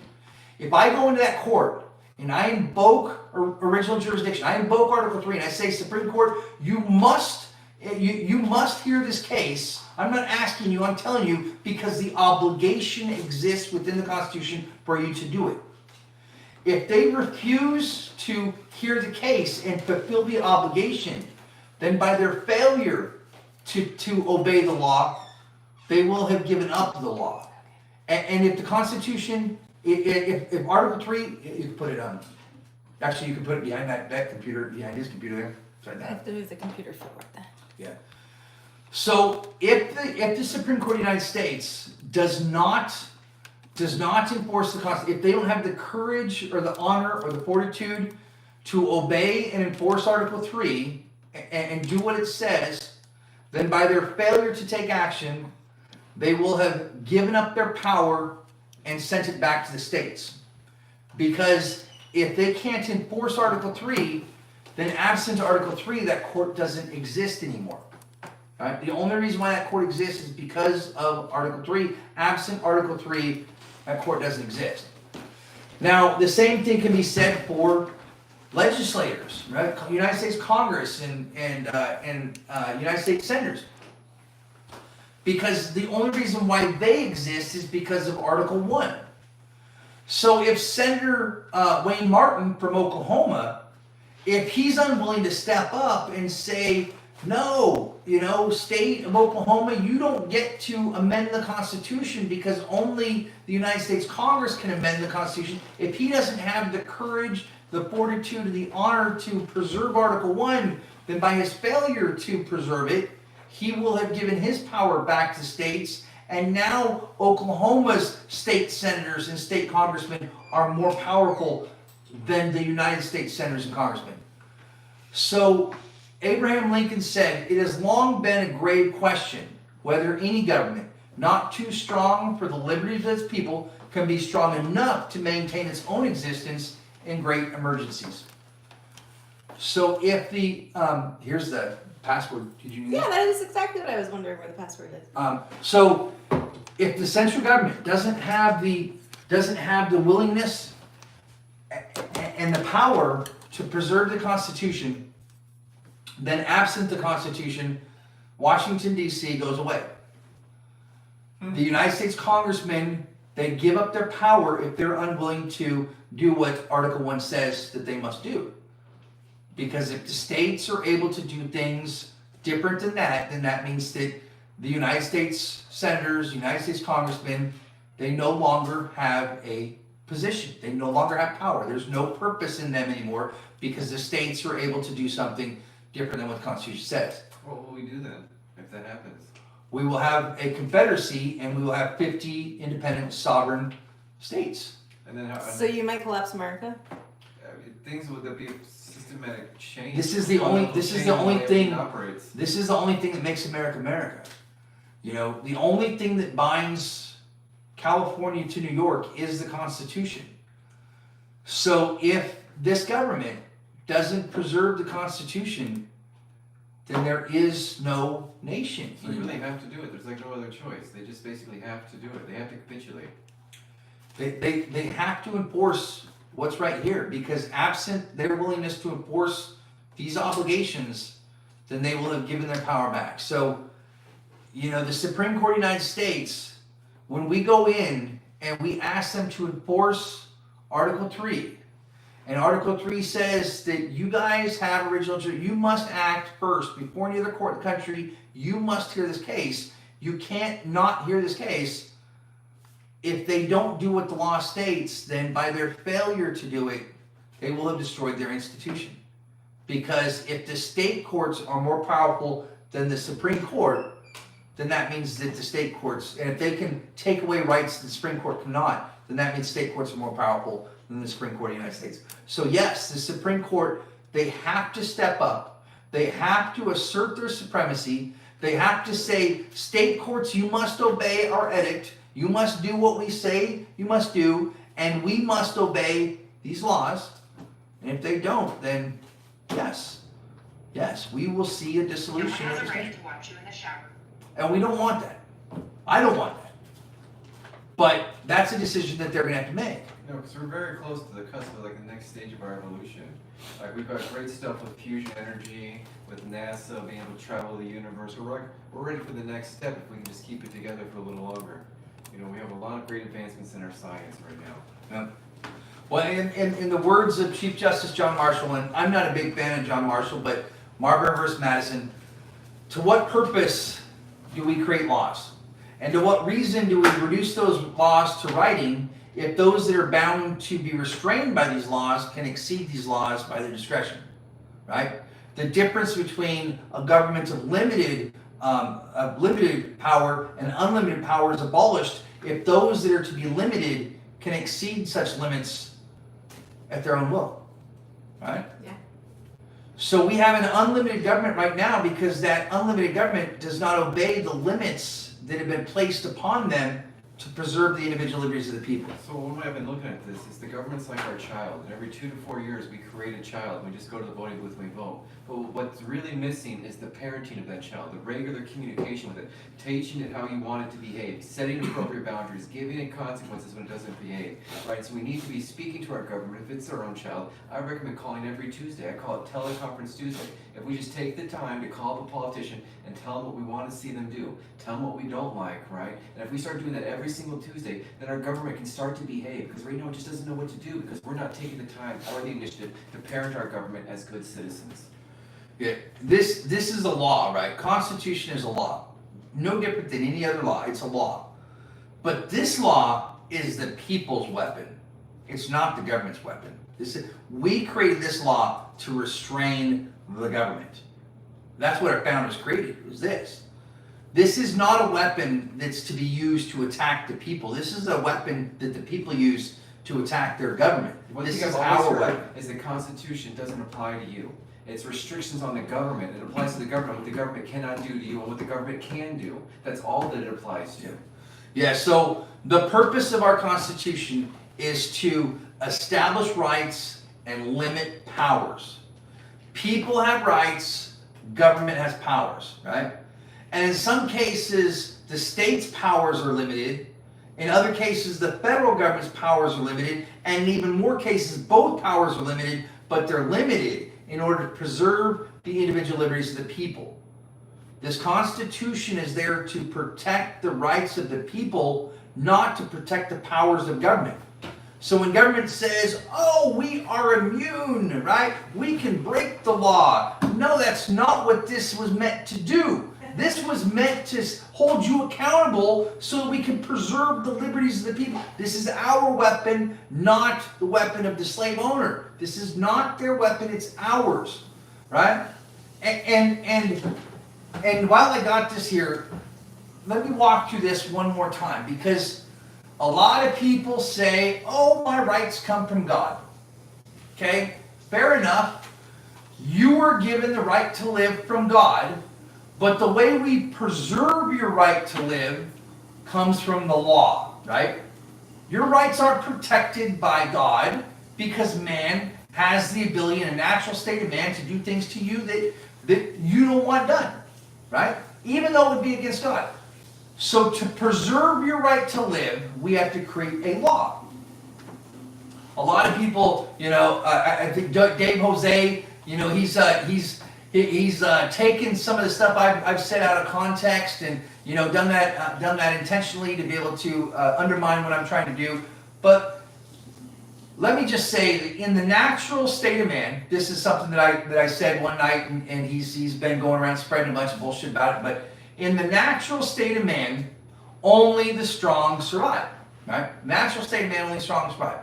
If I go into that court and I invoke original jurisdiction, I invoke Article 3, and I say, Supreme Court, you must hear this case. I'm not asking you, I'm telling you, because the obligation exists within the Constitution for you to do it. If they refuse to hear the case and fulfill the obligation, then by their failure to obey the law, they will have given up the law. And if the Constitution, if Article 3, you can put it on, actually you can put it behind that computer, behind his computer there. Sorry, I have to move the computer forward then. yeah. So if the Supreme Court of the United States does not enforce the Constitution, if they don't have the courage or the honor or the fortitude to obey and enforce Article 3 and do what it says, then by their failure to take action, they will have given up their power and sent it back to the states. Because if they can't enforce Article 3, then absent Article 3, that court doesn't exist anymore. Right? The only reason why that court exists is because of Article 3. Absent Article 3, that court doesn't exist. Now, the same thing can be said for legislators, right? United States Congress and United States senators. Because the only reason why they exist is because of Article 1. So if Senator Wayne Martin from Oklahoma, if he's unwilling to step up and say, no, state of Oklahoma, you don't get to amend the Constitution because only the United States Congress can amend the Constitution. If he doesn't have the courage, the fortitude, and the honor to preserve Article 1, then by his failure to preserve it, he will have given his power back to states, and now Oklahoma's state senators and state congressmen are more powerful than the United States senators and congressmen. So Abraham Lincoln said, it has long been a grave question whether any government, not too strong for the liberties of its people, can be strong enough to maintain its own existence in great emergencies. So if the, here's the password. Did you need Yeah, that is exactly what I was wondering where the password is. So if the central government doesn't have the willingness and the power to preserve the Constitution, then absent the Constitution, Washington, D.C. goes away. The United States congressmen, they give up their power if they're unwilling to do what Article 1 says that they must do. Because if the states are able to do things different than that, then that means that the United States senators, United States congressmen, they no longer have a position. They no longer have power. There's no purpose in them anymore because the states are able to do something different than what the Constitution says. What will we do then if that happens? We will have a confederacy and we will have 50 independent sovereign states. And then how? So you might collapse America? Things would there be systematic change? This is the only thing operates. This is the only thing that makes America America. The only thing that binds California to New York is the Constitution. So if this government doesn't preserve the Constitution, then there is no nation. So they really have to do it. There's no other choice. They just basically have to do it. They have to capitulate. They have to enforce what's right here, because absent their willingness to enforce these obligations, then they will have given their power back. So, the Supreme Court of the United States, when we go in and we ask them to enforce Article 3, and Article 3 says that you guys have original jurisdiction, you must act first before any other court in the country, you must hear this case. You can't not hear this case. If they don't do what the law states, then by their failure to do it, they will have destroyed their institution. Because if the state courts are more powerful than the Supreme Court, then that means that the state courts, and if they can take away rights that the Supreme Court cannot, then that means state courts are more powerful than the Supreme Court of the United States. So yes, the Supreme Court, they have to step up. They have to assert their supremacy. They have to say, state courts, you must obey our edict. You must do what we say you must do, and we must obey these laws. And if they don't, then yes, we will see a dissolution of this country. And we don't want that. I don't want that. But that's a decision that they're going to have to make. No, because we're very close to the cusp of like the next stage of our evolution. Like we've got great stuff with fusion energy, with NASA being able to travel the universe. We're ready for the next step if we can just keep it together for a little longer. You know, we have a lot of great advancements in our science right now. Yeah. Well, in the words of Chief Justice John Marshall, and I'm not a big fan of John Marshall, but Marbury versus Madison, to what purpose do we create laws? And to what reason do we reduce those laws to writing if those that are bound to be restrained by these laws can exceed these laws by their discretion, right? The difference between a government of limited power and unlimited power is abolished if those that are to be limited can exceed such limits at their own will, right? Yeah. So we have an unlimited government right now because that unlimited government does not obey the limits that have been placed upon them to preserve the individual liberties of the people. So when I've been looking at this, is the government's like our child, and every 2 to 4 years we create a child, and we just go to the voting booth and we vote. But what's really missing is the parenting of that child, the regular communication with it, teaching it how you want it to behave, setting appropriate boundaries, giving it consequences when it doesn't behave, right? So we need to be speaking to our government. If it's our own child, I recommend calling every Tuesday. I call it Teleconference Tuesday. If we just take the time to call up a politician and tell them what we want to see them do, tell them what we don't like, right? And if we start doing that every single Tuesday, then our government can start to behave, because right now it just doesn't know what to do because we're not taking the time or the initiative to parent our government as good citizens. Yeah, this is a law, right? Constitution is a law. No different than any other law. It's a law. But this law is the people's weapon. It's not the government's weapon. We created this law to restrain the government. That's what our founders created, was this. This is not a weapon that's to be used to attack the people. This is a weapon that the people use to attack their government. One This thing is I've always our heard weapon. is the Constitution doesn't apply to you. It's restrictions on the government. It applies to the government, what the government cannot do to you and what the government can do. That's all that it applies to. Yeah, so the purpose of our Constitution is to establish rights and limit powers. People have rights, government has powers, right? And in some cases, the state's powers are limited. In other cases, the federal government's powers are limited. And in even more cases, both powers are limited, but they're limited in order to preserve the individual liberties of the people. This Constitution is there to protect the rights of the people, not to protect the powers of government. So when government says, oh, we are immune, right? We can break the law. No, that's not what this was meant to do. This was meant to hold you accountable so that we can preserve the liberties of the people. This is our weapon, not the weapon of the slave owner. This is not their weapon, it's ours, right? And while I got this here, let me walk through this one more time, because a lot of people say, oh, my rights come from God. Okay, fair enough. You were given the right to live from God, but the way we preserve your right to live comes from the law, right? Your rights are protected by God because man has the ability in a natural state of man to do things to you that you don't want done, right? Even though it would be against God. So to preserve your right to live, we have to create a law. A lot of people, I think Dave Jose, he's taken some of the stuff I've said out of context and done that intentionally to be able to undermine what I'm trying to do. But let me just say that in the natural state of man, this is something that I said one night, and he's been going around spreading a bunch of bullshit about it. But in the natural state of man, only the strong survive. Right? Natural state of man, only the strong survive.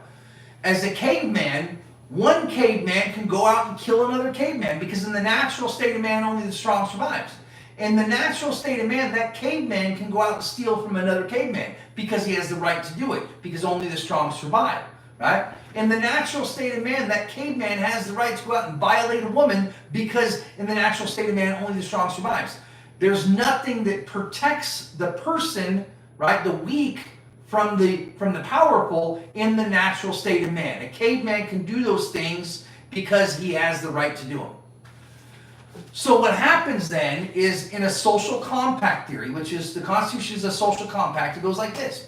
As a caveman, one caveman can go out and kill another caveman, because in the natural state of man, only the strong survives. In the natural state of man, that caveman can go out and steal from another caveman because he has the right to do it, because only the strong survive, right? In the natural state of man, that caveman has the right to go out and violate a woman because in the natural state of man, only the strong survives. There's nothing that protects the person, right, the weak, from the powerful in the natural state of man. A caveman can do those things because he has the right to do them. So what happens then is, in a social compact theory, which is the Constitution is a social compact, it goes like this.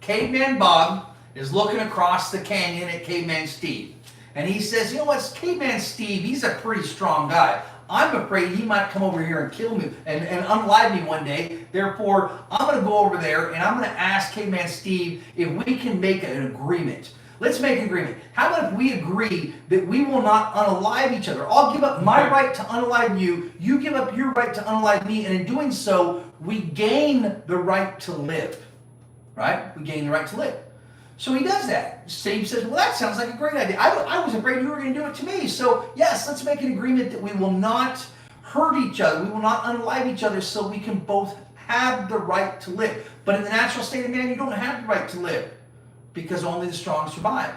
Caveman Bob is looking across the canyon at Caveman Steve. And he says, you know what, Caveman Steve, he's a pretty strong guy. I'm afraid he might come over here and kill me and unalive me one day. Therefore, I'm going to go over there and I'm going to ask Caveman Steve if we can make an agreement. Let's make an agreement. How about if we agree that we will not unalive each other? I'll give up my right to unalive you. You give up your right to unalive me. And in doing so, we gain the right to live. Right? We gain the right to live. So he does that. Steve says, well, that sounds like a great idea. I was afraid you were going to do it to me. So yes, let's make an agreement that we will not hurt each other. We will not unalive each other so we can both have the right to live. But in the natural state of man, you don't have the right to live because only the strong survive.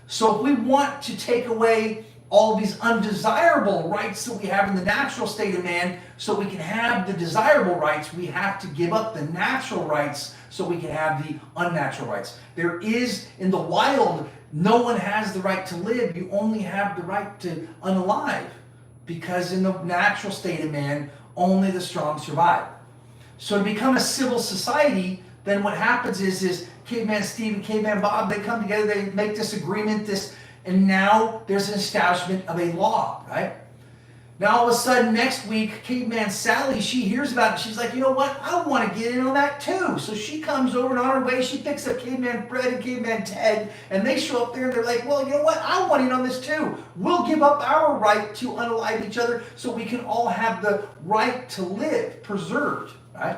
So if we want to take away all these undesirable rights that we have in the natural state of man so we can have the desirable rights, we have to give up the natural rights so we can have the unnatural rights. There is, in the wild, no one has the right to live. You only have the right to unalive because in the natural state of man, only the strong survive. So to become a civil society, then what happens is Caveman Steve and Caveman Bob, they come together, they make this agreement, and now there's an establishment of a law, right? Now all of a sudden next week, Caveman Sally, she hears about it. She's like, you know what? I want to get in on that too. So she comes over and on her way, she picks up Caveman Fred and Caveman Ted, and they show up there and they're like, well, you know what? I want in on this too. We'll give up our right to unalive each other so we can all have the right to live preserved, right?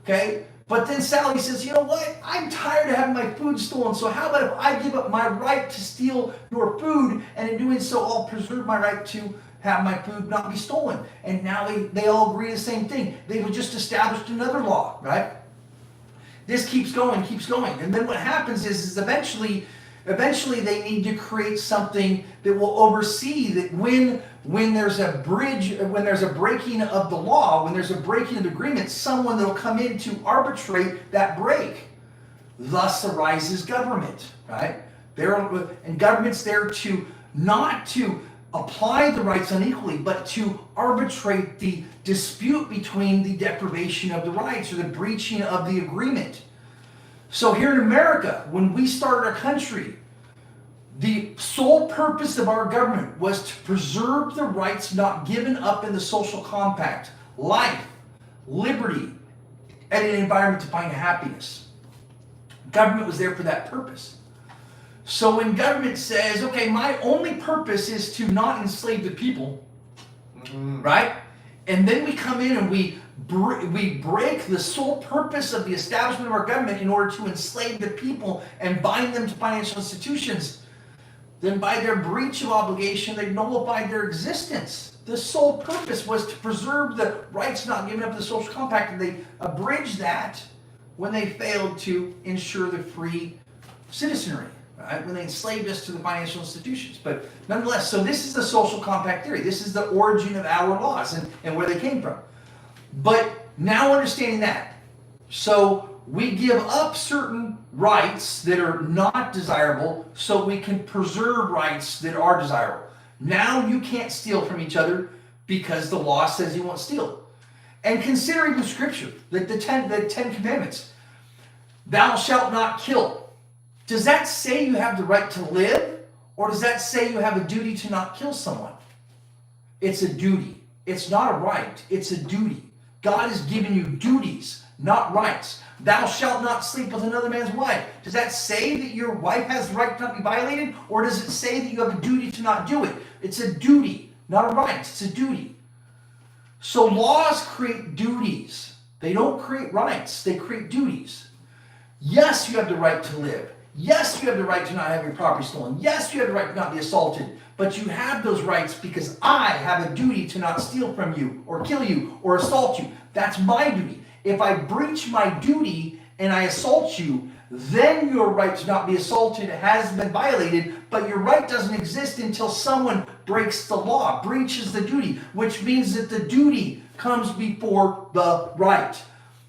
Okay? But then Sally says, you know what? I'm tired of having my food stolen, so how about if I give up my right to steal your food, and in doing so, I'll preserve my right to have my food not be stolen. And now they all agree the same thing. They've just established another law, right? This keeps going. And then what happens is eventually they need to create something that will oversee that when there's a breaking of the law, when there's a breaking of the agreement, someone that will come in to arbitrate that break. Thus arises government, right? And government's there to not to apply the rights unequally, but to arbitrate the dispute between the deprivation of the rights or the breaching of the agreement. So here in America, when we started our country, the sole purpose of our government was to preserve the rights not given up in the social compact: life, liberty, and an environment to find happiness. Government was there for that purpose. So when government says, okay, my only purpose is to not enslave the people, right? And then we come in and we break the sole purpose of the establishment of our government in order to enslave the people and bind them to financial institutions, then by their breach of obligation, they nullified their existence. The sole purpose was to preserve the rights not given up in the social compact, and they abridged that when they failed to ensure the free citizenry, right? When they enslaved us to the financial institutions. But nonetheless, so this is the social compact theory. This is the origin of our laws and where they came from. But now understanding that, so we give up certain rights that are not desirable so we can preserve rights that are desirable. Now you can't steal from each other because the law says you won't steal. And considering the scripture, the Ten Commandments, thou shalt not kill. Does that say you have the right to live, or does that say you have a duty to not kill someone? It's a duty. It's not a right. It's a duty. God has given you duties, not rights. Thou shalt not sleep with another man's wife. Does that say that your wife has the right to not be violated, or does it say that you have a duty to not do it? It's a duty, not a right. It's a duty. So laws create duties. They don't create rights. They create duties. Yes, you have the right to live. Yes, you have the right to not have your property stolen. Yes, you have the right to not be assaulted. But you have those rights because I have a duty to not steal from you or kill you or assault you. That's my duty. If I breach my duty and I assault you, then your right to not be assaulted has been violated, but your right doesn't exist until someone breaks the law, breaches the duty, which means that the duty comes before the right.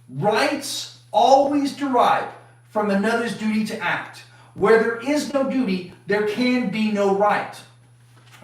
Rights always derive from another's duty to act. Where there is no duty, there can be no right.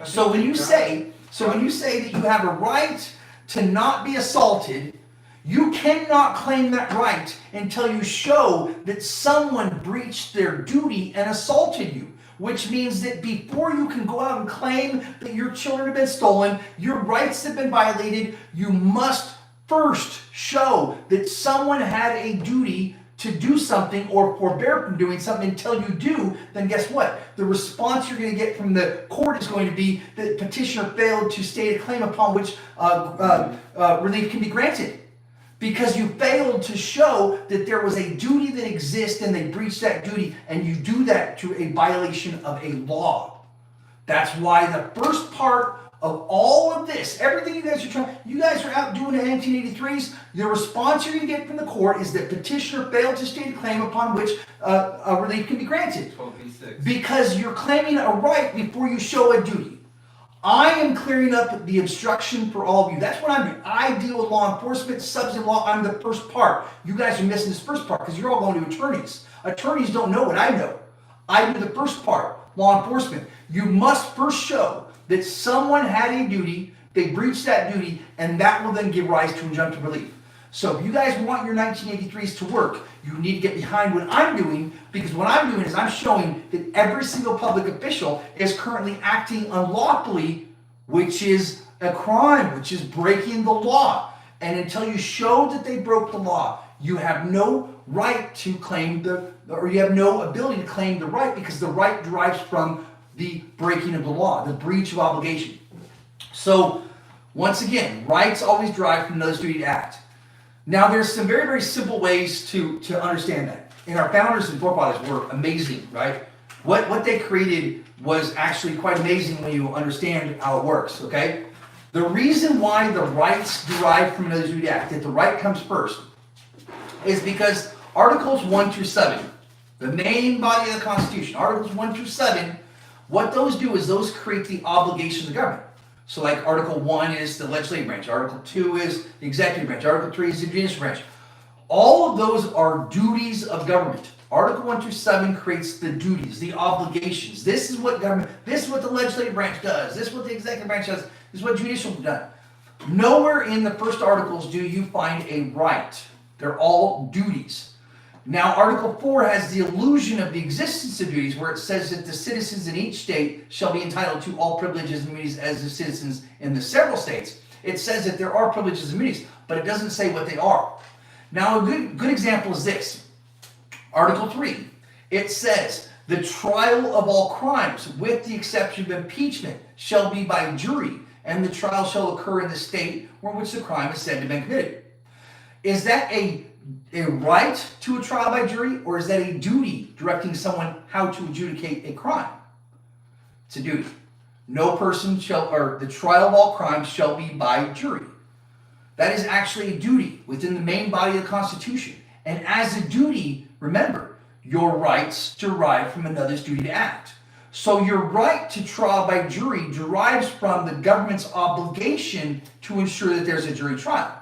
So when you say that you have a right to not be assaulted, You cannot claim that right until you show that someone breached their duty and assaulted you. Which means that before you can go out and claim that your children have been stolen, your rights have been violated, you must first show that someone had a duty to do something or forbear from doing something. Until you do, then guess what? The response you're going to get from the court is going to be that the petitioner failed to state a claim upon which relief can be granted. Because you failed to show that there was a duty that exists and they breached that duty, and you do that through a violation of a law. That's why the first part of all of this, everything you guys are out doing the 1983s, the response you're going to get from the court is that petitioner failed to state a claim upon which a relief can be granted. 12b6. Because you're claiming a right before you show a duty. I am clearing up the obstruction for all of you. That's what I'm doing. I deal with law enforcement, substantive law. I'm the first part. You guys are missing this first part because you're all going to attorneys. Attorneys don't know what I know. I do the first part, law enforcement. You must first show that someone had a duty, they breached that duty, and that will then give rise to injunctive relief. So if you guys want your 1983s to work, you need to get behind what I'm doing, because what I'm doing is I'm showing that every single public official is currently acting unlawfully, which is a crime, which is breaking the law. And until you show that they broke the law, you have no right to claim or you have no ability to claim the right, because the right derives from the breaking of the law, the breach of obligation. So once again, rights always derive from another's duty to act. Now, there's some very, very simple ways to understand that. And our founders and forefathers were amazing, right? What they created was actually quite amazing when you understand how it works, okay? The reason why the rights derive from another's duty to act, that the right comes first, is because Articles 1 through 7, the main body of the Constitution, Articles 1 through 7, what those do is those create the obligations of the government. So like Article 1 is the legislative branch, Article 2 is the executive branch, Article 3 is the judicial branch. All of those are duties of government. Article 1 through 7 creates the duties, the obligations. This is what government, this is what the legislative branch does, this is what the executive branch does, this is what judicial does. Nowhere in the first articles do you find a right. They're all duties. Now, Article 4 has the illusion of the existence of duties, where it says that the citizens in each state shall be entitled to all privileges and immunities as the citizens in the several states. It says that there are privileges and immunities, but it doesn't say what they are. Now, a good example is this. Article 3, it says, the trial of all crimes, with the exception of impeachment, shall be by jury, and the trial shall occur in the state where which the crime is said to have been committed. Is that a right to a trial by jury, or is that a duty directing someone how to adjudicate a crime? It's a duty. No person shall, or the trial of all crimes shall be by jury. That is actually a duty within the main body of the Constitution. And as a duty, remember, your rights derive from another's duty to act. So your right to trial by jury derives from the government's obligation to ensure that there's a jury trial.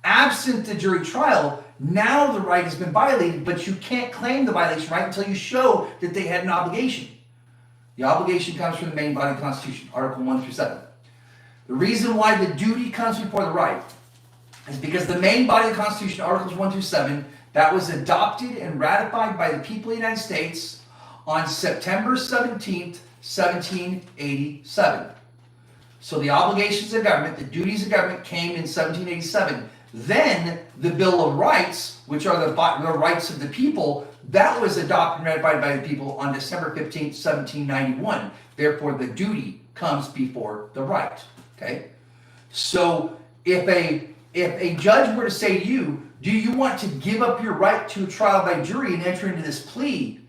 Absent the jury trial, now the right has been violated, but you can't claim the violation right until you show that they had an obligation. The obligation comes from the main body of the Constitution, Article 1 through 7. The reason why the duty comes before the right is because the main body of the Constitution, Articles 1 through 7, that was adopted and ratified by the people of the United States on September 17th, 1787. So the obligations of government, the duties of government came in 1787. Then the Bill of Rights, which are the rights of the people, that was adopted and ratified by the people on December 15th, 1791. Therefore, the duty comes before the right. Okay? So if a judge were to say to you, do you want to give up your right to a trial by jury and enter into this plea?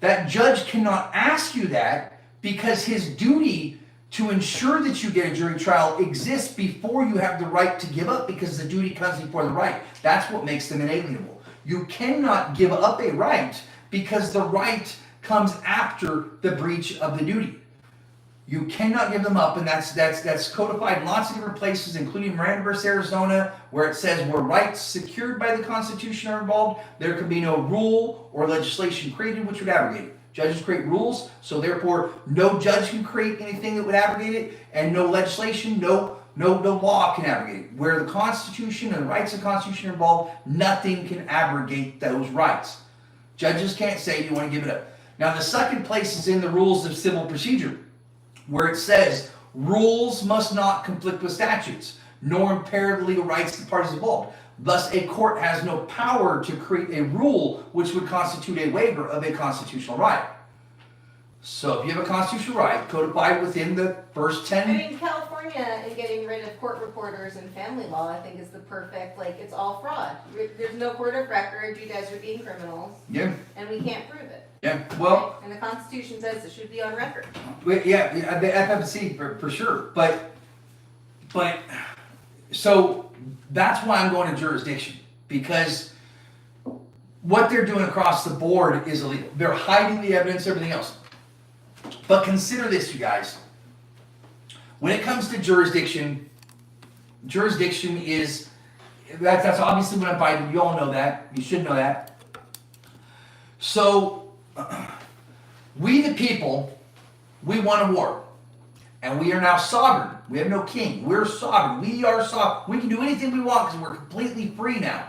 That judge cannot ask you that, because his duty to ensure that you get a jury trial exists before you have the right to give up, because the duty comes before the right. That's what makes them inalienable. You cannot give up a right because the right comes after the breach of the duty. You cannot give them up, and that's codified in lots of different places, including Miranda versus Arizona, where it says where rights secured by the Constitution are involved, there can be no rule or legislation created which would abrogate it. Judges create rules, so therefore no judge can create anything that would abrogate it, and no legislation, no No law can abrogate it. Where the Constitution and the rights of the Constitution are involved, nothing can abrogate those rights. Judges can't say you want to give it up. Now the second place is in the rules of civil procedure, where it says rules must not conflict with statutes, nor impair the legal rights of the parties involved. Thus, a court has no power to create a rule which would constitute a waiver of a constitutional right. So if you have a constitutional right codified within the first 10... I mean, California is getting rid of court reporters and family law, I think, is the perfect, like, it's all fraud. There's no court of record, you guys are being criminals. Yeah. And we can't prove it. Yeah, well... And the Constitution says it should be on record. Yeah, the FFC for sure. But, so that's why I'm going to jurisdiction. Because what they're doing across the board is illegal. They're hiding the evidence, everything else. But consider this, you guys. When it comes to jurisdiction is, that's obviously what I'm fighting. You all know that. You should know that. So, we the people, we won a war. And we are now sovereign. We have no king. We're sovereign. We are sovereign. We can do anything we want because we're completely free now.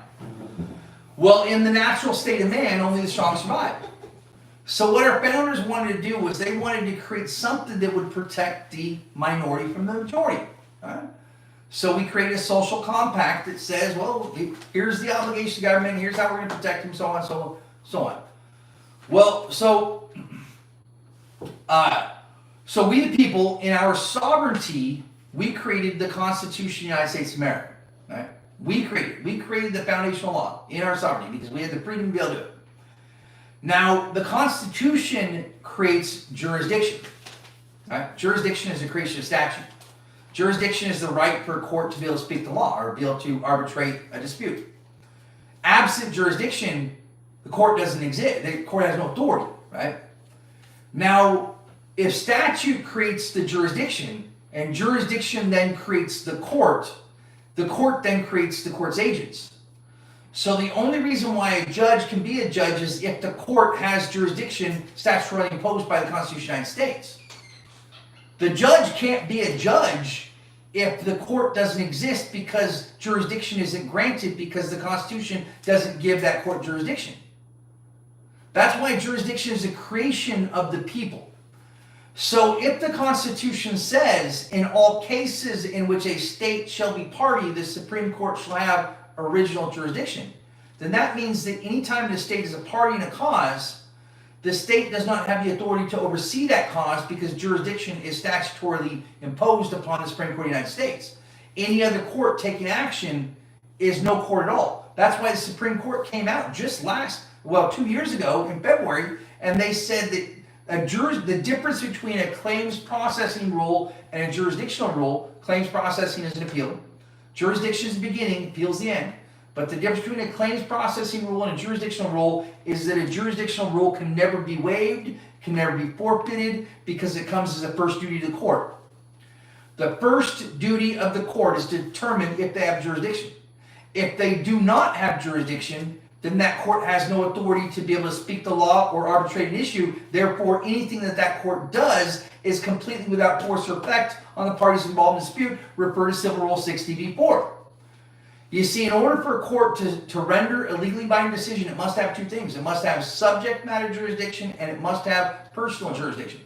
Well, in the natural state of man, only the strong survive. So what our founders wanted to do was they wanted to create something that would protect the minority from the majority. Right? So we created a social compact that says, well, here's the obligation of the government, here's how we're going to protect them, so on, so on. Well, so we the people, in our sovereignty, we created the Constitution of the United States of America. Right? We created the foundational law in our sovereignty because we had the freedom to be able to do it. Now, the Constitution creates jurisdiction. Right? Jurisdiction is the creation of statute. Jurisdiction is the right for a court to be able to speak the law or be able to arbitrate a dispute. Absent jurisdiction, the court doesn't exist. The court has no authority, right? Now, if statute creates the jurisdiction and jurisdiction then creates the court then creates the court's agents. So the only reason why a judge can be a judge is if the court has jurisdiction statutorily imposed by the Constitution of the United States. The judge can't be a judge if the court doesn't exist because jurisdiction isn't granted because the Constitution doesn't give that court jurisdiction. That's why jurisdiction is a creation of the people. So if the Constitution says, in all cases in which a state shall be party, the Supreme Court shall have original jurisdiction, then that means that anytime the state is a party in a cause, the state does not have the authority to oversee that cause because jurisdiction is statutorily imposed upon the Supreme Court of the United States. Any other court taking action is no court at all. That's why the Supreme Court came out just 2 years ago in February, and they said that the difference between a claims processing rule and a jurisdictional rule, claims processing is an appeal. Jurisdiction is the beginning, appeals the end. But the difference between a claims processing rule and a jurisdictional rule is that a jurisdictional rule can never be waived, can never be forfeited, because it comes as a first duty to the court. The first duty of the court is to determine if they have jurisdiction. If they do not have jurisdiction, then that court has no authority to be able to speak the law or arbitrate an issue. Therefore, anything that court does is completely without force or effect on the parties involved in dispute. Refer to Civil Rule 60b-4. You see, in order for a court to render a legally binding decision, it must have two things. It must have subject matter jurisdiction and it must have personal jurisdiction.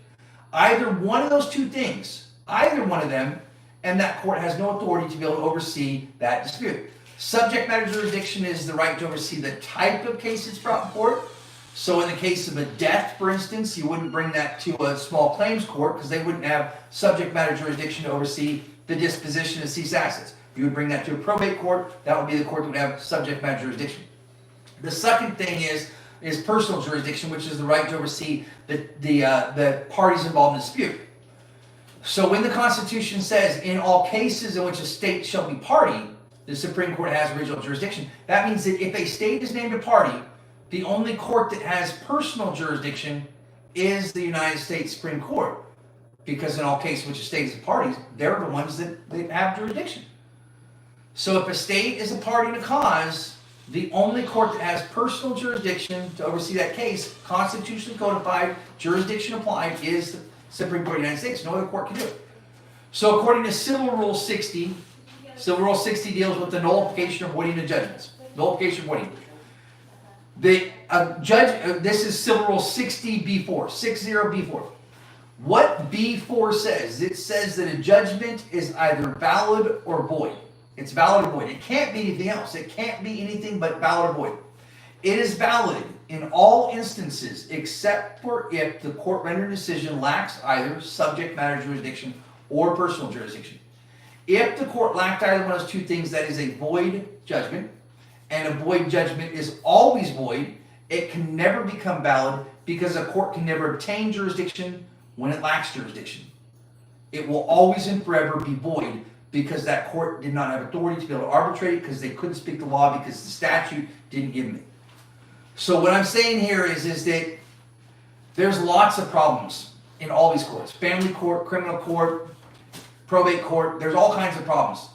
Either one of those two things, either one of them, and that court has no authority to be able to oversee that dispute. Subject matter jurisdiction is the right to oversee the type of case it's brought forth. So in the case of a death, for instance, you wouldn't bring that to a small claims court because they wouldn't have subject matter jurisdiction to oversee the disposition of ceased assets. You would bring that to a probate court. That would be the court that would have subject matter jurisdiction. The second thing is personal jurisdiction, which is the right to oversee the parties involved in the dispute. So when the Constitution says, in all cases in which a state shall be party, the Supreme Court has original jurisdiction. That means that if a state is named a party, the only court that has personal jurisdiction is the United States Supreme Court. Because in all cases in which a state is a party, they're the ones that have jurisdiction. So if a state is a party in a cause, the only court that has personal jurisdiction to oversee that case, constitutionally codified, jurisdiction applied, is the Supreme Court of the United States. No other court can do it. So according to Civil Rule 60, Civil Rule 60 deals with the nullification or voiding of judgments. Nullification or voiding. The judge, this is Civil Rule 60B4, 60B4. What B4 says, it says that a judgment is either valid or void. It's valid or void. It can't be anything else. It can't be anything but valid or void. It is valid in all instances except for if the court rendered decision lacks either subject matter jurisdiction or personal jurisdiction. If the court lacked either one of those two things, that is a void judgment, and a void judgment is always void. It can never become valid because a court can never obtain jurisdiction when it lacks jurisdiction. It will always and forever be void because that court did not have authority to be able to arbitrate because they couldn't speak the law because the statute didn't give them it. So what I'm saying here is that there's lots of problems in all these courts. Family court, criminal court, probate court, there's all kinds of problems.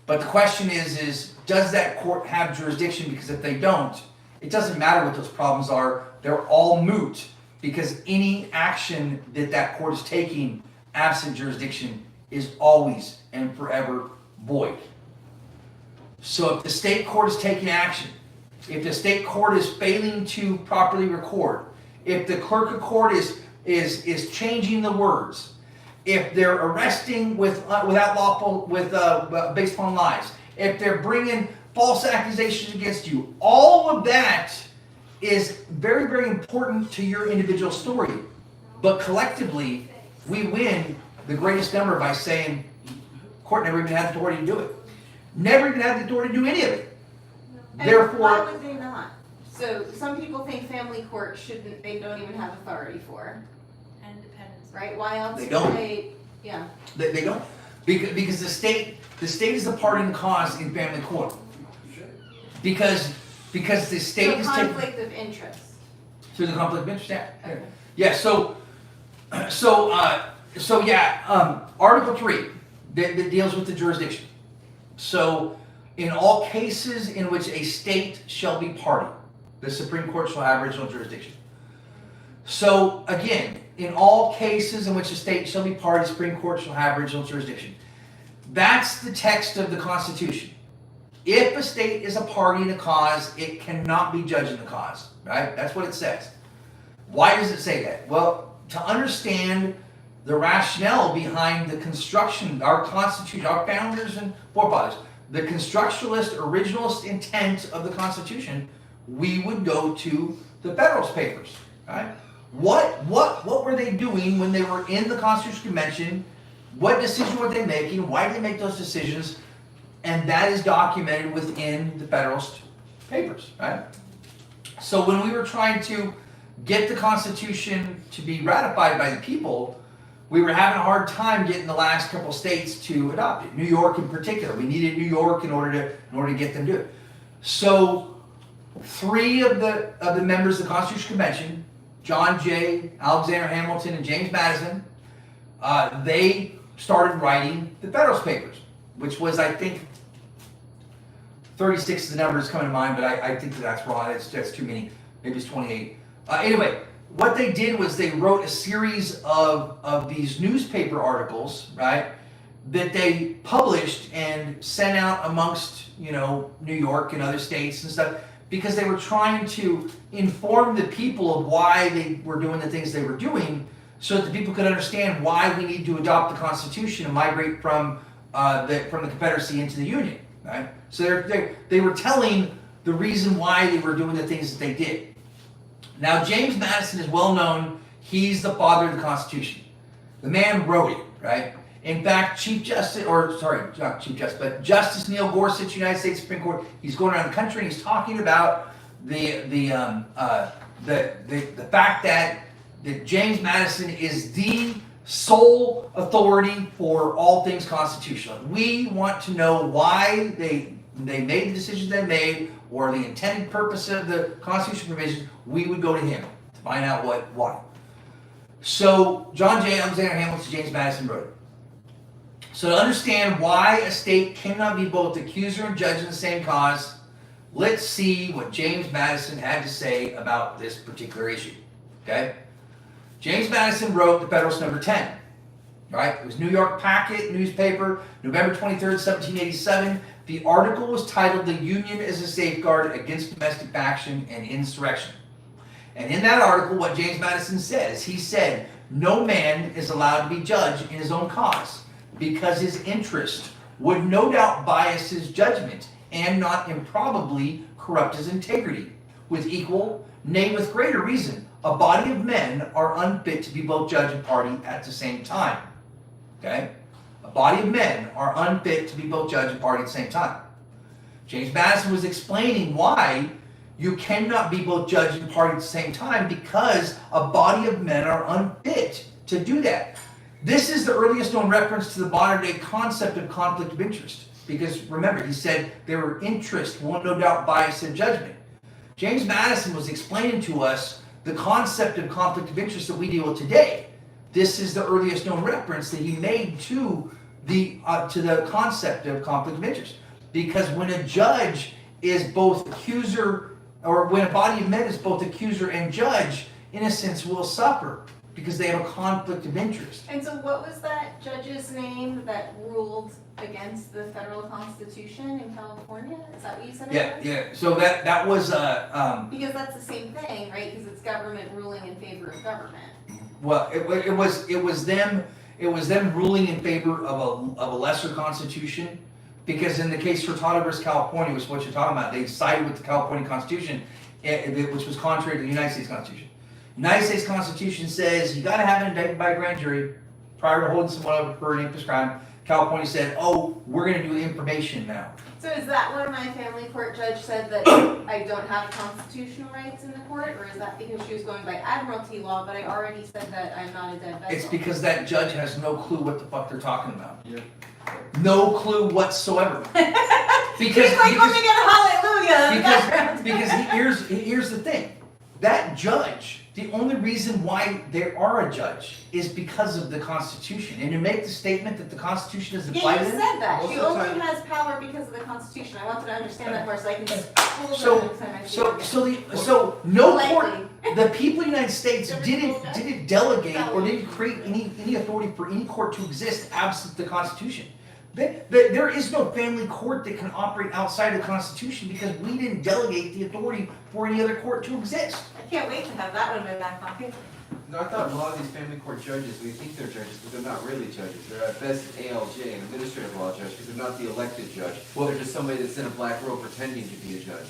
But the question is does that court have jurisdiction? Because if they don't, it doesn't matter what those problems are. They're all moot because any action that that court is taking absent jurisdiction is always and forever void. So if the state court is taking action, if the state court is failing to properly record, if the clerk of court is changing the words, if they're arresting without lawful, based upon lies, if they're bringing false accusations against you, all of that is very, very important to your individual story. But collectively, we win the greatest number by saying, court never even had the authority to do it. Never even had the authority to do any of it. And Therefore, why would they not? So some people think family court they don't even have authority for. Independence. Right? Why else They would don't. Yeah. They don't. Because the state is the party in the cause in family court. Because the state is taking conflict of interest. through the conflict of interest act. Okay. Yeah. Article 3 that deals with the jurisdiction. So in all cases in which a state shall be party, the Supreme Court shall have original jurisdiction. So again, in all cases in which a state shall be party, Supreme Court shall have original jurisdiction. That's the text of the Constitution. If a state is a party in a cause, it cannot be judged in the cause, right? That's what it says. Why does it say that? Well, to understand the rationale behind the construction, our Constitution, our founders and forefathers, the constructionalist, originalist intent of the Constitution, we would go to the Federalist Papers, right? What were they doing when they were in the Constitutional Convention? What decision were they making? Why did they make those decisions? And that is documented within the Federalist Papers, right? So when we were trying to get the Constitution to be ratified by the people, we were having a hard time getting the last couple states to adopt it. New York in particular. We needed New York in order to get them to do it. So 3 of the members of the Constitutional Convention, John Jay, Alexander Hamilton, and James Madison, they started writing the Federalist Papers, which was, I think, 36 is the number that's coming to mind, but I think that's wrong. That's too many. Maybe it's 28. Anyway, what they did was they wrote a series of these newspaper articles, right, that they published and sent out amongst, New York and other states and stuff, because they were trying to inform the people of why they were doing the things they were doing, so that the people could understand why we need to adopt the Constitution and migrate from the Confederacy into the Union, right? So they were telling the reason why they were doing the things that they did. Now, James Madison is well known. He's the father of the Constitution. The man wrote it, right? In fact, Justice Neil Gorsuch, United States Supreme Court, he's going around the country and he's talking about the fact that James Madison is the sole authority for all things constitutional. We want to know why they made the decisions they made, or the intended purpose of the constitutional provisions. We would go to him to find out why. So John Jay, Alexander Hamilton, James Madison wrote it. So to understand why a state cannot be both accuser and judge in the same cause, let's see what James Madison had to say about this particular issue. Okay? James Madison wrote the Federalist Number 10. right? It was New York Packet newspaper, November 23rd, 1787. The article was titled "The Union as a Safeguard Against Domestic Faction and Insurrection." And in that article, what James Madison says, he said, "No man is allowed to be judged in his own cause, because his interest would no doubt bias his judgment, and not improbably corrupt his integrity. With equal, nay, with greater reason, a body of men are unfit to be both judge and party at the same time." Okay? A body of men are unfit to be both judge and party at the same time. James Madison was explaining why you cannot be both judge and party at the same time, because a body of men are unfit to do that. This is the earliest known reference to the modern day concept of conflict of interest. Because remember, he said their interest will no doubt bias their judgment. James Madison was explaining to us the concept of conflict of interest that we deal with today. This is the earliest known reference that he made to the concept of conflict of interest. Because when a judge is both accuser, or when a body of men is both accuser and judge, innocents will suffer because they have a conflict of interest. And so what was that judge's name that ruled against the federal constitution in California? Is that what you said? Yeah. So that was because that's the same thing, right? Because it's government ruling in favor of government. well, it was them ruling in favor of a lesser constitution. Because in the case Hurtado versus California, which is what you're talking about, they sided with the California Constitution, which was contrary to the United States Constitution. United States Constitution says you got to have an indictment by a grand jury prior to holding someone up for an infamous crime. California said, "Oh, we're going to do information now." So is that where my family court judge said that I don't have constitutional rights in the court, or is that because she was going by admiralty law, but I already said that I'm not a dead vessel? It's because that judge has no clue what the fuck they're talking about. Yep. No clue whatsoever. He's like, let me get a hallelujah in the background. Because here's the thing. That judge, the only reason why they are a judge is because of the Constitution. And to make the statement that the Constitution is Yeah, applied you to said them, that. Most She of the only time- has power because of the Constitution. I wanted to understand that more so I can just pull So- the next time I see it again. so no court, Likely. the people of the United States didn't delegate or didn't create any authority for any court to exist absent the Constitution. There is no family court that can operate outside the Constitution because we didn't delegate the authority for any other court to exist. I can't wait to have that one in my back pocket. No, I thought a lot of these family court judges, we think they're judges, but they're not really judges. They're at best ALJ, an administrative law judge, because they're not the elected judge. Well- They're just somebody that's in a black robe pretending to be a judge.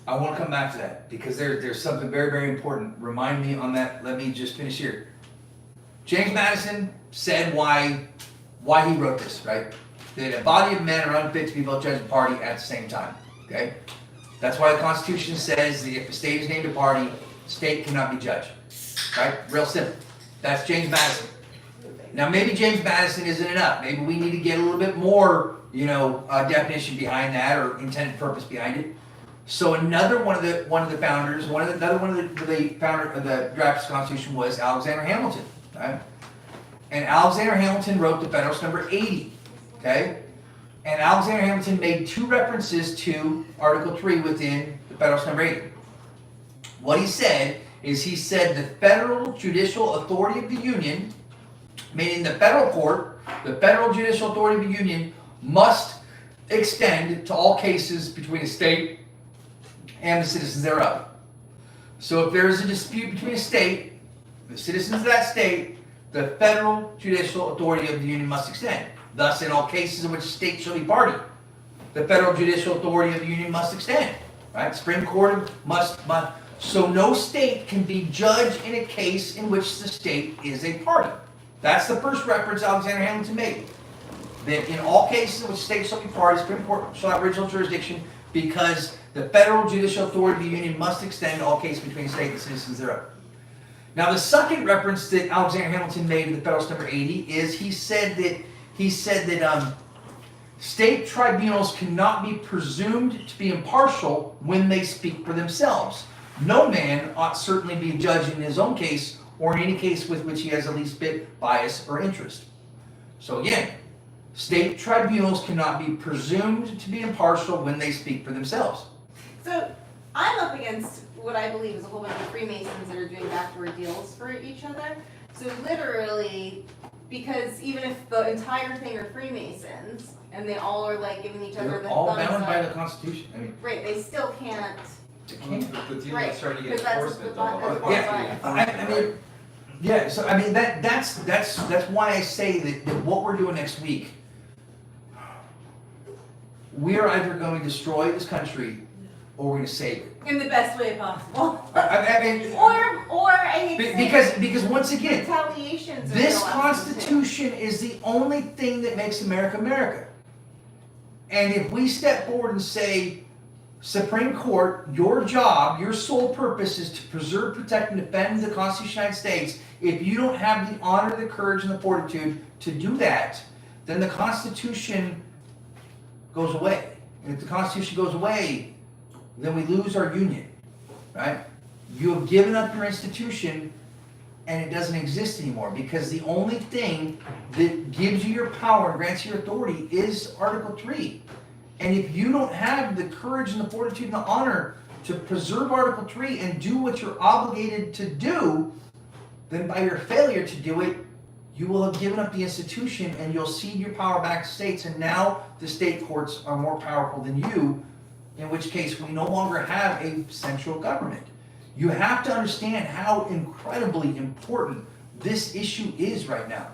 I want to come back to that because there's something very, very important. Remind me on that. Let me just finish here. James Madison said why he wrote this, right? That a body of men are unfit to be both judge and party at the same time. Okay? That's why the Constitution says that if a state is named a party, the state cannot be judge. Right? Real simple. That's James Madison. Now maybe James Madison isn't enough. Maybe we need to get a little bit more, definition behind that or intended purpose behind it. So another one of the founders, another one of the founder of the draft Constitution was Alexander Hamilton. Right? And Alexander Hamilton wrote the Federalist Number 80. Okay? And Alexander Hamilton made two references to Article 3 within the Federalist Number 80. What he said is he said the federal judicial authority of the Union, meaning the federal court, the federal judicial authority of the Union must extend to all cases between a state and the citizens thereof. So if there is a dispute between a state, the citizens of that state, the federal judicial authority of the Union must extend. Thus, in all cases in which a state shall be party, the federal judicial authority of the Union must extend. Right? Supreme Court must. So no state can be judged in a case in which the state is a party. That's the first reference Alexander Hamilton made. That in all cases in which the state shall be party, the Supreme Court shall have original jurisdiction because the federal judicial authority of the Union must extend to all cases between the state and the citizens thereof. Now the second reference that Alexander Hamilton made in the Federalist Number 80 is he said that state tribunals cannot be presumed to be impartial when they speak for themselves. No man ought certainly be judged in his own case or in any case with which he has the least bit bias or interest. So again, state tribunals cannot be presumed to be impartial when they speak for themselves. So I'm up against what I believe is a whole bunch of Freemasons that are doing backdoor deals for each other. So literally, Because even if the entire thing are Freemasons, and they all are like giving each other They're the all thumbs bound by up, the Constitution. I mean, right, they still can't, The deal Right, is starting to get 'cause that's enforcement the- though. that's yeah, why. I mean, yeah. So I mean that's why I say that what we're doing next week, we are either going to destroy this country or we're going to save it. in the best way possible. I mean, Or I hate to say because once again, retaliations. are this real often, too. Constitution is the only thing that makes America America. And if we step forward and say, Supreme Court, your job, your sole purpose is to preserve, protect, and defend the Constitution of the United States, if you don't have the honor, the courage, and the fortitude to do that, then the Constitution goes away. And if the Constitution goes away, then we lose our union, right? You have given up your institution and it doesn't exist anymore because the only thing that gives you your power and grants you your authority is Article 3. And if you don't have the courage and the fortitude and the honor to preserve Article 3 and do what you're obligated to do, then by your failure to do it, you will have given up the institution and you'll cede your power back to states, and now the state courts are more powerful than you, in which case we no longer have a central government. You have to understand how incredibly important this issue is right now.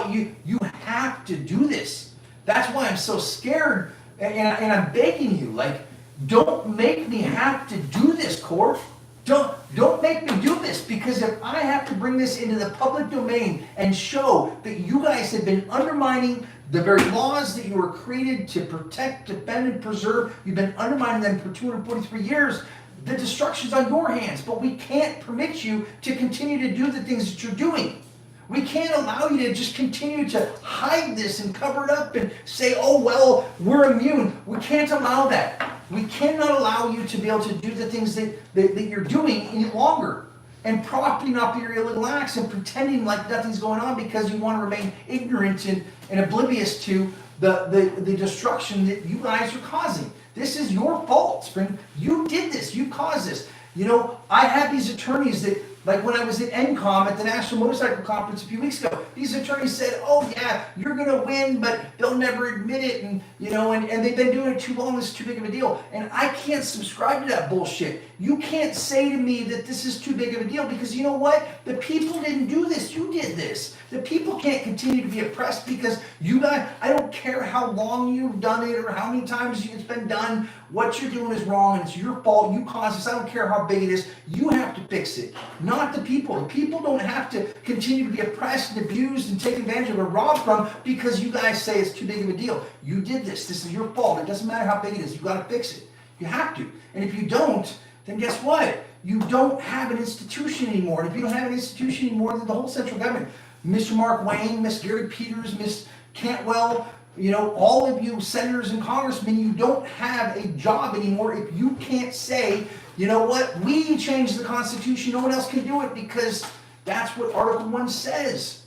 You have to do this. That's why I'm so scared, and I'm begging you, like, don't make me have to do this, court. Don't make me do this, because if I have to bring this into the public domain and show that you guys have been undermining the very laws that you were created to protect, defend, and preserve, you've been undermining them for 243 years, the destruction's on your hands. But we can't permit you to continue to do the things that you're doing. We can't allow you to just continue to hide this and cover it up and say, oh, well, we're immune. We can't allow that. We cannot allow you to be able to do the things that you're doing any longer and propping up your illegal acts and pretending like nothing's going on because you want to remain ignorant and oblivious to the destruction that you guys are causing. This is your fault, Spring. You did this. You caused this. You know, I had these attorneys that, like when I was at NCOM at the National Motorcycle Conference a few weeks ago, these attorneys said, oh yeah, you're going to win, but they'll never admit it, and you know, and they've been doing it too long, it's too big of a deal. And I can't subscribe to that bullshit. You can't say to me that this is too big of a deal, because you know what? The people didn't do this, you did this. The people can't continue to be oppressed because you guys, I don't care how long you've done it or how many times it's been done, what you're doing is wrong and it's your fault, you caused this, I don't care how big it is, you have to fix it. Not the people. The people don't have to continue to be oppressed and abused and taken advantage of and robbed from because you guys say it's too big of a deal. You did this. This is your fault. It doesn't matter how big it is. You've got to fix it. You have to. And if you don't, then guess what? You don't have an institution anymore. And if you don't have an institution anymore, then the whole central government, Mr. Mark Wayne, Miss Gary Peters, Miss Cantwell, you know, all of you senators and congressmen, you don't have a job anymore if you can't say, you know what, we changed the Constitution, no one else can do it because that's what Article 1 says.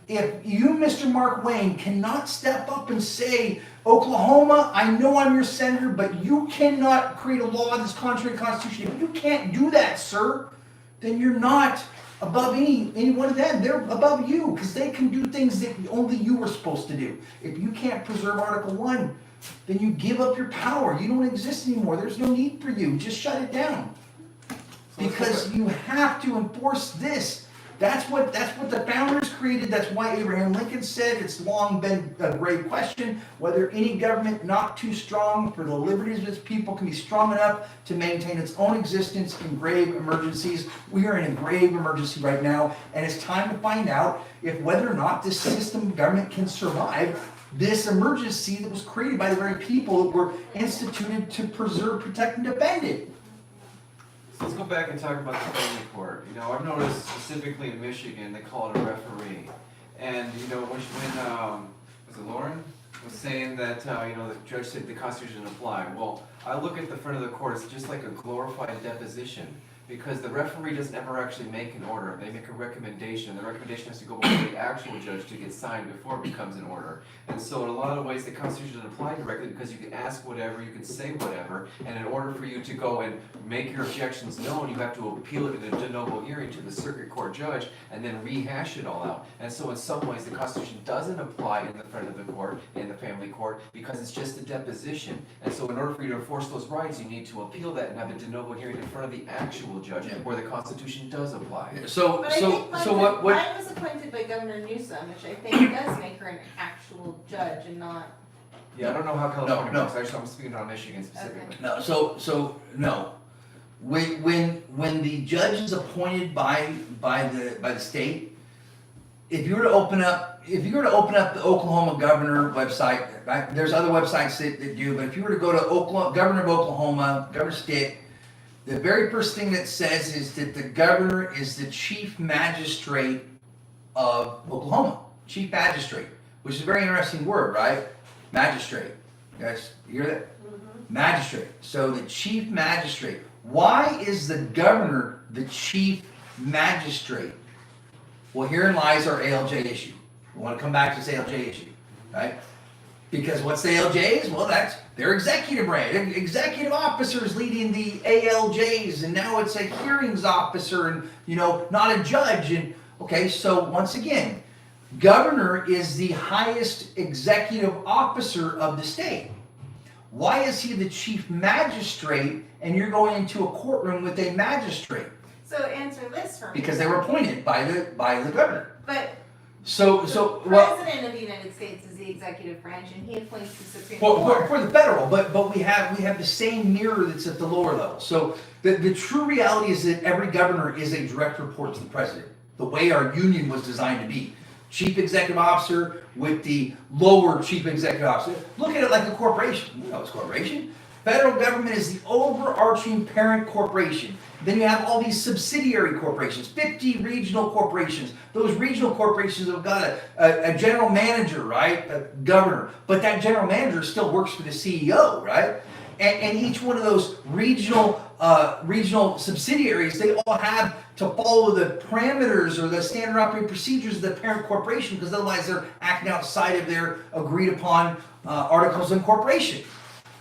If you, Mr. Mark Wayne, cannot step up and say, Oklahoma, I know I'm your senator, but you cannot create a law that's contrary to the Constitution. If you can't do that, sir, then you're not above any one of them. They're above you because they can do things that only you were supposed to do. If you can't preserve Article 1, then you give up your power. You don't exist anymore. There's no need for you. Just shut it down. Because you have to enforce this. That's what the founders created. That's why Abraham Lincoln said it's long been a great question whether any government not too strong for the liberties of its people can be strong enough to maintain its own existence in grave emergencies. We are in a grave emergency right now, and it's time to find out if whether or not this system of government can survive this emergency that was created by the very people that were instituted to preserve, protect, and defend it. So let's go back and talk about the family court. You know, I've noticed specifically in Michigan, they call it a referee. And, you know, when was it Lauren? Was saying that, you know, the judge said the Constitution didn't apply. Well, I look at the front of the court, it's just like a glorified deposition. because the referee doesn't ever actually make an order. They make a recommendation, and the recommendation has to go before the actual judge to get signed before it becomes an order. And so in a lot of ways, the Constitution doesn't apply directly because you can ask whatever, you can say whatever, and in order for you to go and make your objections known, you have to appeal it in a de novo hearing to the circuit court judge and then rehash it all out. And so in some ways, the Constitution doesn't apply in the front of the court, in the family court, because it's just a deposition. And so in order for you to enforce those rights, you need to appeal that and have a de novo hearing in front of the actual judge, where the Constitution does apply. But I think mine was appointed by Governor Newsom, which I think does make her an actual judge and not. Yeah, I don't know how California No. works. I'm speaking on Michigan specifically. No, so no. When the judge is appointed by the state, if you were to open up the Oklahoma governor website, right, there's other websites that do, but if you were to go to governor of Oklahoma, Governor Stitt, the very first thing that says is that the governor is the chief magistrate of Oklahoma. Chief magistrate, which is a very interesting word, right? Magistrate. You guys hear that? Mm-hmm. Magistrate. So the chief magistrate. Why is the governor the chief magistrate? Well, herein lies our ALJ issue. We want to come back to this ALJ issue, right? Because what's the ALJs? Well, that's their executive branch. Executive officers leading the ALJs, and now it's a hearings officer, and not a judge. And okay, so once again, governor is the highest executive officer of the state. Why is he the chief magistrate, and you're going into a courtroom with a magistrate? So answer this for me. Because they were appointed by the governor. But the President of the United States is the executive branch, and he appoints the Supreme Court. For the federal, but we have the same mirror that's at the lower level. So the true reality is that every governor is a direct report to the president. The way our union was designed to be. Chief executive officer with the lower chief executive officer. Look at it like a corporation. You know it's a corporation. Federal government is the overarching parent corporation. Then you have all these subsidiary corporations, 50 regional corporations. Those regional corporations have got a general manager, right? A governor. But that general manager still works for the CEO, right? And each one of those regional subsidiaries, they all have to follow the parameters or the standard operating procedures of the parent corporation, because otherwise they're acting outside of their agreed upon articles of incorporation.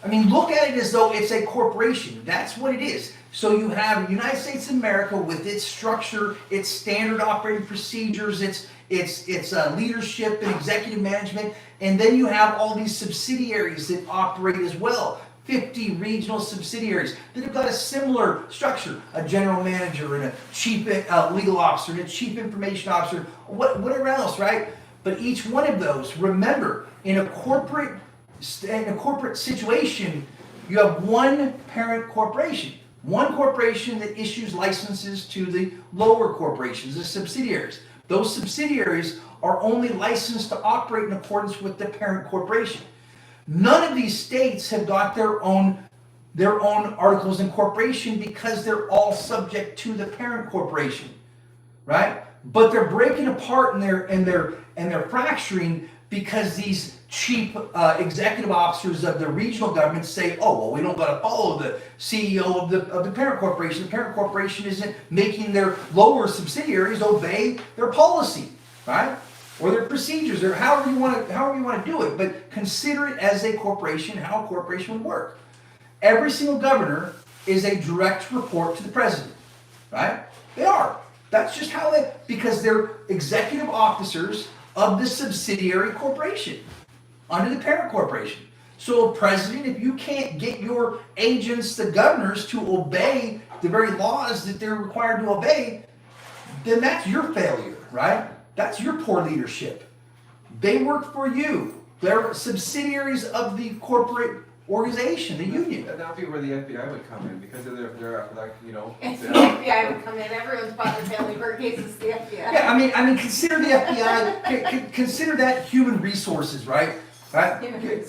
I mean, look at it as though it's a corporation. That's what it is. So you have the United States of America with its structure, its standard operating procedures, its leadership and executive management, and then you have all these subsidiaries that operate as well. 50 regional subsidiaries that have got a similar structure, a general manager and a chief legal officer and a chief information officer, whatever else, right? But each one of those, remember, in a corporate situation, you have one parent corporation. One corporation that issues licenses to the lower corporations, the subsidiaries. Those subsidiaries are only licensed to operate in accordance with the parent corporation. None of these states have got their own articles of incorporation because they're all subject to the parent corporation, right? But they're breaking apart and they're fracturing because these chief executive officers of the regional governments say, oh, well, we don't got to follow the CEO of the parent corporation. The parent corporation isn't making their lower subsidiaries obey their policy, right? Or their procedures, or however you want to do it. But consider it as a corporation, how a corporation would work. Every single governor is a direct report to the president, right? They are. That's just how because they're executive officers of the subsidiary corporation under the parent corporation. So president, if you can't get your agents, the governors, to obey the very laws that they're required to obey, then that's your failure, right? That's your poor leadership. They work for you. They're subsidiaries of the corporate organization, the union. That would be where the FBI would come in, because they're like, If the FBI would come in, everyone's bought their family court cases to the FBI. Yeah, I mean, consider the FBI. Consider that human resources, right? Right?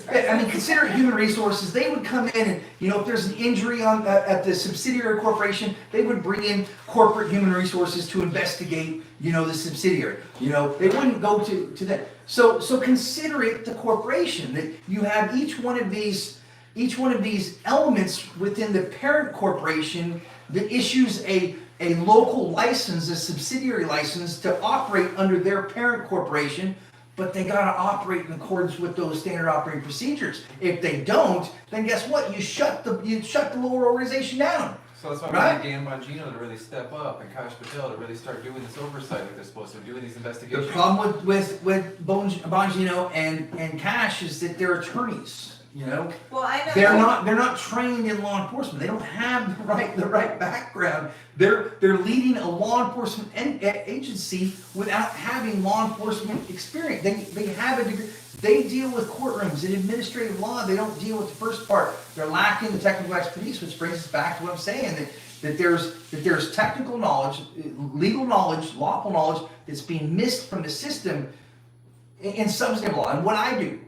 I mean, consider human resources. They would come in and, if there's an injury at the subsidiary corporation, they would bring in corporate human resources to investigate, the subsidiary. They wouldn't go to that. So consider it the corporation, that you have each one of these elements within the parent corporation that issues a local license, a subsidiary license to operate under their parent corporation, but they gotta operate in accordance with those standard operating procedures. If they don't, then guess what? You shut the lower organization down. So that's why Right? we need Dan Bongino to really step up and Kash Patel to really start doing this oversight like they're supposed to, doing these The investigations. problem with Bongino and Cash is that they're attorneys. You know, Well, I know. they're not trained in law enforcement. They don't have the right background. They're leading a law enforcement agency without having law enforcement experience. They have a degree. They deal with courtrooms and administrative law. They don't deal with the first part. They're lacking the technical expertise, which brings us back to what I'm saying, that there's technical knowledge, legal knowledge, lawful knowledge that's being missed from the system in substantive law. And what I do,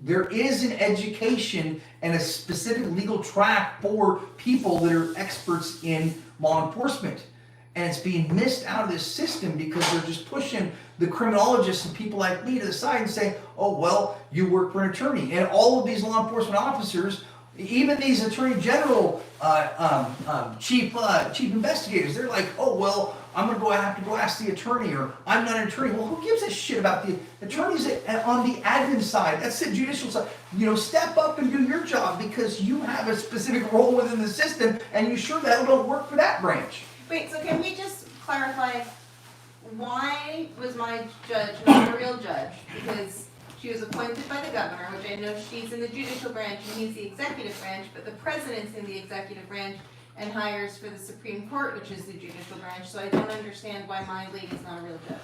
there is an education and a specific legal track for people that are experts in law enforcement. And it's being missed out of this system because they're just pushing the criminologists and people like me to the side and saying, oh, well, you work for an attorney. And all of these law enforcement officers, even these attorney general chief investigators, they're like, oh, well, I'm going to have to go ask the attorney, or I'm not an attorney. Well, who gives a shit about the attorneys on the admin side? That's the judicial side. You know, step up and do your job because you have a specific role within the system and you sure that don't work for that branch. Wait, so can we just clarify, why was my judge not a real judge? Because she was appointed by the governor, which I know she's in the judicial branch and he's the executive branch, but the president's in the executive branch and hires for the Supreme Court, which is the judicial branch, so I don't understand why my lady's not a real judge.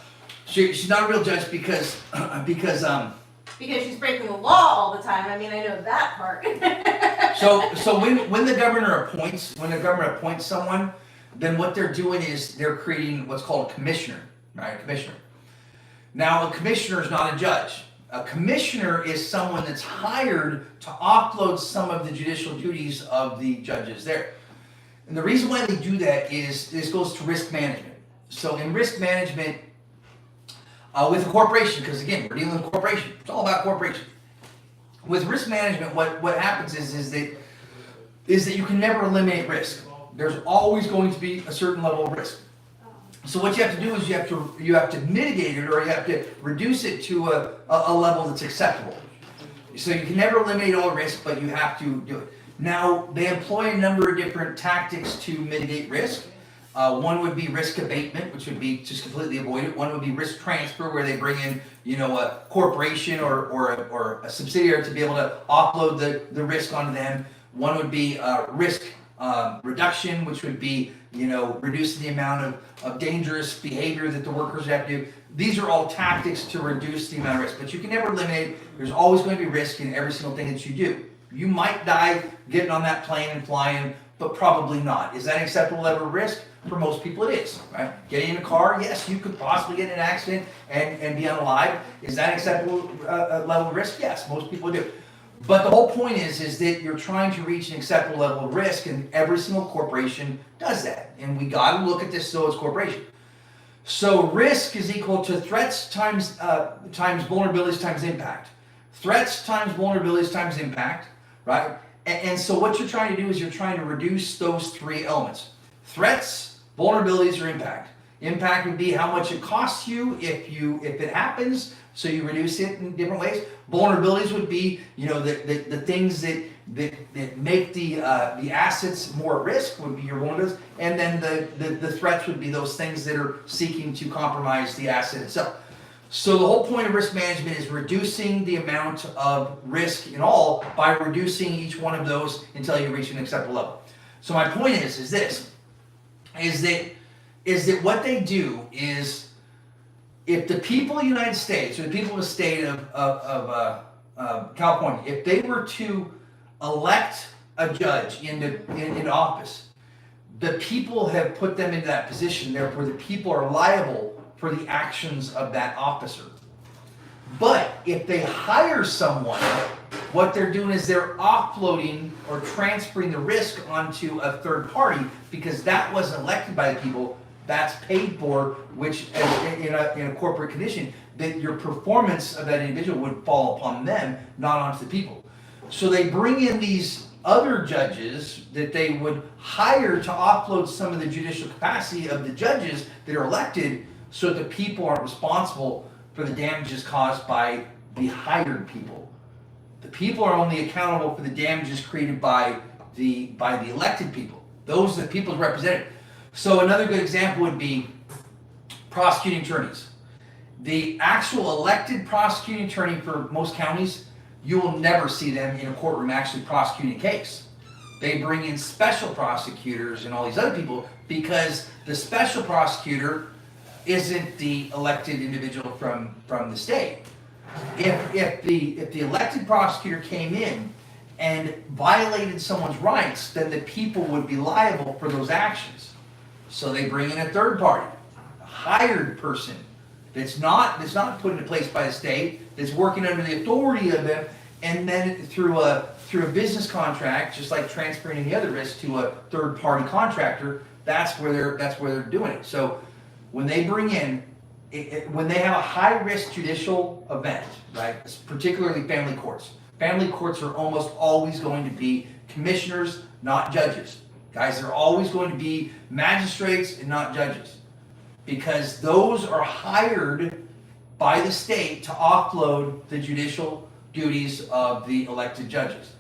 She's not a real judge because Because she's breaking the law all the time, I mean, I know that part. so when the governor appoints someone, then what they're doing is they're creating what's called a commissioner, right? A commissioner. Now, a commissioner is not a judge. A commissioner is someone that's hired to offload some of the judicial duties of the judges there. And the reason why they do that is this goes to risk management. So in risk management, with a corporation, because again, we're dealing with a corporation. It's all about corporation. With risk management, what happens is that you can never eliminate risk. There's always going to be a certain level of risk. So what you have to do is you have to mitigate it, or you have to reduce it to a level that's acceptable. So you can never eliminate all risk, but you have to do it. Now, they employ a number of different tactics to mitigate risk. One would be risk abatement, which would be just completely avoid it. One would be risk transfer, where they bring in, a corporation or a subsidiary to be able to offload the risk onto them. One would be risk reduction, which would be, reducing the amount of dangerous behavior that the workers have to do. These are all tactics to reduce the amount of risk, but you can never eliminate. There's always going to be risk in every single thing that you do. You might die getting on that plane and flying, but probably not. Is that an acceptable level of risk? For most people it is, right? Getting in a car, yes, you could possibly get in an accident and be unalive. Is that an acceptable level of risk? Yes, most people do. But the whole point is that you're trying to reach an acceptable level of risk, and every single corporation does that. And we got to look at this so it's corporation. So risk is equal to threats times vulnerabilities times impact. Threats times vulnerabilities times impact, right? And so what you're trying to do is you're trying to reduce those three elements. Threats, vulnerabilities, or impact. Impact would be how much it costs you if it happens, so you reduce it in different ways. Vulnerabilities would be, the things that make the assets more at risk would be your vulnerabilities, and then the threats would be those things that are seeking to compromise the asset itself. So the whole point of risk management is reducing the amount of risk in all by reducing each one of those until you reach an acceptable level. So my point is that what they do is, if the people of the United States, or the people of the state of California, if they were to elect a judge into office, the people have put them into that position, therefore the people are liable for the actions of that officer. But if they hire someone, what they're doing is they're offloading or transferring the risk onto a third party, because that wasn't elected by the people, that's paid for, which in a corporate condition, that your performance of that individual would fall upon them, not onto the people. So they bring in these other judges that they would hire to offload some of the judicial capacity of the judges that are elected so that the people aren't responsible for the damages caused by the hired people. The people are only accountable for the damages created by the elected people. Those are the people's representative. So another good example would be prosecuting attorneys. The actual elected prosecuting attorney for most counties, you will never see them in a courtroom actually prosecuting a case. They bring in special prosecutors and all these other people because the special prosecutor isn't the elected individual from the state. If the elected prosecutor came in and violated someone's rights, then the people would be liable for those actions. So they bring in a third party, a hired person that's not put into place by the state, that's working under the authority of them, and then through a business contract, just like transferring any other risk to a third party contractor, that's where they're doing it. So when they bring in, when they have a high risk judicial event, right, particularly family courts. Family courts are almost always going to be commissioners, not judges. Guys, they're always going to be magistrates and not judges. Because those are hired by the state to offload the judicial duties of the elected judges.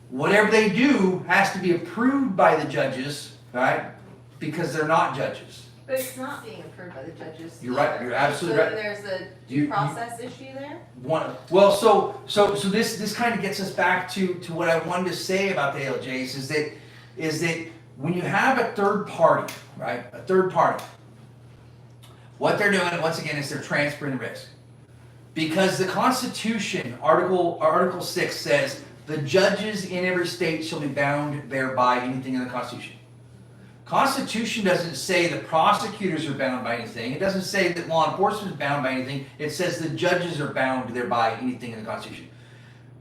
Whatever they do has to be approved by the judges, right? Because they're not judges. But it's not being approved by the judges. You're right. You're absolutely right. So there's a due process issue there. So this kind of gets us back to what I wanted to say about the ALJs is that when you have a third party, right? A third party, what they're doing once again is they're transferring the risk, because the Constitution, Article 6 says the judges in every state shall be bound thereby anything in the Constitution. Constitution doesn't say the prosecutors are bound by anything. It doesn't say that law enforcement is bound by anything. It says the judges are bound thereby anything in the Constitution.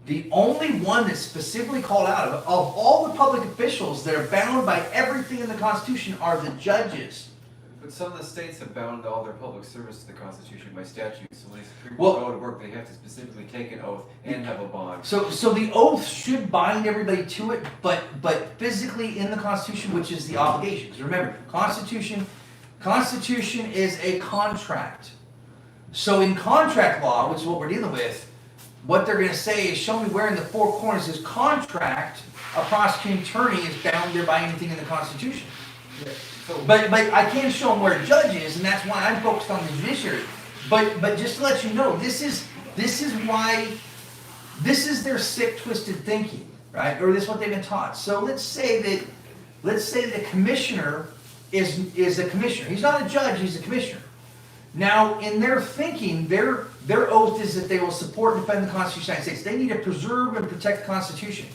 The only one that's specifically called out of all the public officials that are bound by everything in the Constitution are the judges. But some of the states have bound all their public service to the Constitution by statute. So when people Well, go to work, they have to specifically take an oath and have a bond. So the oath should bind everybody to it, but physically in the Constitution, which is the obligation. Because remember, Constitution is a contract. So in contract law, which is what we're dealing with, what they're going to say is, show me where in the four corners this contract, a prosecuting attorney is bound there by anything in the Constitution. But I can't show them where a judge is, and that's why I'm focused on the judiciary. But just to let you know, this is their sick, twisted thinking, right? Or this is what they've been taught. So let's say that a commissioner is a commissioner. He's not a judge, he's a commissioner. Now, in their thinking, their oath is that they will support and defend the Constitution of the United States. They need to preserve and protect the Constitution.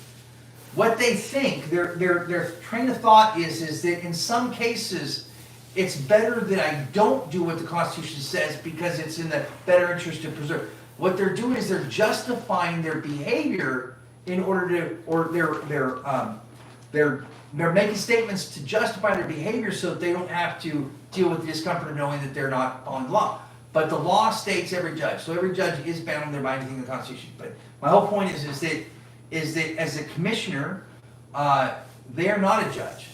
What they think, their train of thought is that in some cases, it's better that I don't do what the Constitution says because it's in the better interest to preserve. What they're doing is they're justifying their behavior in order to, or they're making statements to justify their behavior so that they don't have to deal with the discomfort of knowing that they're not following the law. But the law states every judge, so every judge is bound there by anything in the Constitution. But my whole point is that as a commissioner, they are not a judge.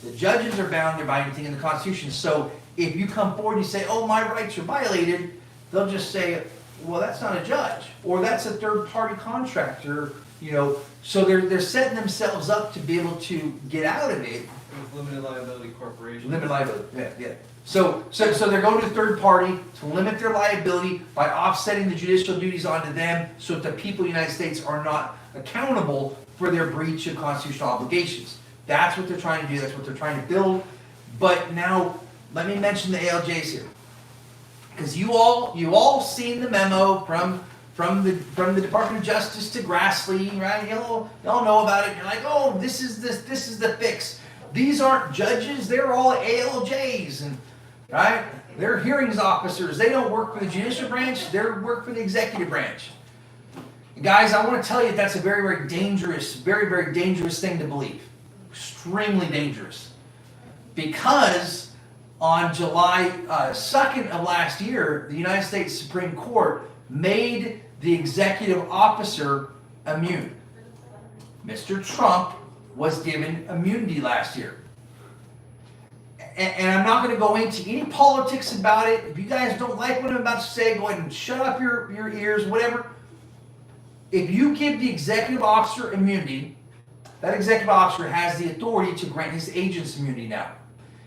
The judges are bound there by anything in the Constitution. So if you come forward and you say, oh, my rights are violated, they'll just say, well, that's not a judge, or that's a third-party contractor, you know. So they're setting themselves up to be able to get out of it. With limited liability corporations. Limited liability, yeah. So they're going to a third party to limit their liability by offsetting the judicial duties onto them so that the people of the United States are not accountable for their breach of constitutional obligations. That's what they're trying to do. That's what they're trying to build. But now, let me mention the ALJs here, because you all seen the memo from the Department of Justice to Grassley, right? Y'all know about it. You're like, oh, this is the fix. These aren't judges. They're all ALJs, and right? They're hearings officers. They don't work for the judicial branch. They work for the executive branch. Guys, I want to tell you that's a very, very dangerous thing to believe. Extremely dangerous. Because on July 2nd of last year, the United States Supreme Court made the executive officer immune. Mr. Trump was given immunity last year. And I'm not going to go into any politics about it. If you guys don't like what I'm about to say, go ahead and shut up your ears, whatever. If you give the executive officer immunity, that executive officer has the authority to grant his agents immunity now.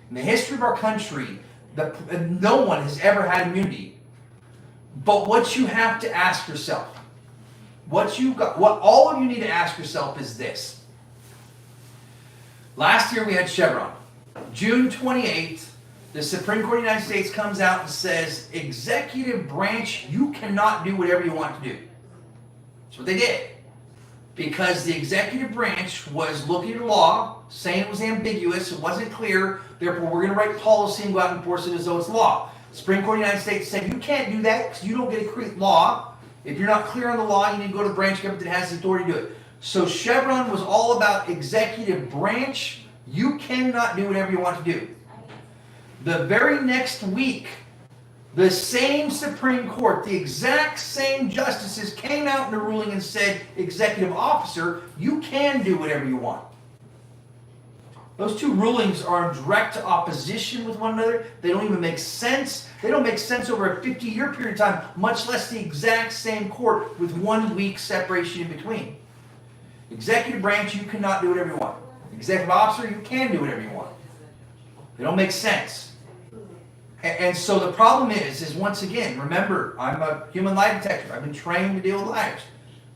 In the history of our country, no one has ever had immunity. But what you have to ask yourself, what all of you need to ask yourself is this. Last year we had Chevron. June 28th, the Supreme Court of the United States comes out and says, executive branch, you cannot do whatever you want to do. That's what they did. Because the executive branch was looking at the law, saying it was ambiguous, it wasn't clear, therefore we're going to write policy and go out and enforce it as though it's law. Supreme Court of the United States said you can't do that because you don't get to create law. If you're not clear on the law, you need to go to the branch of government that has the authority to do it. So Chevron was all about executive branch. You cannot do whatever you want to do. The very next week, the same Supreme Court, the exact same justices came out in a ruling and said, executive officer, you can do whatever you want. Those two rulings are in direct opposition with one another. They don't even make sense. They don't make sense over a 50-year period of time, much less the exact same court with 1 week separation in between. Executive branch, you cannot do whatever you want. Executive officer, you can do whatever you want. They don't make sense. And so the problem is once again, remember, I'm a human lie detector. I've been trained to deal with liars.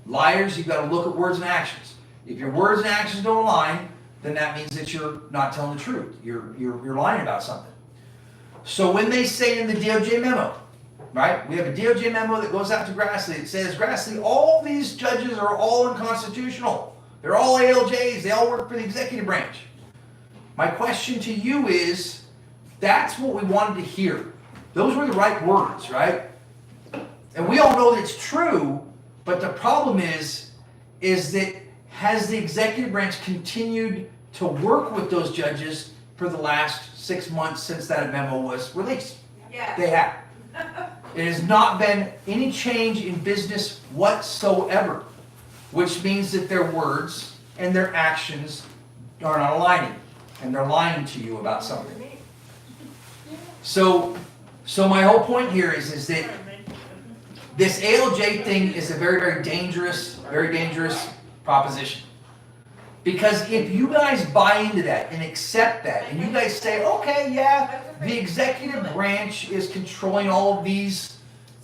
Liars, you've got to look at words and actions. If your words and actions don't align, then that means that you're not telling the truth. You're lying about something. So when they say in the DOJ memo, right, we have a DOJ memo that goes out to Grassley. It says, Grassley, all these judges are all unconstitutional. They're all ALJs. They all work for the executive branch. My question to you is, that's what we wanted to hear. Those were the right words, right? And we all know that it's true, but the problem is that has the executive branch continued to work with those judges for the last 6 months since that memo was released? Yes. They have. It has not been any change in business whatsoever, which means that their words and their actions are not aligning, and they're lying to you about something. So my whole point here is that this ALJ thing is a very, very dangerous proposition. Because if you guys buy into that and accept that, and you guys say, okay, yeah, the executive branch is controlling all of these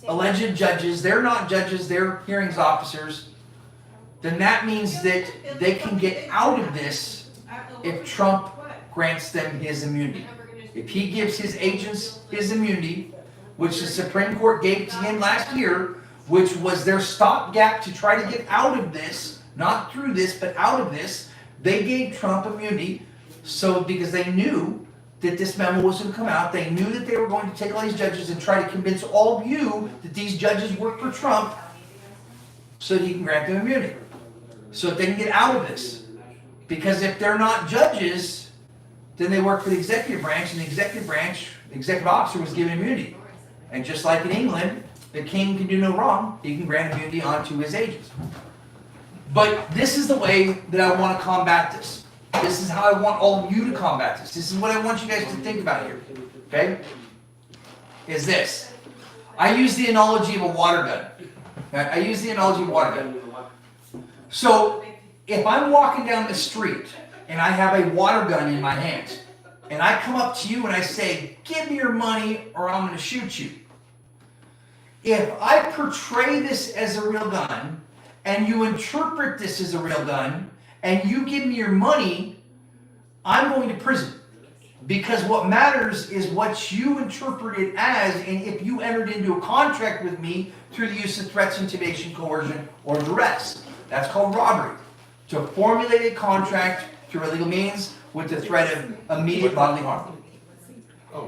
alleged judges, they're not judges, they're hearings officers, then that means that they can get out of this if Trump grants them his immunity. If he gives his agents his immunity, which the Supreme Court gave to him last year, which was their stopgap to try to get out of this, not through this, but out of this, they gave Trump immunity because they knew that this memo was going to come out. They knew that they were going to take all these judges and try to convince all of you that these judges work for Trump so that he can grant them immunity. So that they can get out of this. Because if they're not judges, then they work for the executive branch, and the executive officer was given immunity. And just like in England, the king can do no wrong, he can grant immunity onto his agents. But this is the way that I want to combat this. This is how I want all of you to combat this. This is what I want you guys to think about here. Okay? Is this. I use the analogy of a water gun. So, if I'm walking down the street and I have a water gun in my hand, and I come up to you and I say, give me your money or I'm going to shoot you. If I portray this as a real gun, and you interpret this as a real gun, and you give me your money, I'm going to prison. Because what matters is what you interpret it as, and if you entered into a contract with me through the use of threats, intimidation, coercion, or duress. That's called robbery. To formulate a contract through illegal means with the threat of immediate bodily harm.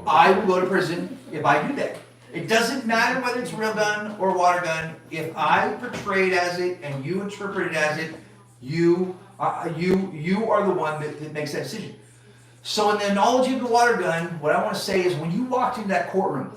I will go to prison if I do that. It doesn't matter whether it's a real gun or a water gun. If I portray it as it and you interpret it as it, you are the one that makes that decision. So in the analogy of the water gun, what I want to say is when you walked into that courtroom,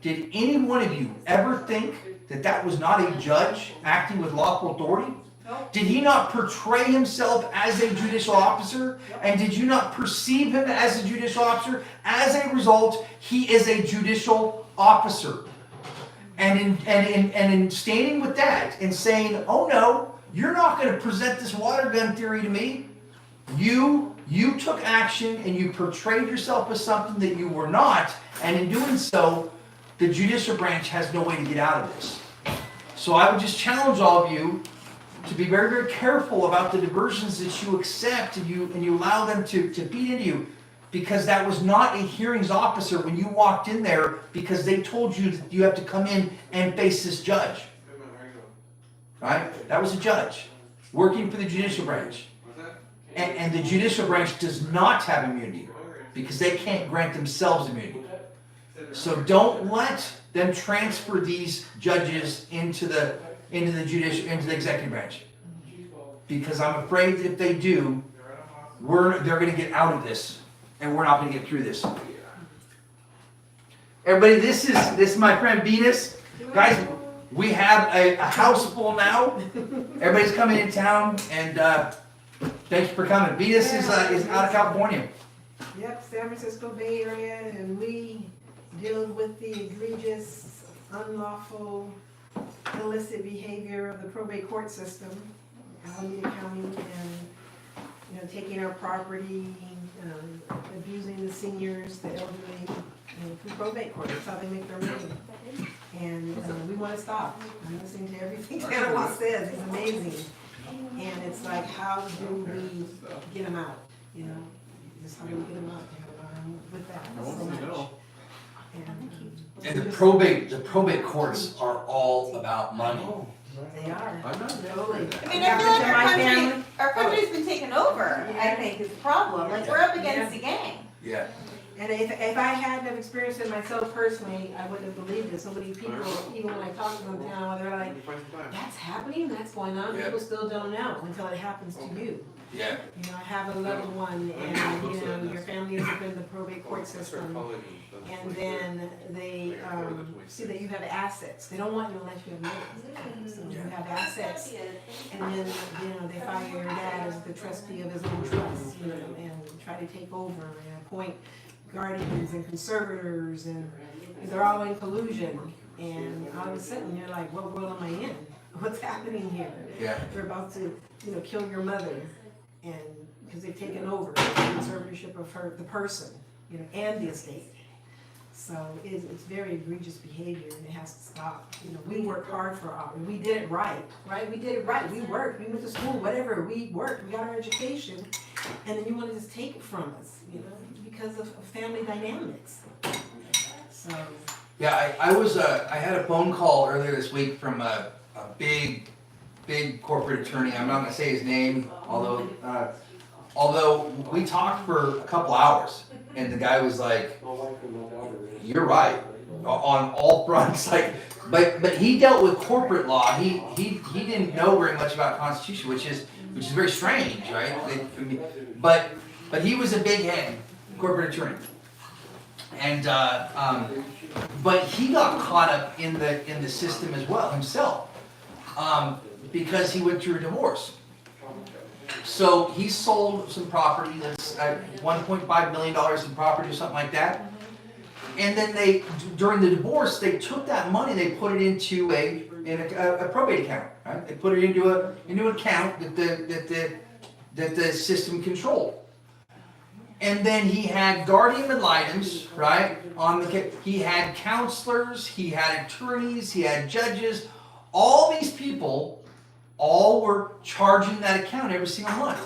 did any one of you ever think that that was not a judge acting with lawful authority? Nope. Did he not portray himself as a judicial officer? And did you not perceive him as a judicial officer? As a result, he is a judicial officer. And in standing with that and saying, oh no, you're not going to present this water gun theory to me. You took action and you portrayed yourself as something that you were not. And in doing so, the judicial branch has no way to get out of this. So I would just challenge all of you to be very, very careful about the diversions that you accept and you allow them to feed into you, because that was not a hearings officer when you walked in there because they told you that you have to come in and face this judge. Right? That was a judge working for the judicial branch. And the judicial branch does not have immunity because they can't grant themselves immunity. So don't let them transfer these judges into the executive branch, because I'm afraid if they do, they're going to get out of this, and we're not going to get through this. Everybody, this is my friend Venus. Guys, we have a house full now. Everybody's coming in town, and thanks for coming. Venus is out of California. Yep, San Francisco Bay Area, and we deal with the egregious, unlawful, illicit behavior of the probate court system, Alameda County, and taking our property, abusing the seniors, the elderly, through probate court. That's how they make their money. And we want to stop. I'm listening to everything Tanawah says. It's amazing. And it's like, how do we get them out? Just how do we get them out? With that, so much. And the probate courts are all about money. They are. I'm not. Totally. I mean, I feel like our country's been taken over, I think, is the problem. Like, we're up against the gang. Yeah. And if I hadn't have experienced it myself personally, I wouldn't have believed it. So many people, even when I talk to them now, they're like, that's happening, that's going on. Yeah. People still don't know until it happens to you. Yeah. I have a loved one, and your family is within the probate court system, and then they see that you have assets. They don't want you unless you have money. So you have assets, and then they fire your dad as the trustee of his own trust, and try to take over and appoint guardians and conservators, and they're all in collusion. And all of a sudden, you're like, what world am I in? What's happening here? Yeah. They're about to, kill your mother. And because they've taken over the conservatorship of the person, and the estate. So it's very egregious behavior, and it has to stop. We worked hard for our, we did it right? We did it right. We worked. We went to school. Whatever. We worked. We got our education, and then you want to just take it from us, because of family dynamics. So. Yeah, I had a phone call earlier this week from a big corporate attorney. I'm not going to say his name, although we talked for a couple hours, and the guy was like, "You're right on all fronts." But he dealt with corporate law. He didn't know very much about Constitution, which is very strange, right? But he was a big head corporate attorney, and but he got caught up in the system as well himself. Because he went through a divorce. So he sold some property that's $1.5 million in property or something like that. And then during the divorce, they took that money, they put it into a probate account, right? They put it into an account that the system controlled. And then he had guardian ad litem's, right? He had counselors, he had attorneys, he had judges. All these people all were charging that account every single month.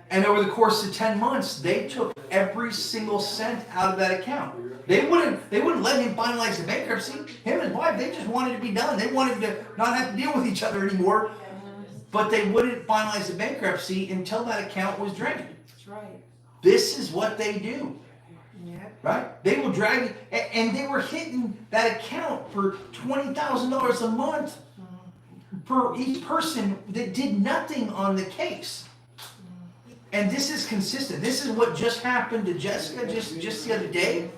And over the course of 10 months, they took every single cent out of that account. They wouldn't let him finalize the bankruptcy. Him and his wife, they just wanted to be done. They wanted to not have to deal with each other anymore. But they wouldn't finalize the bankruptcy until that account was drained. That's right. This is what they do. Yep. Right? They will drag it, and they were hitting that account for $20,000 a month for each person that did nothing on the case. And this is consistent. This is what just happened to Jessica just the other day.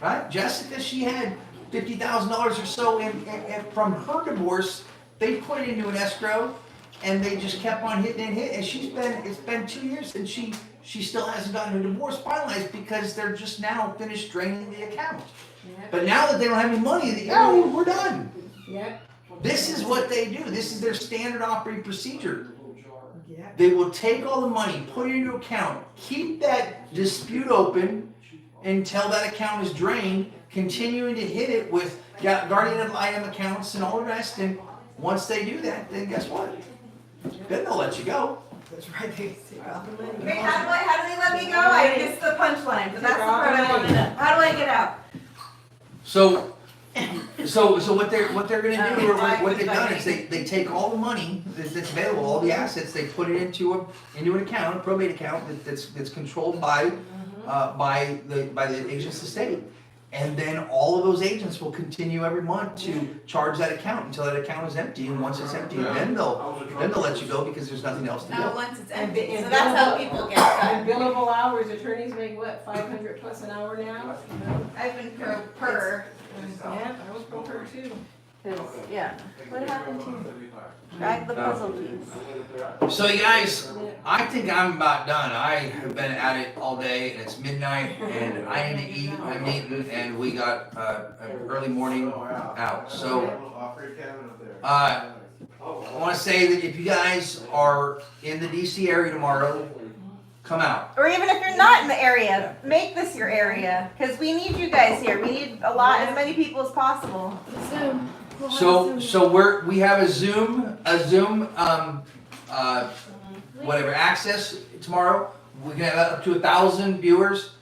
Right? Jessica, she had $50,000 or so from her divorce. They put it into an escrow, and they just kept on hitting and hitting. And it's been 2 years, and she still hasn't gotten her divorce finalized because they're just now finished draining the account. But now that they don't have any money, we're done. Yeah. This is what they do. This is their standard operating procedure. Yeah. They will take all the money, put it into account, keep that dispute open until that account is drained, continuing to hit it with guardian ad litem accounts and all the rest. And once they do that, then guess what? Then they'll let you go. That's right. They take all the money. Wait, how do they let me go? I missed the punchline, but that's the part I want to know. How do I get out? So what they're gonna do, or what they've done is they take all the money that's available, all the assets, they put it into an account, a probate account that's controlled by the agent's estate. And then all of those agents will continue every month to charge that account until that account is empty. And once it's empty, then they'll let you go because there's nothing else to do. Now, once it's empty, so that's how people get And started. billable hours, attorneys make what, 500 plus an hour now? I've been per. Yeah, I was pro her too. Yeah. What happened to you? Drag the puzzle piece. So you guys, I think I'm about done. I have been at it all day, and it's midnight, and I need to eat. I'm eating, and we got an early morning out. So I want to say that if you guys are in the DC area tomorrow, come out. Or even if you're not in the area, make this your area, because we need you guys here. We need as many people as possible. So we have a Zoom whatever access tomorrow. We can have up to 1,000 viewers.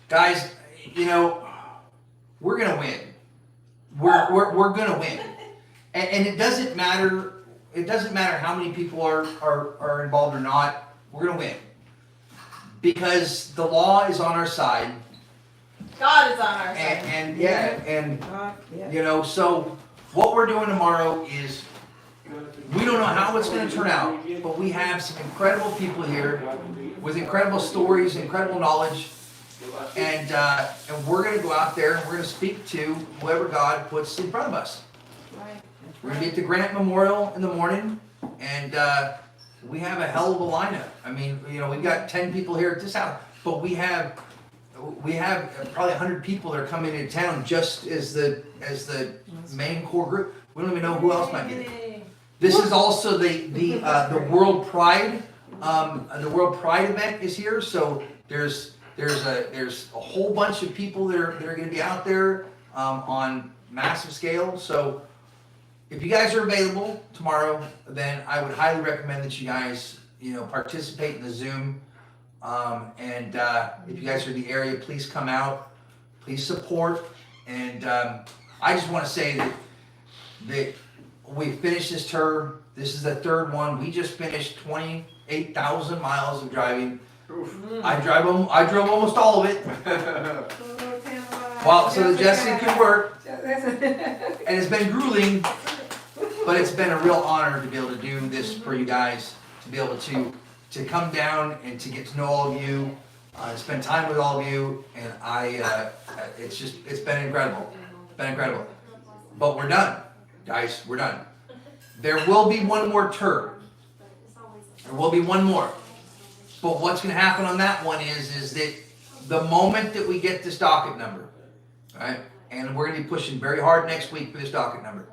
Guys, we're gonna win. We're gonna win. And it doesn't matter how many people are involved or not, we're gonna win. Because the law is on our side. God is on our side. And so what we're doing tomorrow is, we don't know how it's going to turn out, but we have some incredible people here with incredible stories, incredible knowledge, and we're going to go out there and we're going to speak to whoever God puts in front of us. We're going to be at the Grant Memorial in the morning, and we have a hell of a lineup. I mean, we've got 10 people here at this house, but we have probably 100 people that are coming into town just as the main core group. We don't even know who else might be there. This is also the World Pride. The World Pride event is here, so there's a whole bunch of people that are going to be out there on massive scale. So if you guys are available tomorrow, then I would highly recommend that you guys participate in the Zoom. And if you guys are in the area, please come out, please support. And I just want to say that we finished this tour. This is the third one. We just finished 28,000 miles of driving. I drove almost all of it. So the Jesse could work. And it's been grueling, but it's been a real honor to be able to do this for you guys, to be able to come down and to get to know all of you, spend time with all of you, and it's been incredible. It's been incredible. But we're done, guys, we're done. There will be one more tour. There will be one more. But what's going to happen on that one is that the moment that we get this docket number, right, and we're going to be pushing very hard next week for this docket number.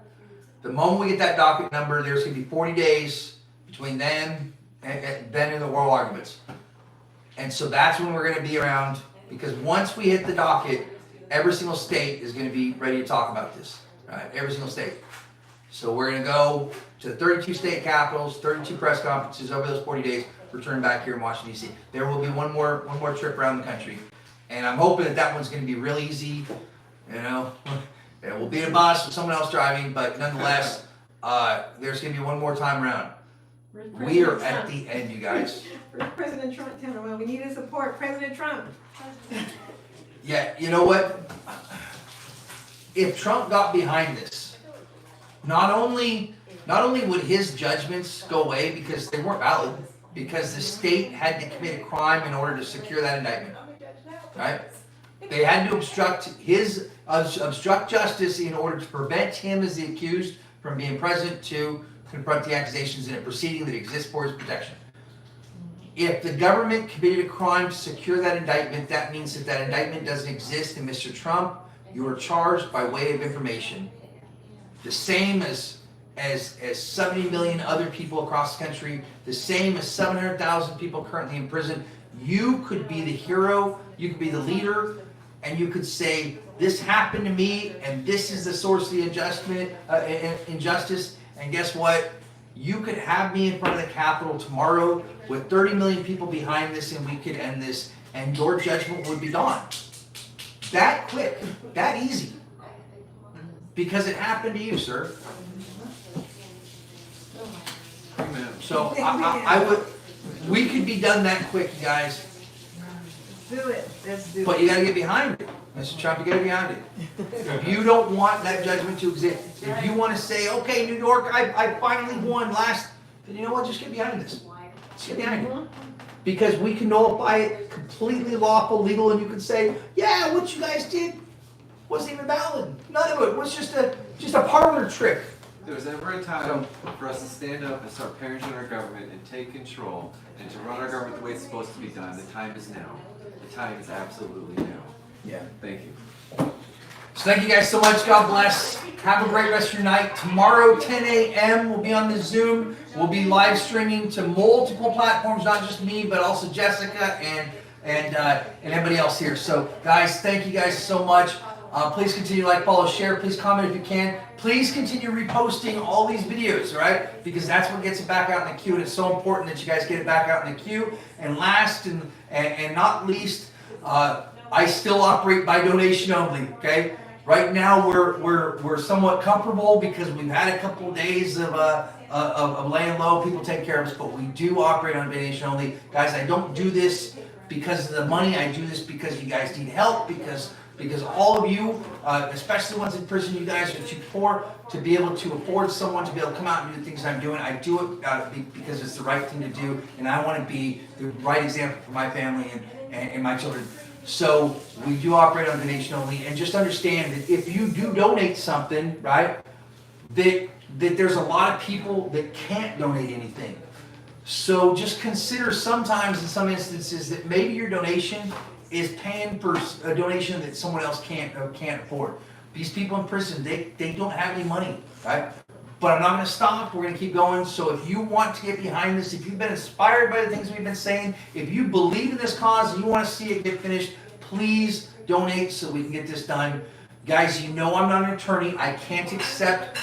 The moment we get that docket number, there's going to be 40 days between then and the oral arguments. And so that's when we're going to be around, because once we hit the docket, every single state is going to be ready to talk about this, right? Every single state. So we're going to go to 32 state capitals, 32 press conferences over those 40 days, return back here in Washington, D.C. There will be one more trip around the country. And I'm hoping that one's going to be real easy, We'll be in a bus with someone else driving, but nonetheless, there's going to be one more time around. We are at the end, you guys. Where's President Trump, Tanawah? We need to support President Trump. Yeah, you know what? If Trump got behind this, not only would his judgments go away because they weren't valid, because the state had to commit a crime in order to secure that indictment, right? They had to obstruct justice in order to prevent him as the accused from being present to confront the accusations in a proceeding that exists for his protection. If the government committed a crime to secure that indictment, that means that that indictment doesn't exist, and Mr. Trump, you are charged by way of information. The same as 70 million other people across the country, the same as 700,000 people currently in prison. You could be the hero, you could be the leader, and you could say, this happened to me, and this is the source of the injustice, and guess what? You could have me in front of the Capitol tomorrow with 30 million people behind this, and we could end this, and your judgment would be gone. That quick, that easy. Because it happened to you, sir. So I would, we could be done that quick, you guys. Do it, let's do it. But you gotta get behind it. Mr. Trump, you gotta get behind it. If you don't want that judgment to exist, if you wanna say, okay, New York, I finally won last, then you know what, just get behind this. Just get behind it. Because we can nullify it completely lawful, legal, and you can say, yeah, what you guys did wasn't even valid. None of it was just a parlor trick. There's ever a time for us to stand up and start parenting our government and take control and to run our government the way it's supposed to be done. The time is now. The time is absolutely now. Yeah. Thank you. So thank you guys so much. God bless. Have a great rest of your night. Tomorrow, 10 a.m., we'll be on the Zoom. We'll be live streaming to multiple platforms, not just me, but also Jessica and everybody else here. So guys, thank you guys so much. Please continue to like, follow, share. Please comment if you can. Please continue reposting all these videos, all right? Because that's what gets it back out in the queue, and it's so important that you guys get it back out in the queue. And last and not least, I still operate by donation only, okay? Right now we're somewhat comfortable because we've had a couple of days of laying low. People take care of us, but we do operate on donation only. Guys, I don't do this because of the money. I do this because you guys need help, because all of you, especially the ones in prison, you guys are too poor to be able to afford someone to be able to come out and do the things I'm doing. I do it because it's the right thing to do, and I want to be the right example for my family and my children. So we do operate on donation only, and just understand that if you do donate something, right, that there's a lot of people that can't donate anything. So just consider sometimes in some instances that maybe your donation is paying for a donation that someone else can't afford. These people in prison, they don't have any money, right? But I'm not going to stop. We're going to keep going. So if you want to get behind this, if you've been inspired by the things we've been saying, if you believe in this cause and you want to see it get finished, please donate so we can get this done. Guys, you know I'm not an attorney. I can't accept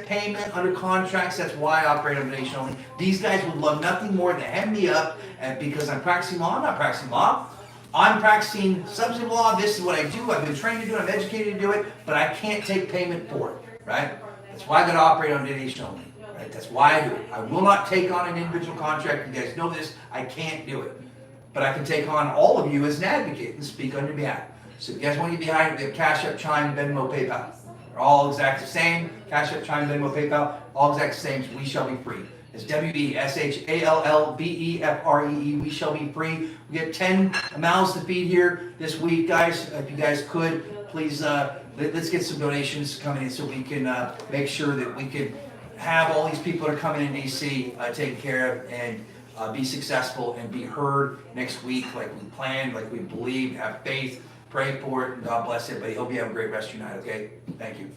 payment under contracts. That's why I operate on donation only. These guys would love nothing more than to hem me up, and because I'm practicing law. I'm not practicing law. I'm practicing substantive law. This is what I do. I've been trained to do it. I'm educated to do it, but I can't take payment for it, right? That's why I got to operate on donation only, right? That's why I do it. I will not take on an individual contract. You guys know this. I can't do it. But I can take on all of you as an advocate and speak on your behalf. So if you guys want to get behind it, we have Cash App, Chime, Venmo, PayPal. They're all exact the same. Cash App, Chime, Venmo, PayPal, all exact the same. So we shall be free. It's WESHALLBEFREE. We shall be free. We get 10 mouths to feed here this week, guys. If you guys could, please, let's get some donations coming in so we can make sure that we can have all these people that are coming in DC taken care of and be successful and be heard next week like we planned, like we believe, have faith, pray for it, and God bless everybody. Hope you have a great rest of your night, okay? Thank you.